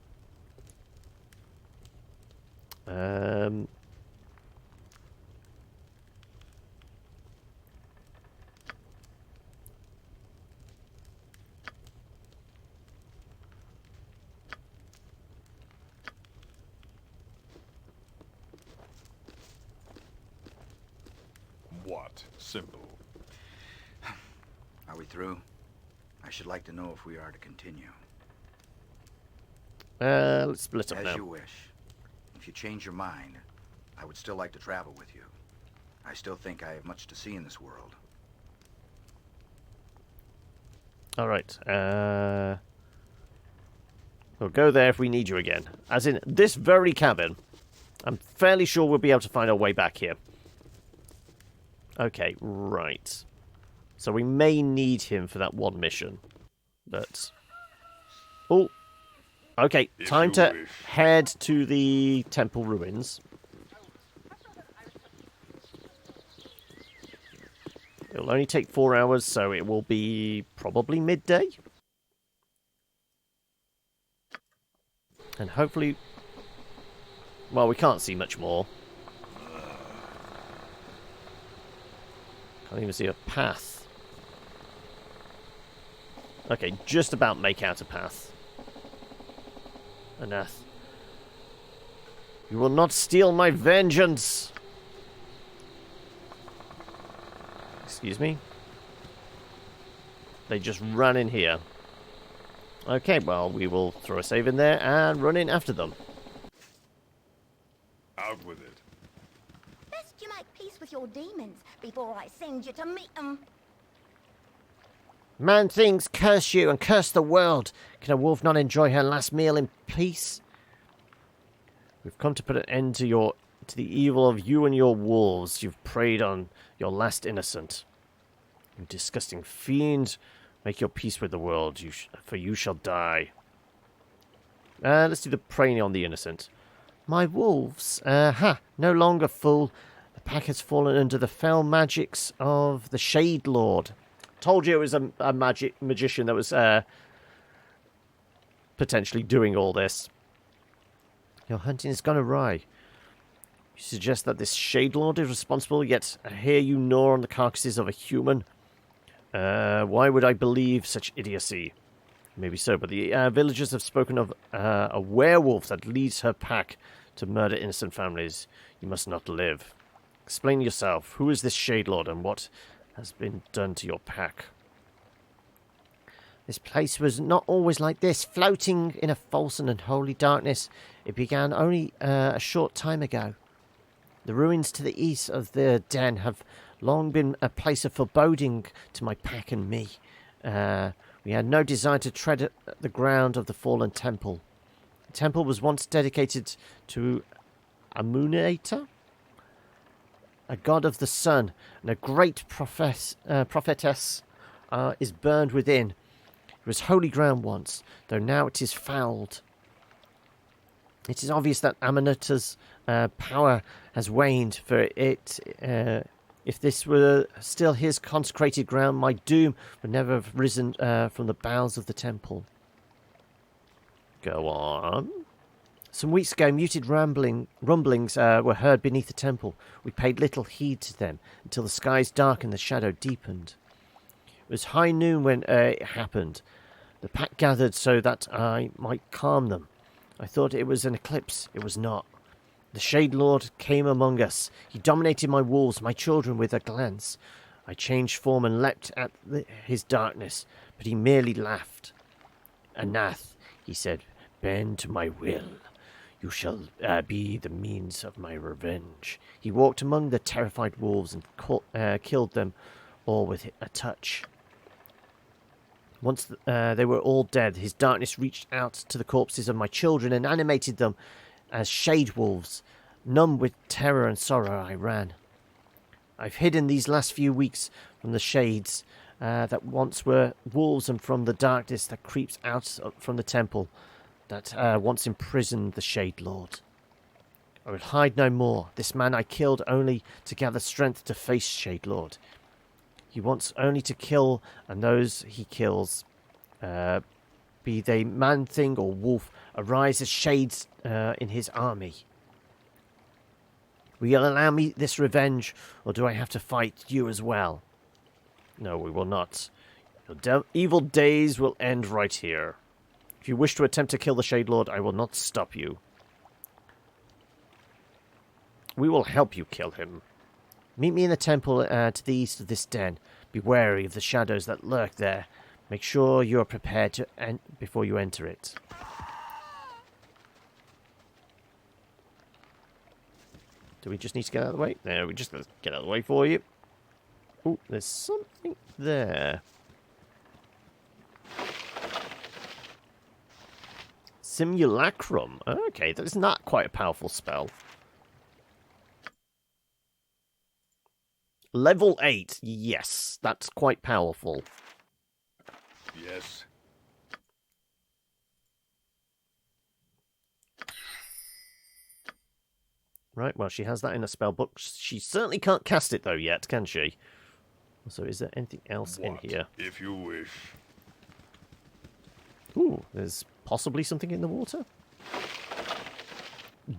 G: What symbol?
J: Are we through? I should like to know if we are to continue.
A: Let's split up now.
J: As you wish. If you change your mind, I would still like to travel with you. I still think I have much to see in this world.
A: Alright, we'll go there if we need you again. As in, this very cabin. I'm fairly sure we'll be able to find our way back here. Okay, right. So we may need him for that one mission. But... oh! Okay, time to head to the temple ruins. It'll only take 4 hours, so it will be probably midday. And hopefully... well, we can't see much more. Can't even see a path. Okay, just about make out a path. Anath. You will not steal my vengeance! Excuse me? They just ran in here. Okay, well, we will throw a save in there and run in after them.
G: Out with it.
E: Best you make peace with your demons before I send you to meet them.
A: Man things curse you and curse the world. Can a wolf not enjoy her last meal in peace? We've come to put an end to the evil of you and your wolves. You've preyed on your last innocent. You disgusting fiend. Make your peace with the world, for you shall die. Let's do the preying on the innocent. My wolves? No longer fool. The pack has fallen under the fell magics of the Shade Lord. Told you it was a magician that was potentially doing all this. Your hunting has gone awry. You suggest that this Shade Lord is responsible, yet I hear you gnaw on the carcasses of a human. Why would I believe such idiocy? Maybe so, but the villagers have spoken of a werewolf that leads her pack to murder innocent families. You must not live. Explain yourself. Who is this Shade Lord, and what has been done to your pack? This place was not always like this, floating in a false and unholy darkness. It began only a short time ago. The ruins to the east of the den have long been a place of foreboding to my pack and me. We had no desire to tread the ground of the fallen temple. The temple was once dedicated to Amunator, a god of the sun, and a great prophetess is burned within. It was holy ground once, though now it is fouled. It is obvious that Amunator's power has waned, for it. If this were still his consecrated ground, my doom would never have risen from the bowels of the temple. Go on. Some weeks ago, muted rumblings were heard beneath the temple. We paid little heed to them until the skies darkened and the shadow deepened. It was high noon when it happened. The pack gathered so that I might calm them. I thought it was an eclipse. It was not. The Shade Lord came among us. He dominated my wolves, my children, with a glance. I changed form and leapt at his darkness, but he merely laughed. Anath, he said, bend to my will. You shall be the means of my revenge. He walked among the terrified wolves and killed them all with a touch. Once they were all dead, his darkness reached out to the corpses of my children and animated them as shade wolves. Numb with terror and sorrow, I ran. I've hidden these last few weeks from the shades that once were wolves, and from the darkness that creeps out from the temple that once imprisoned the Shade Lord. I will hide no more. This man I killed only to gather strength to face Shade Lord. He wants only to kill, and those he kills, be they man, thing, or wolf, arise as shades in his army. Will you allow me this revenge, or do I have to fight you as well? No, we will not. Your evil days will end right here. If you wish to attempt to kill the Shade Lord, I will not stop you. We will help you kill him. Meet me in the temple to the east of this den. Be wary of the shadows that lurk there. Make sure you are prepared to before you enter it. Do we just need to get out of the way? No, we just got to get out of the way for you. Oh, there's something there. Simulacrum. Okay, that's not quite a powerful spell. Level 8. Yes, that's quite powerful.
G: Yes.
A: Right, well, she has that in a spell book. She certainly can't cast it, though, yet, can she? So is there anything else in here?
G: If you wish.
A: Ooh, there's possibly something in the water.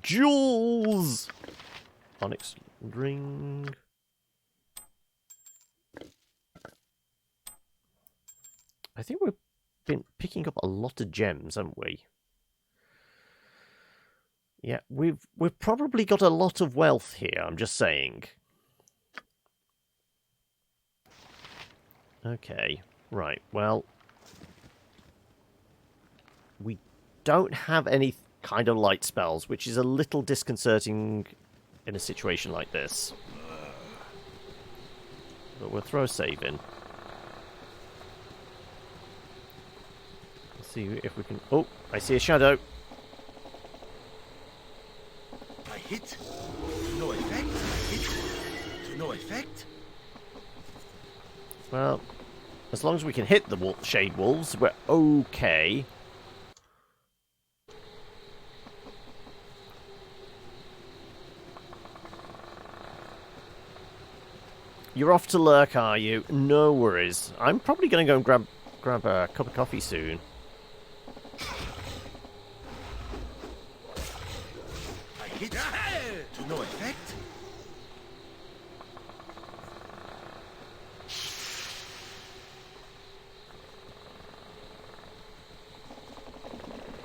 A: Jewels! Onyx ring. I think we've been picking up a lot of gems, haven't we? Yeah, we've probably got a lot of wealth here, I'm just saying. Okay, right, well, we don't have any kind of light spells, which is a little disconcerting in a situation like this. But we'll throw a save in. Let's see if we can... Oh, I see a shadow.
I: I hit. To no effect. I hit. To no effect.
A: Well, as long as we can hit the Shade Wolves, we're okay. You're off to lurk, are you? No worries. I'm probably going to go and grab a cup of coffee soon.
F: To no effect.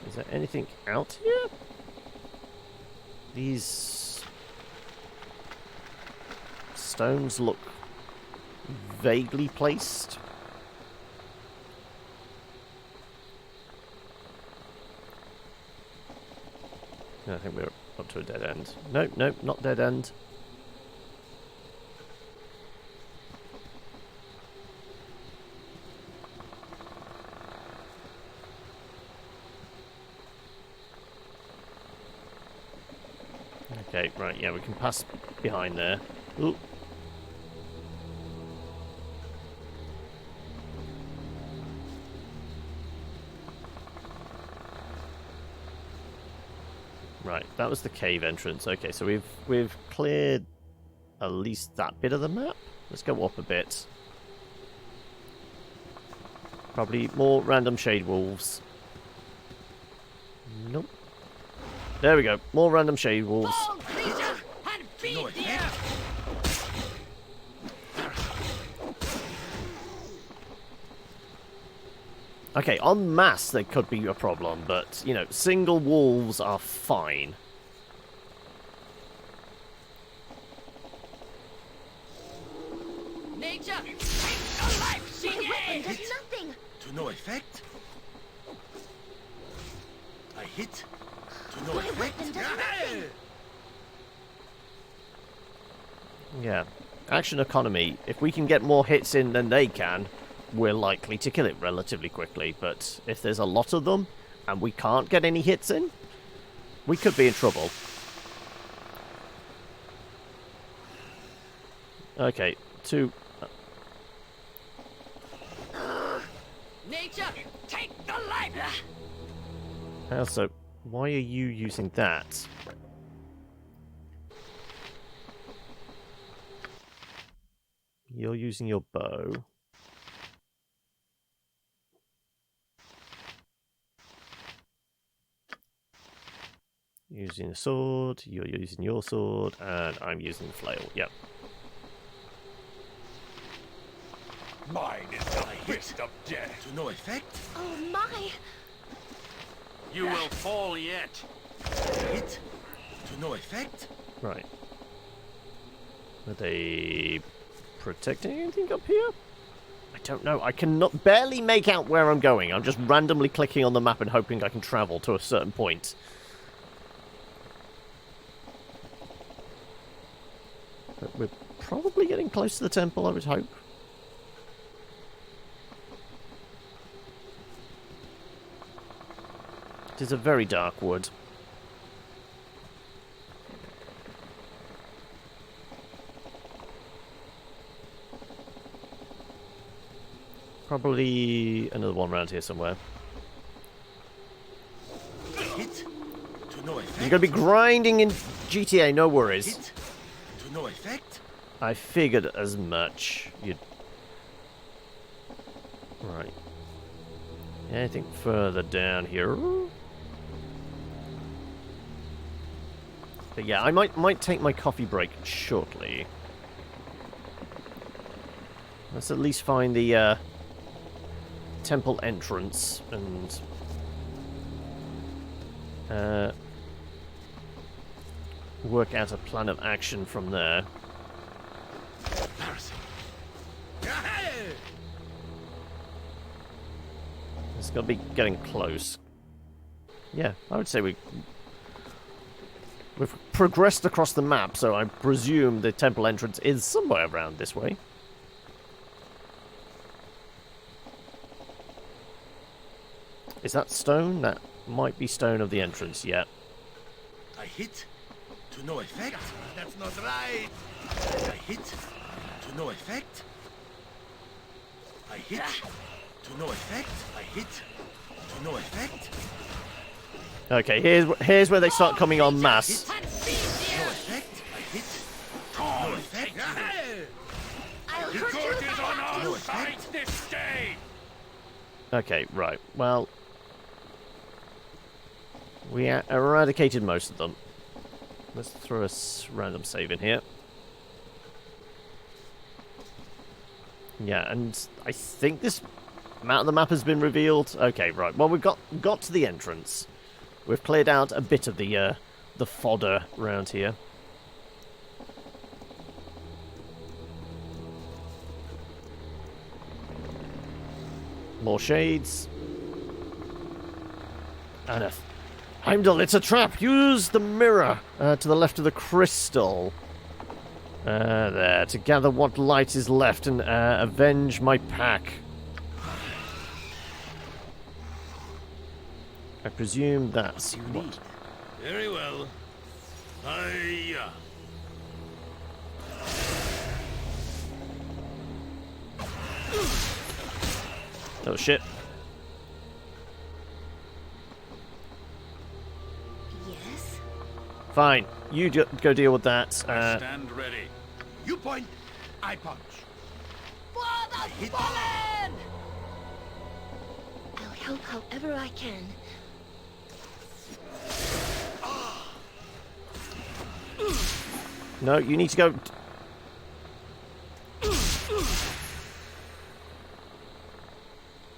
A: Is there anything out here? These stones look vaguely placed. I think we're up to a dead end. No, no, not dead end. Okay, right, yeah, we can pass behind there. Ooh. Right, that was the cave entrance. Okay, so we've cleared at least that bit of the map. Let's go up a bit. Probably more random shade wolves. Nope. There we go. More random shade wolves. Okay, en masse there could be a problem, but, you know, single wolves are fine.
C: Nature, take the life she
E: It
C: gave!
E: does nothing.
F: To no effect. I hit. To no
E: My
F: effect.
E: weapon does nothing.
A: Yeah. Action economy. If we can get more hits in than they can, we're likely to kill it relatively quickly. But if there's a lot of them, and we can't get any hits in, we could be in trouble. Okay, two...
C: Nature, take the life!
A: Also, why are you using that? You're using your bow. Using a sword, you're using your sword, and I'm using the flail. Yep.
G: Mine is the fist of death.
F: To no effect.
E: Oh my.
B: You will fall yet.
F: Hit. To no effect.
A: Right. Are they protecting anything up here? I don't know. I cannot barely make out where I'm going. I'm just randomly clicking on the map and hoping I can travel to a certain point. But we're probably getting close to the temple, I would hope. It is a very dark wood. Probably another one around here somewhere.
F: Hit. To no effect.
A: You're going to be grinding in GTA, no worries.
F: Hit. To no effect.
A: I figured as much. You'd... Right. Anything further down here? But yeah, I might take my coffee break shortly. Let's at least find the temple entrance and work out a plan of action from there.
F: Embarrassing.
A: It's gonna be getting close. Yeah, I would say we've progressed across the map, so I presume the temple entrance is somewhere around this way. Is that stone? That might be stone of the entrance, yeah.
F: I hit. To no effect. That's not right. I hit. To no effect. I hit. To no effect. I hit. To no effect.
A: Okay, here's where they start coming en masse.
F: No effect. I hit. No effect.
E: I'll
B: The
E: hurt
B: court
E: you.
B: is on our
F: No
B: side
F: effect.
B: this day.
A: Okay, right. Well, we eradicated most of them. Let's throw a random save in here. Yeah, and I think this the map has been revealed. Okay, right. Well, we've got to the entrance. We've cleared out a bit of the fodder around here. More shades. And Heimdall, it's a trap! Use the mirror to the left of the crystal. There, to gather what light is left and avenge my pack. I presume that's what...
I: Very well. Hiya.
A: Oh, shit.
E: Yes?
A: Fine. You go deal with that.
B: Stand ready.
F: You point, I punch.
C: For the fallen!
E: I'll help however I can.
A: No, you need to go...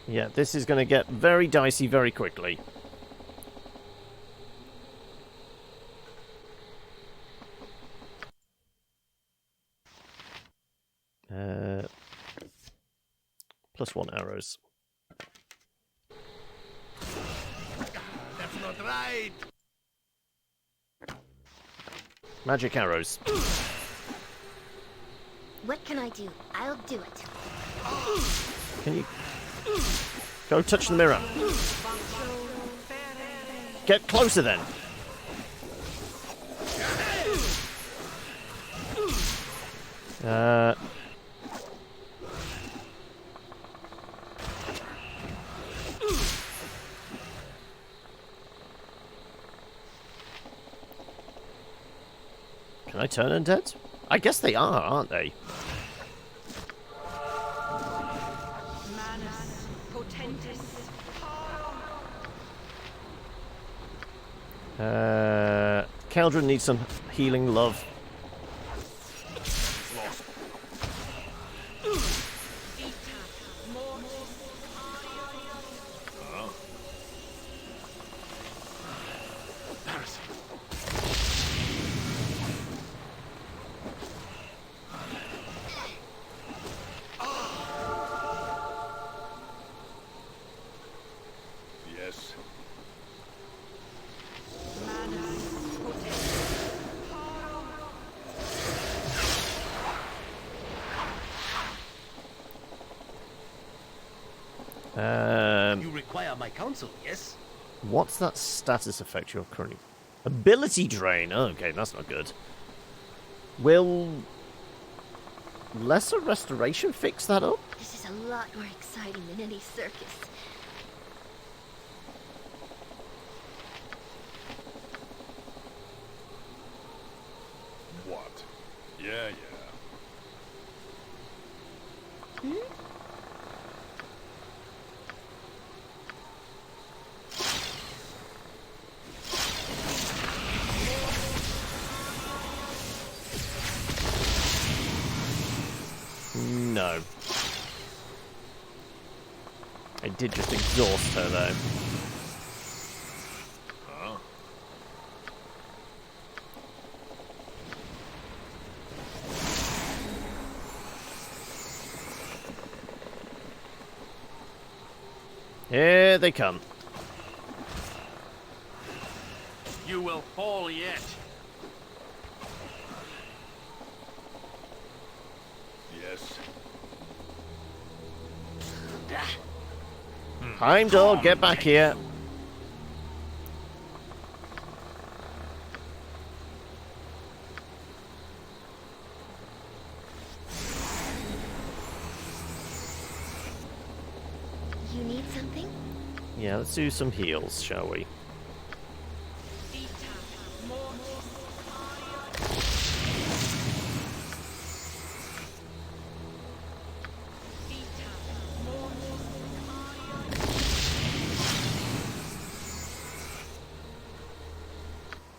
A: Yeah, this is going to get very dicey very quickly. +1 arrows.
F: That's not right.
A: Magic arrows.
E: What can I do? I'll do it.
A: Can you... Go touch the mirror. Get closer then. Can I turn undead? I guess they are, aren't they? Caldron needs some healing love.
G: Yes.
I: You require my counsel, yes?
A: What's that status effect you're currently... Ability drain. Oh, okay, that's not good. Will lesser restoration fix that up?
E: This is a lot more exciting than any circus.
G: What? Yeah.
A: No. I did just exhaust her, though.
G: Huh?
A: Here they come.
B: You will fall yet.
G: Yes.
A: Heimdall, get back here.
E: You need something?
A: Yeah, let's do some heals, shall we?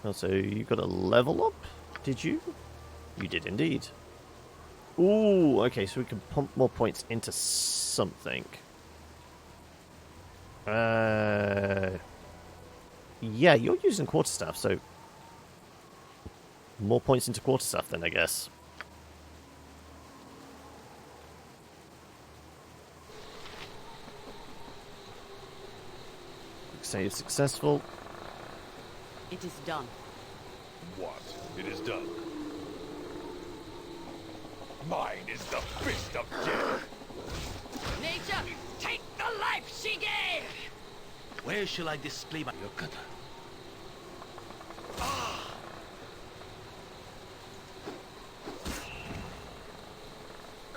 A: Oh, so you got a level up? Did you? You did indeed. Ooh, okay, so we can pump more points into something. Yeah, you're using quarterstaff, so more points into quarterstaff then, I guess. Save successful.
C: It is done.
G: What? It is done. Mine is the fist of death.
C: Nature, take the life she gave!
I: Where shall I display my yokata?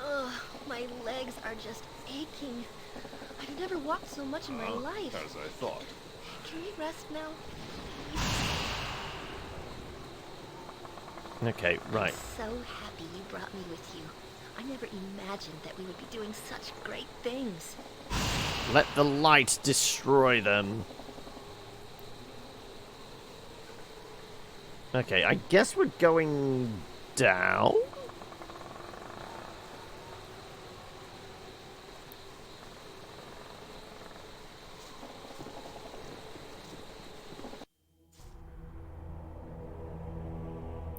E: Ugh, my legs are just aching. I've never walked so much in my life.
G: As I thought.
E: Can we rest now?
A: Okay, right.
E: I'm so happy you brought me with you. I never imagined that we would be doing such great things.
A: Let the light destroy them. Okay, I guess we're going down?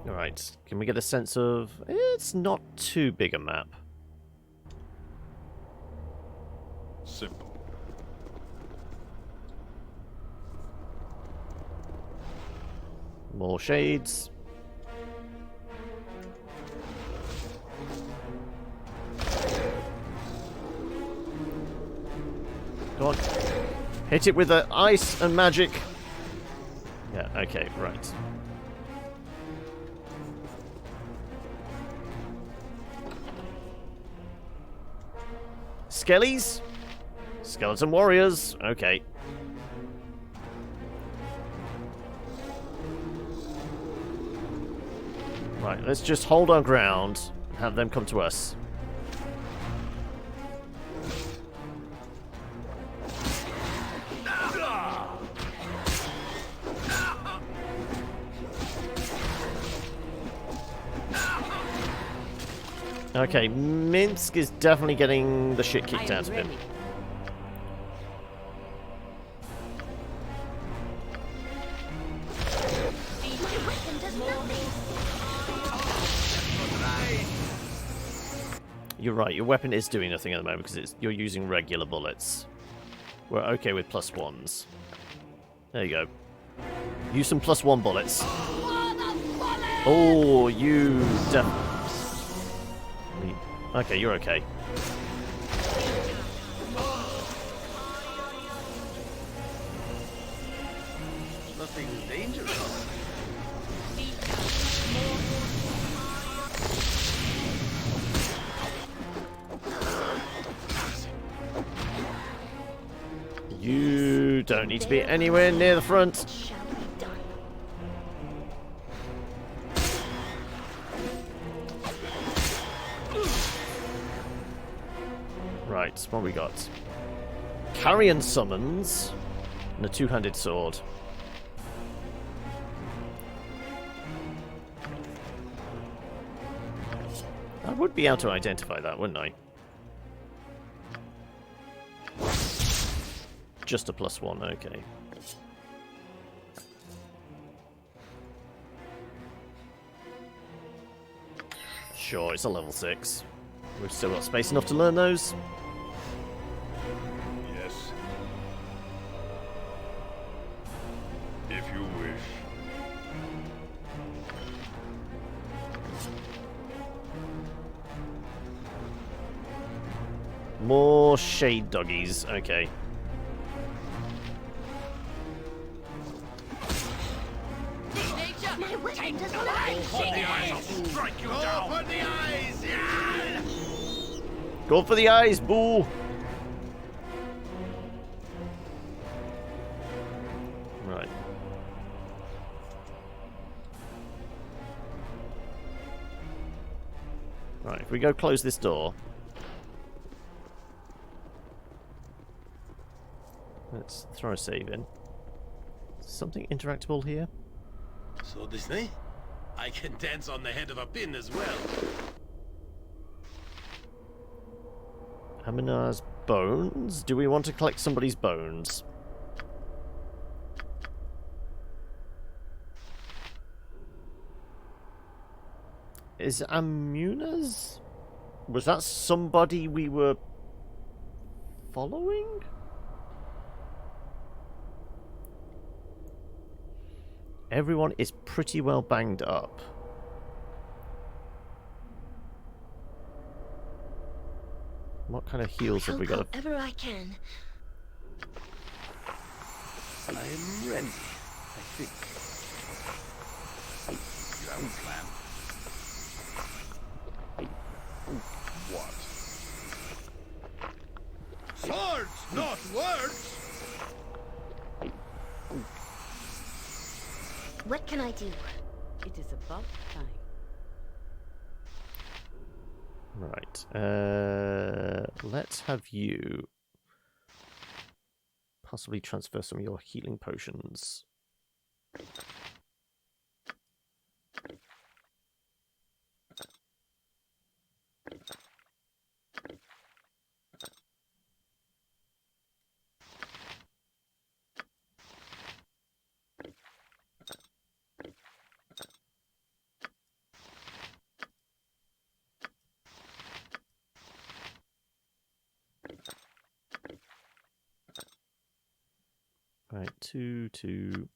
A: Alright, can we get a sense of... It's not too big a map.
G: Simple.
A: More shades. Go on. Hit it with the ice and magic. Yeah, okay, right. Skellies? Skeleton warriors. Okay. Right, let's just hold our ground and have them come to us. Okay, Minsk is definitely getting the shit kicked out of him. You're right, your weapon is doing nothing at the moment because you're using regular bullets. We're okay with +1s. There you go. Use some +1 bullets. Oh, you definitely... Okay, you're okay.
J: Nothing dangerous.
A: You don't need to be anywhere near the front. Right, what we got? Carrion summons and a two-handed sword. I would be able to identify that, wouldn't I? Just a +1, okay. Sure, it's a level 6. We've still got space enough to learn those.
G: Yes. If you wish.
A: More shade doggies, okay.
C: My weapon does not
F: Strike you down. For the eyes! Yeah!
A: Go for the eyes, boo! Right. Right, if we go close this door. Let's throw a save in. Something interactable here?
I: So Disney, I can dance on the head of a pin as well.
A: Aminar's bones? Do we want to collect somebody's bones? Is Amuna's? Was that somebody we were following? Everyone is pretty well banged up. What kind of heals have we got?
E: However I can.
I: I am ready, I think.
B: You have a plan?
G: What?
F: Swords, not words!
E: What can I do?
C: It is about time.
A: Right. Let's have you possibly transfer some of your healing potions. Right, two. Do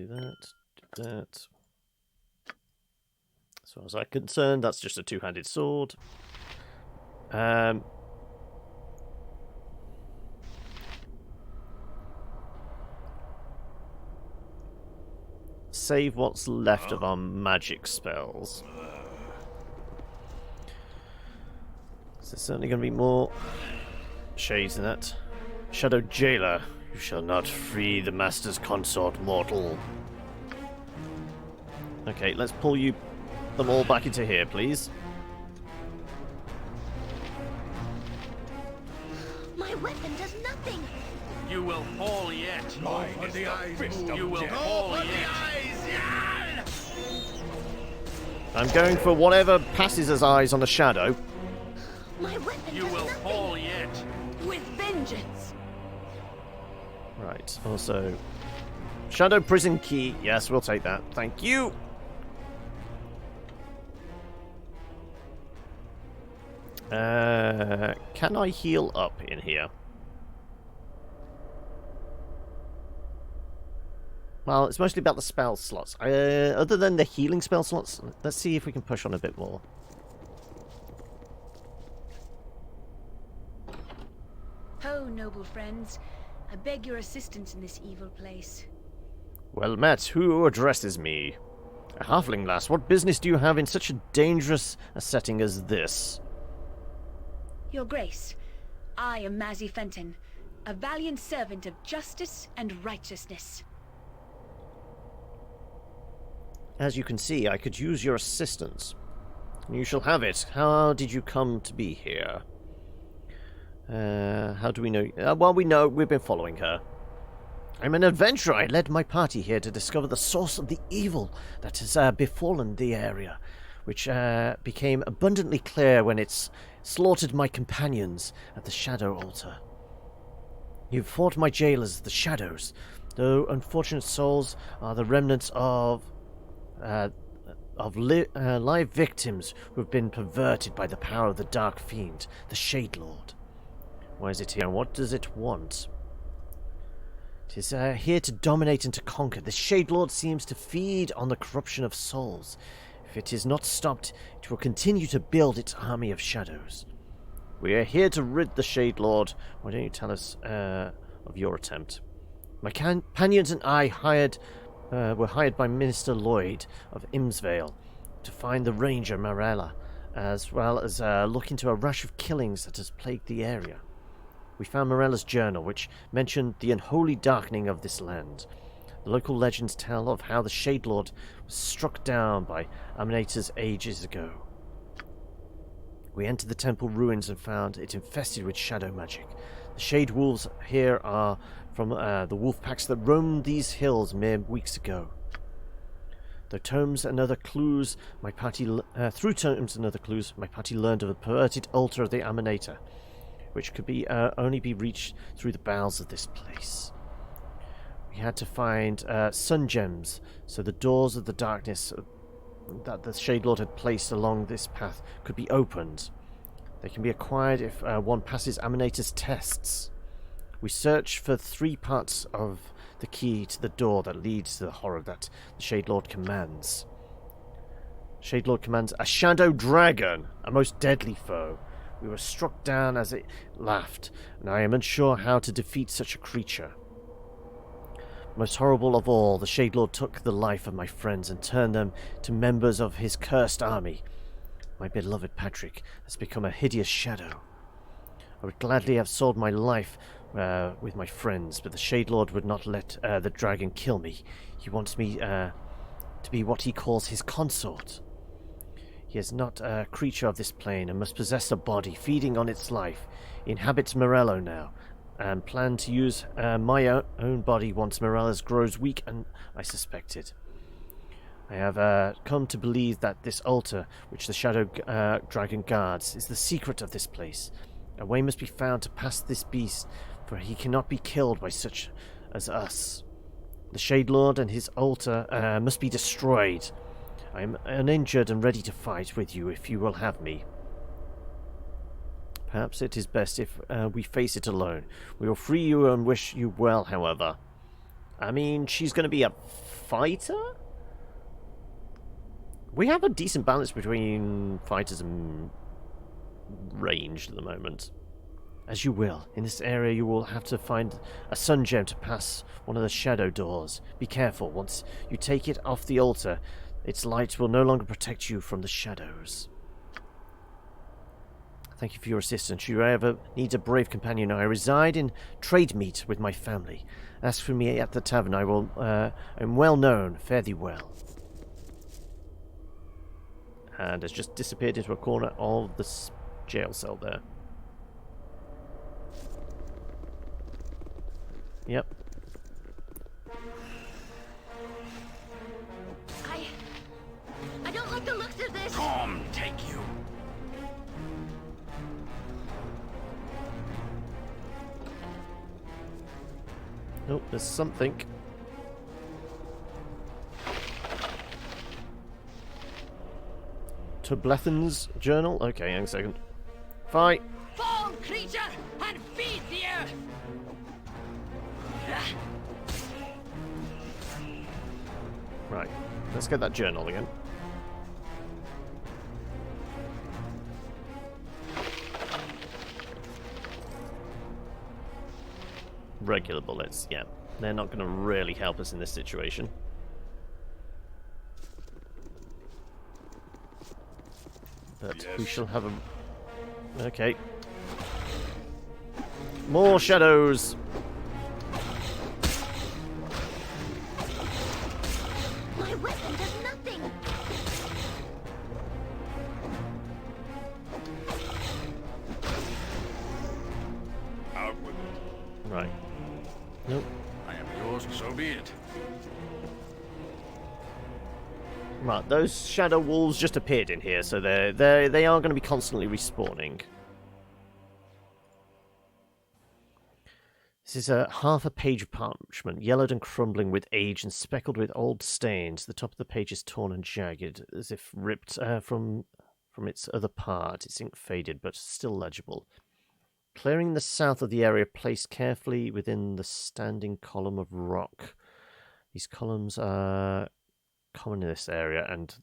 A: that. As far as I'm concerned, that's just a two-handed sword. Save what's left of our magic spells. So there's certainly going to be more shades in that. Shadow Jailer, you shall not free the Master's consort, mortal. Okay, let's pull them all back into here, please.
E: My weapon does nothing.
I: You will fall yet.
G: Mine is the fist of
I: You will
G: death.
I: fall yet.
A: I'm going for whatever passes as eyes on the shadow.
E: My weapon
I: You
E: does
I: will
E: nothing.
I: fall yet.
C: With vengeance.
A: Right, also... Shadow Prison Key. Yes, we'll take that. Thank you. Can I heal up in here? Well, it's mostly about the spell slots. Other than the healing spell slots, let's see if we can push on a bit more.
C: Ho, noble friends. I beg your assistance in this evil place.
A: Well met, who addresses me? A halfling lass, what business do you have in such a dangerous a setting as this?
C: Your Grace, I am Mazzy Fenton, a valiant servant of justice and righteousness.
A: As you can see, I could use your assistance. You shall have it. How did you come to be here? How do we know? Well, we know we've been following her. I'm an adventurer. I led my party here to discover the source of the evil that has befallen the area, which became abundantly clear when it's slaughtered my companions at the Shadow Altar. You've fought my jailers, the Shadows, though unfortunate souls are the remnants of live victims who have been perverted by the power of the Dark Fiend, the Shade Lord. Why is it here, and what does it want? It is here to dominate and to conquer. The Shade Lord seems to feed on the corruption of souls. If it is not stopped, it will continue to build its army of shadows. We are here to rid the Shade Lord. Why don't you tell us of your attempt? My companions and I were hired by Minister Lloyd of Imnesvale to find the Ranger Morella, as well as look into a rush of killings that has plagued the area. We found Morella's journal, which mentioned the unholy darkening of this land. The local legends tell of how the Shade Lord was struck down by Aminators ages ago. We entered the temple ruins and found it infested with shadow magic. The Shade Wolves here are from the wolf packs that roamed these hills mere weeks ago. Through tomes and other clues, my party learned of a perverted altar of the Aminator, which could only be reached through the bowels of this place. We had to find sun gems, so the doors of the darkness that the Shade Lord had placed along this path could be opened. They can be acquired if one passes Aminator's tests. We search for 3 parts of the key to the door that leads to the horror that the Shade Lord commands. Shade Lord commands a shadow dragon, a most deadly foe. We were struck down as it laughed, and I am unsure how to defeat such a creature. Most horrible of all, the Shade Lord took the life of my friends and turned them to members of his cursed army. My beloved Patrick has become a hideous shadow. I would gladly have sold my life with my friends, but the Shade Lord would not let the dragon kill me. He wants me to be what he calls his consort. He is not a creature of this plane and must possess a body feeding on its life. He inhabits Morello now, and plan to use my own body once Morello's grows weak, and I suspected. I have come to believe that this altar, which the Shadow Dragon guards, is the secret of this place. A way must be found to pass this beast, for he cannot be killed by such as us. The Shade Lord and his altar must be destroyed. I am uninjured and ready to fight with you if you will have me. Perhaps it is best if we face it alone. We will free you and wish you well, however. I mean, she's going to be a fighter? We have a decent balance between fighters and ranged at the moment. As you will. In this area you will have to find a sun gem to pass one of the shadow doors. Be careful. Once you take it off the altar, its light will no longer protect you from the shadows. Thank you for your assistance. Should you ever need a brave companion, I reside in Trademeet with my family. Ask for me at the tavern. I am well known. Fare thee well. And has just disappeared into a corner of the jail cell there. Yep.
E: I don't like the looks of this.
B: Come, take you.
A: Nope, there's something. Tublethan's journal? Okay, hang a second. Fight!
C: Fall, creature, and feed the earth!
A: Right, let's get that journal again. Regular bullets, yeah. They're not going to really help us in this situation. But
G: Yes.
A: we shall have a... Okay. More shadows!
E: My weapon does nothing.
G: Out with it.
A: Right. Nope.
B: I am yours, so be it.
A: Right, those shadow wolves just appeared in here, so they are going to be constantly respawning. This is a half a page of parchment, yellowed and crumbling with age and speckled with old stains. The top of the page is torn and jagged, as if ripped from its other part. Its ink faded, but still legible. Clearing the south of the area placed carefully within the standing column of rock. These columns are common in this area, and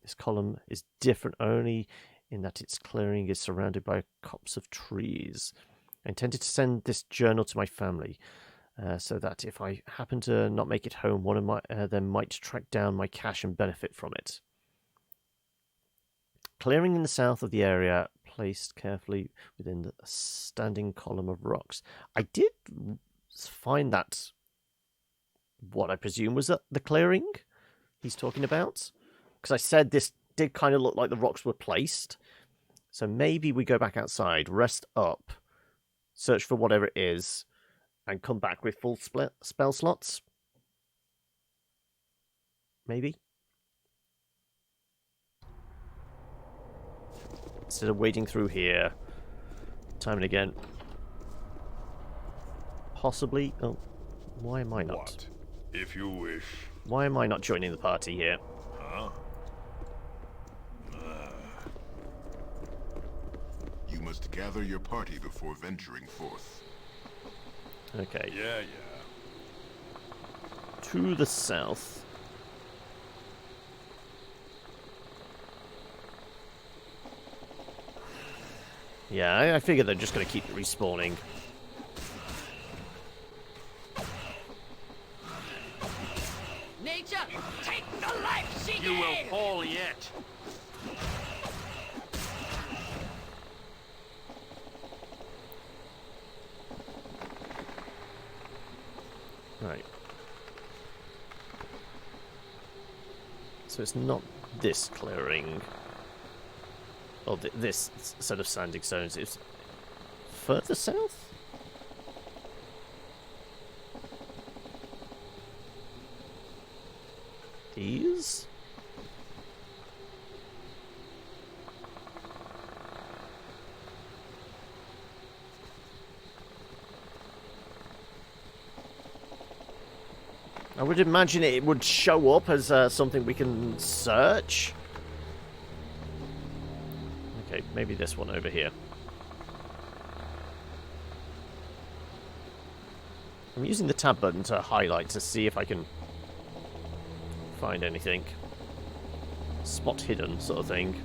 A: this column is different only in that its clearing is surrounded by a copse of trees. I intended to send this journal to my family, so that if I happen to not make it home, one of them might track down my cash and benefit from it. Clearing in the south of the area, placed carefully within the standing column of rocks. I did find that what I presume was the clearing he's talking about, because I said this did kind of look like the rocks were placed. So maybe we go back outside, rest up, search for whatever it is, and come back with full spell slots. Maybe? Instead of wading through here, time and again. Possibly. Oh, why am I not?
G: What? If you wish.
A: Why am I not joining the party here?
G: Huh?
K: You must gather your party before venturing forth.
A: Okay.
G: Yeah.
A: To the south. Yeah, I figure they're just going to keep respawning.
I: Nature, take the life she
B: You will fall yet.
A: Right. So it's not this clearing. Or this set of sanding stones. It's further south? These? I would imagine it would show up as something we can search. Okay, maybe this one over here. I'm using the tab button to highlight to see if I can find anything. Spot hidden sort of thing.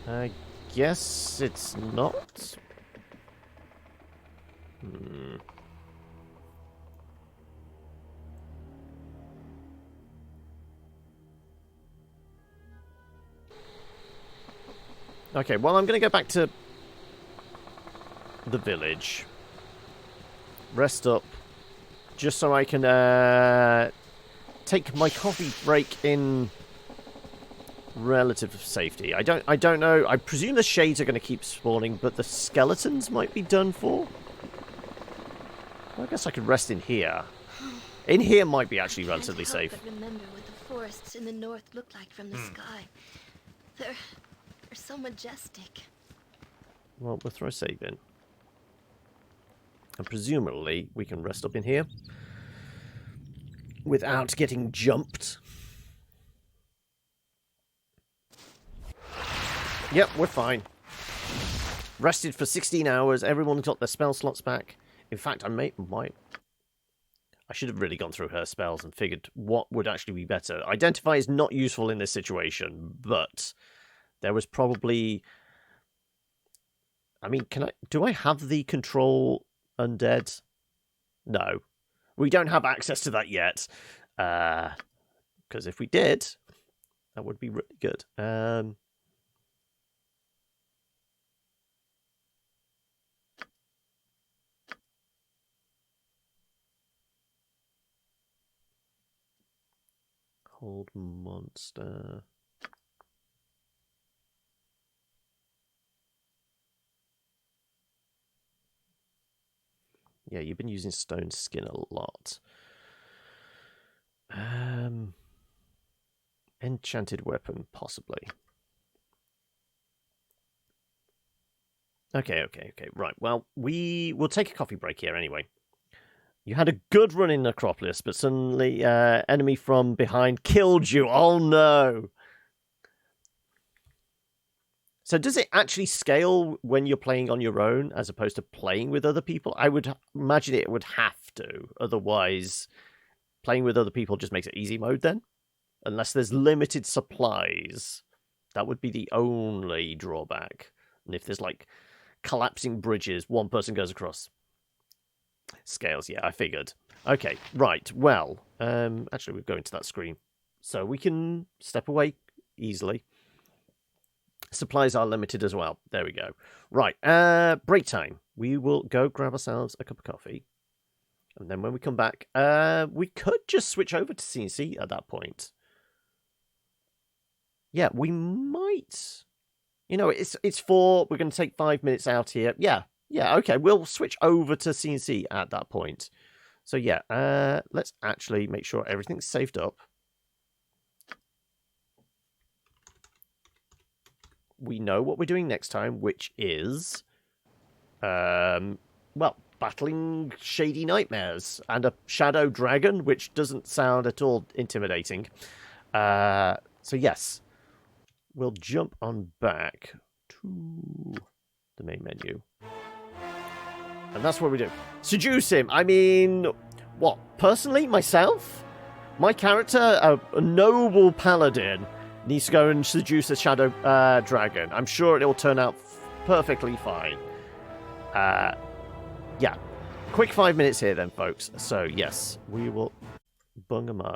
A: I guess it's not. Okay, well, I'm going to go back to the village. Rest up. Just so I can take my coffee break in relative safety. I don't know. I presume the shades are going to keep spawning, but the skeletons might be done for. Well, I guess I could rest in here. In here might be actually relatively safe.
E: But remember what the forests in the north look like from the sky. They're so majestic.
A: Well, we'll throw a save in. And presumably we can rest up in here without getting jumped. Yep, we're fine. Rested for 16 hours. Everyone's got their spell slots back. In fact, I should have really gone through her spells and figured what would actually be better. Identify is not useful in this situation, but there was probably... I mean, do I have the control undead? No. We don't have access to that yet. Because if we did, that would be really good. Hold monster. Yeah, you've been using stone skin a lot. Enchanted weapon, possibly. Okay. Right, well, we will take a coffee break here anyway. You had a good run in Necropolis, but suddenly enemy from behind killed you. Oh no! So does it actually scale when you're playing on your own as opposed to playing with other people? I would imagine it would have to. Otherwise, playing with other people just makes it easy mode then. Unless there's limited supplies. That would be the only drawback. And if there's like collapsing bridges, one person goes across. Scales, yeah, I figured. Okay, right, well, actually we'll go into that screen. So we can step away easily. Supplies are limited as well. There we go. Right, break time. We will go grab ourselves a cup of coffee. And then when we come back, we could just switch over to CNC at that point. Yeah, we might. You know, it's 4. We're going to take 5 minutes out here. Yeah, okay. We'll switch over to CNC at that point. So yeah, let's actually make sure everything's saved up. We know what we're doing next time, which is, well, battling Shady Nightmares and a Shadow Dragon, which doesn't sound at all intimidating. So yes, we'll jump on back to the main menu. And that's what we do. Seduce him. I mean, what? Personally, myself? My character, a noble paladin, needs to go and seduce a shadow dragon. I'm sure it'll turn out perfectly fine. Yeah. Quick 5 minutes here then, folks. So, yes, we will... Bungamai.